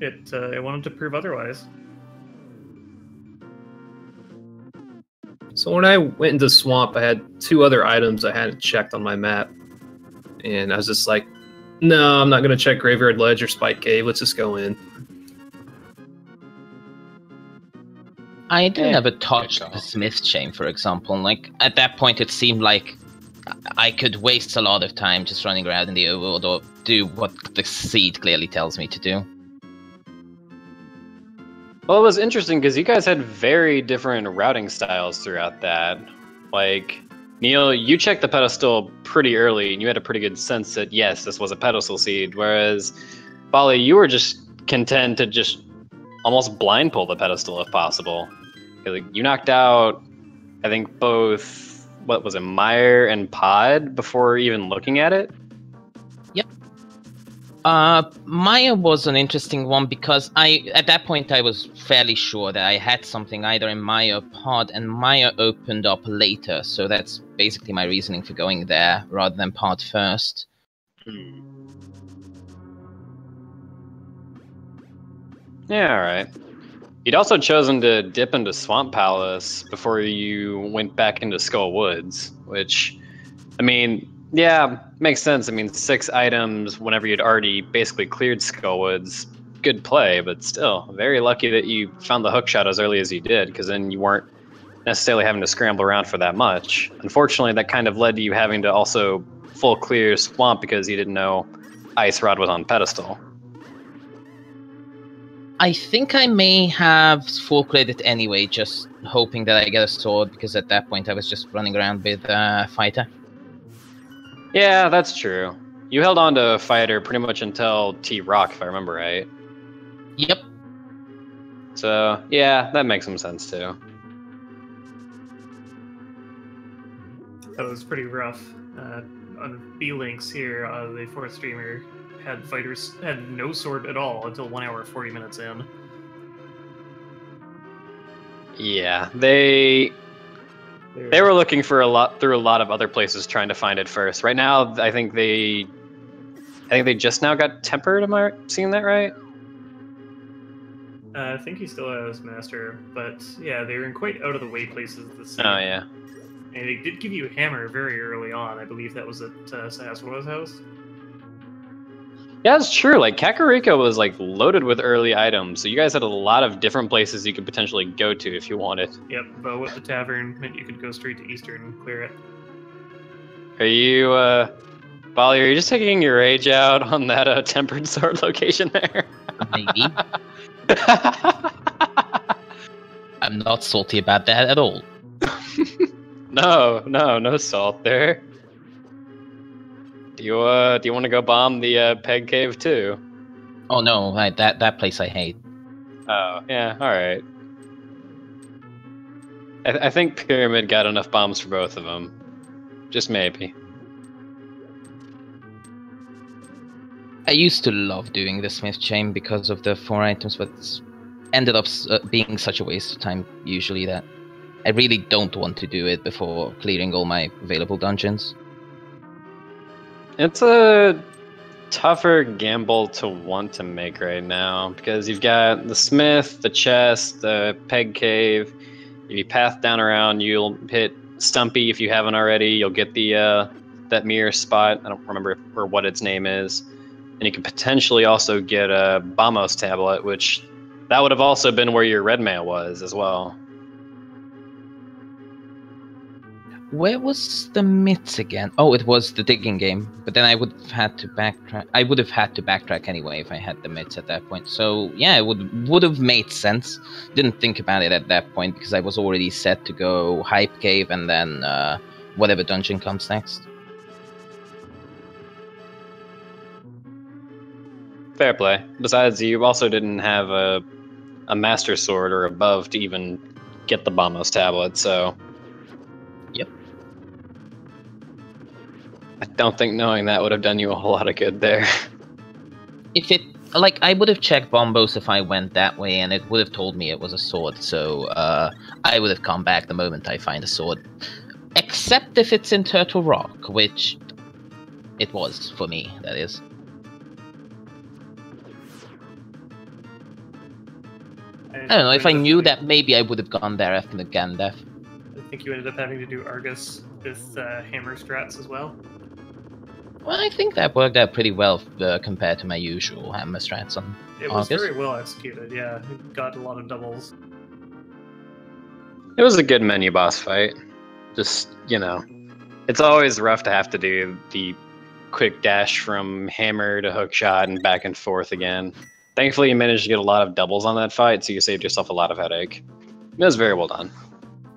It wanted to prove otherwise. So when I went into Swamp, I had 2 other items I hadn't checked on my map. And I was just like, no, I'm not going to check Graveyard Ledge or Spike Cave. Let's just go in. I didn't ever touch the Smith Chain, for example. Like, at that point it seemed like I could waste a lot of time just running around in the overworld or do what the seed clearly tells me to do. Well, it was interesting because you guys had very different routing styles throughout that. Like, Neil, you checked the pedestal pretty early, and you had a pretty good sense that, yes, this was a pedestal seed, whereas, Bali, you were just content to just almost blind pull the pedestal if possible. Like, you knocked out, I think, both, what was it, Mire and Pod before even looking at it? Yep. Maya was an interesting one because at that point I was fairly sure that I had something either in Maya or Pod, and Maya opened up later, so that's basically my reasoning for going there rather than Pod first. Yeah, alright. You'd also chosen to dip into Swamp Palace before you went back into Skull Woods, which, I mean, yeah, makes sense. I mean, 6 items whenever you'd already basically cleared Skull Woods, good play, but still, very lucky that you found the hookshot as early as you did, because then you weren't necessarily having to scramble around for that much. Unfortunately, that kind of led to you having to also full clear Swamp because you didn't know Ice Rod was on pedestal. I think I may have full credit anyway, just hoping that I get a sword, because at that point I was just running around with Fighter. Yeah, that's true. You held on to Fighter pretty much until T-Rock, if I remember right. Yep. So, yeah, that makes some sense too. That was pretty rough. On beelinkz here, the 4th streamer had no sword at all until 1 hour 40 minutes in. Yeah, they were looking for through a lot of other places trying to find it first. Right now, I think they just now got tempered. Am I seeing that right? I think he still has master, but yeah, they were in quite out of the way places this Oh yeah. And they did give you a hammer very early on. I believe that was at Sassua's house. Yeah, it's true. Like, Kakariko was, like, loaded with early items, so you guys had a lot of different places you could potentially go to if you wanted. Yep, Bow at the tavern meant you could go straight to Eastern and clear it. Are you, Bali, are you just taking your rage out on that, Tempered Sword location there? Maybe. I'm not salty about that at all. No salt there. Do you want to go bomb the, Peg Cave too? Oh no, that place I hate. Oh, yeah, alright. I think Pyramid got enough bombs for both of them. Just maybe. I used to love doing the Smith Chain because of the 4 items, but it's ended up being such a waste of time usually that I really don't want to do it before clearing all my available dungeons. It's a tougher gamble to want to make right now, because you've got the Smith, the chest, the Peg Cave. If you path down around, you'll hit Stumpy if you haven't already. You'll get the that mirror spot. I don't remember what its name is. And you can potentially also get a Bamos tablet, which that would have also been where your red mail was as well. Where was the myths again? Oh, it was the digging game. But then I would have had to backtrack. I would have had to backtrack anyway if I had the myths at that point. So yeah, it would have made sense. Didn't think about it at that point because I was already set to go Hype Cave and then whatever dungeon comes next. Fair play. Besides, you also didn't have a Master Sword or above to even get the Bamos tablet, so... Yep. I don't think knowing that would have done you a whole lot of good there. If it... Like, I would have checked Bombos if I went that way, and it would have told me it was a sword, so I would have come back the moment I find a sword. Except if it's in Turtle Rock, which it was for me, that is. I don't know, if I knew that, maybe I would have gone there after the Gandalf. I think you ended up having to do Argus with hammer strats as well. Well, I think that worked out pretty well compared to my usual hammer strats on It was Argus. very well executed, yeah. It got a lot of doubles. It was a good menu boss fight. Just, you know, it's always rough to have to do the quick dash from hammer to hookshot and back and forth again. Thankfully, you managed to get a lot of doubles on that fight, so you saved yourself a lot of headache. It was very well done.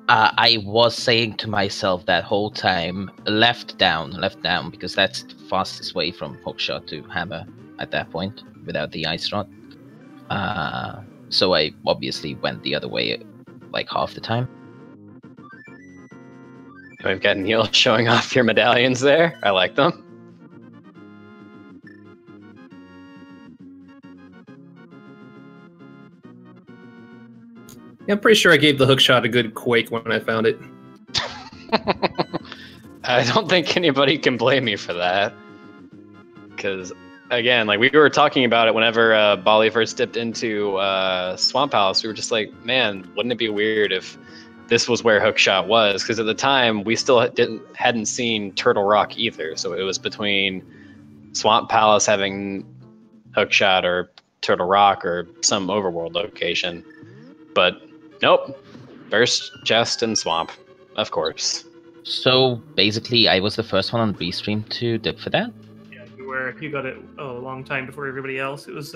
I was saying to myself that whole time, left down, because that's the fastest way from hookshot to hammer at that point, without the ice rod. So I obviously went the other way, like half the time. We've got Neil showing off your medallions there. I like them. Yeah, I'm pretty sure I gave the hookshot a good quake when I found it. I don't think anybody can blame me for that. Because, again, like we were talking about it whenever Bali first dipped into Swamp Palace, we were just like, man, wouldn't it be weird if this was where hookshot was? Because at the time, we still hadn't seen Turtle Rock either. So it was between Swamp Palace having hookshot or Turtle Rock or some overworld location. But nope. First, chest and swamp, of course. So basically, I was the first one on Restream to dip for that. Yeah, you got it a long time before everybody else. It was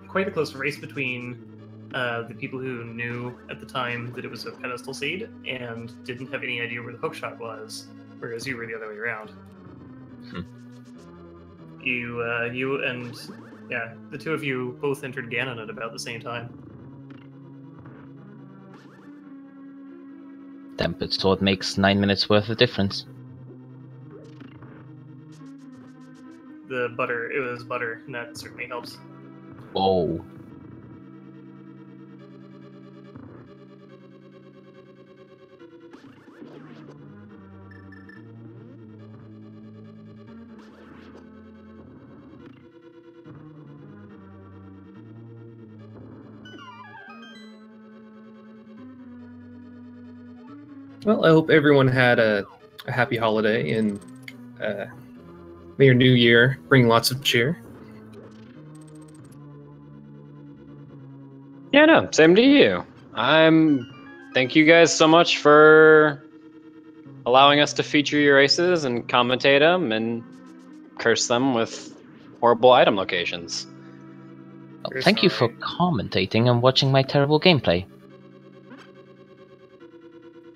quite a close race between the people who knew at the time that it was a pedestal seed and didn't have any idea where the hookshot was, whereas you were the other way around. You and yeah, the two of you both entered Ganon at about the same time. Tempered sword makes 9 minutes worth of difference. The butter, it was butter, and that certainly helps. Oh. Well, I hope everyone had a happy holiday, and may your new year bring lots of cheer. Yeah, no, same to you. Thank you guys so much for allowing us to feature your races and commentate them and curse them with horrible item locations. Well, We're thank you for sorry. commentating and watching my terrible gameplay.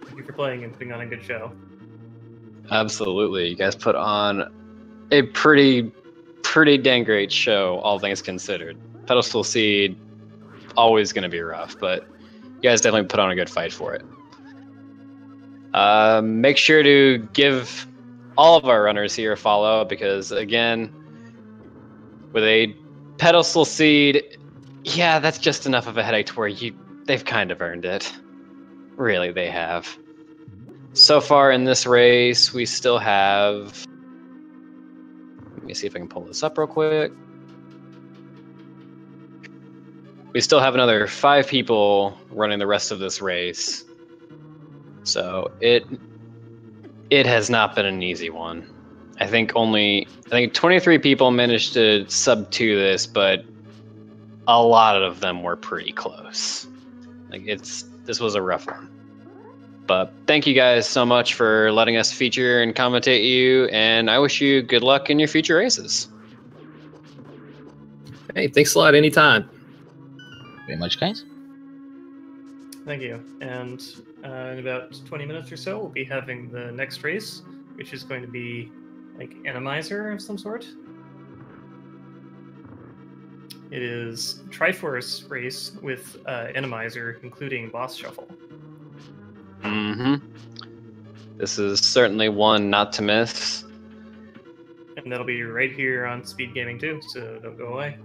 Thank you for playing and putting on a good show. Absolutely, you guys put on a pretty dang great show, all things considered. Pedestal Seed, always going to be rough, but you guys definitely put on a good fight for it. Make sure to give all of our runners here a follow, because again, with a Pedestal Seed, yeah, that's just enough of a headache to where they've kind of earned it. Really, they have. So far in this race, we still have... Let me see if I can pull this up real quick. We still have another 5 people running the rest of this race. So it has not been an easy one. I think 23 people managed to sub to this, but a lot of them were pretty close. This was a rough one. But thank you guys so much for letting us feature and commentate you, and I wish you good luck in your future races. Hey, thanks a lot. Anytime. Very much, guys. Thank you. And in about 20 minutes or so, we'll be having the next race, which is going to be like Randomizer of some sort. It is Triforce race with Randomizer, including boss shuffle. Mm-hmm. This is certainly one not to miss. And that'll be right here on Speed Gaming too, so don't go away.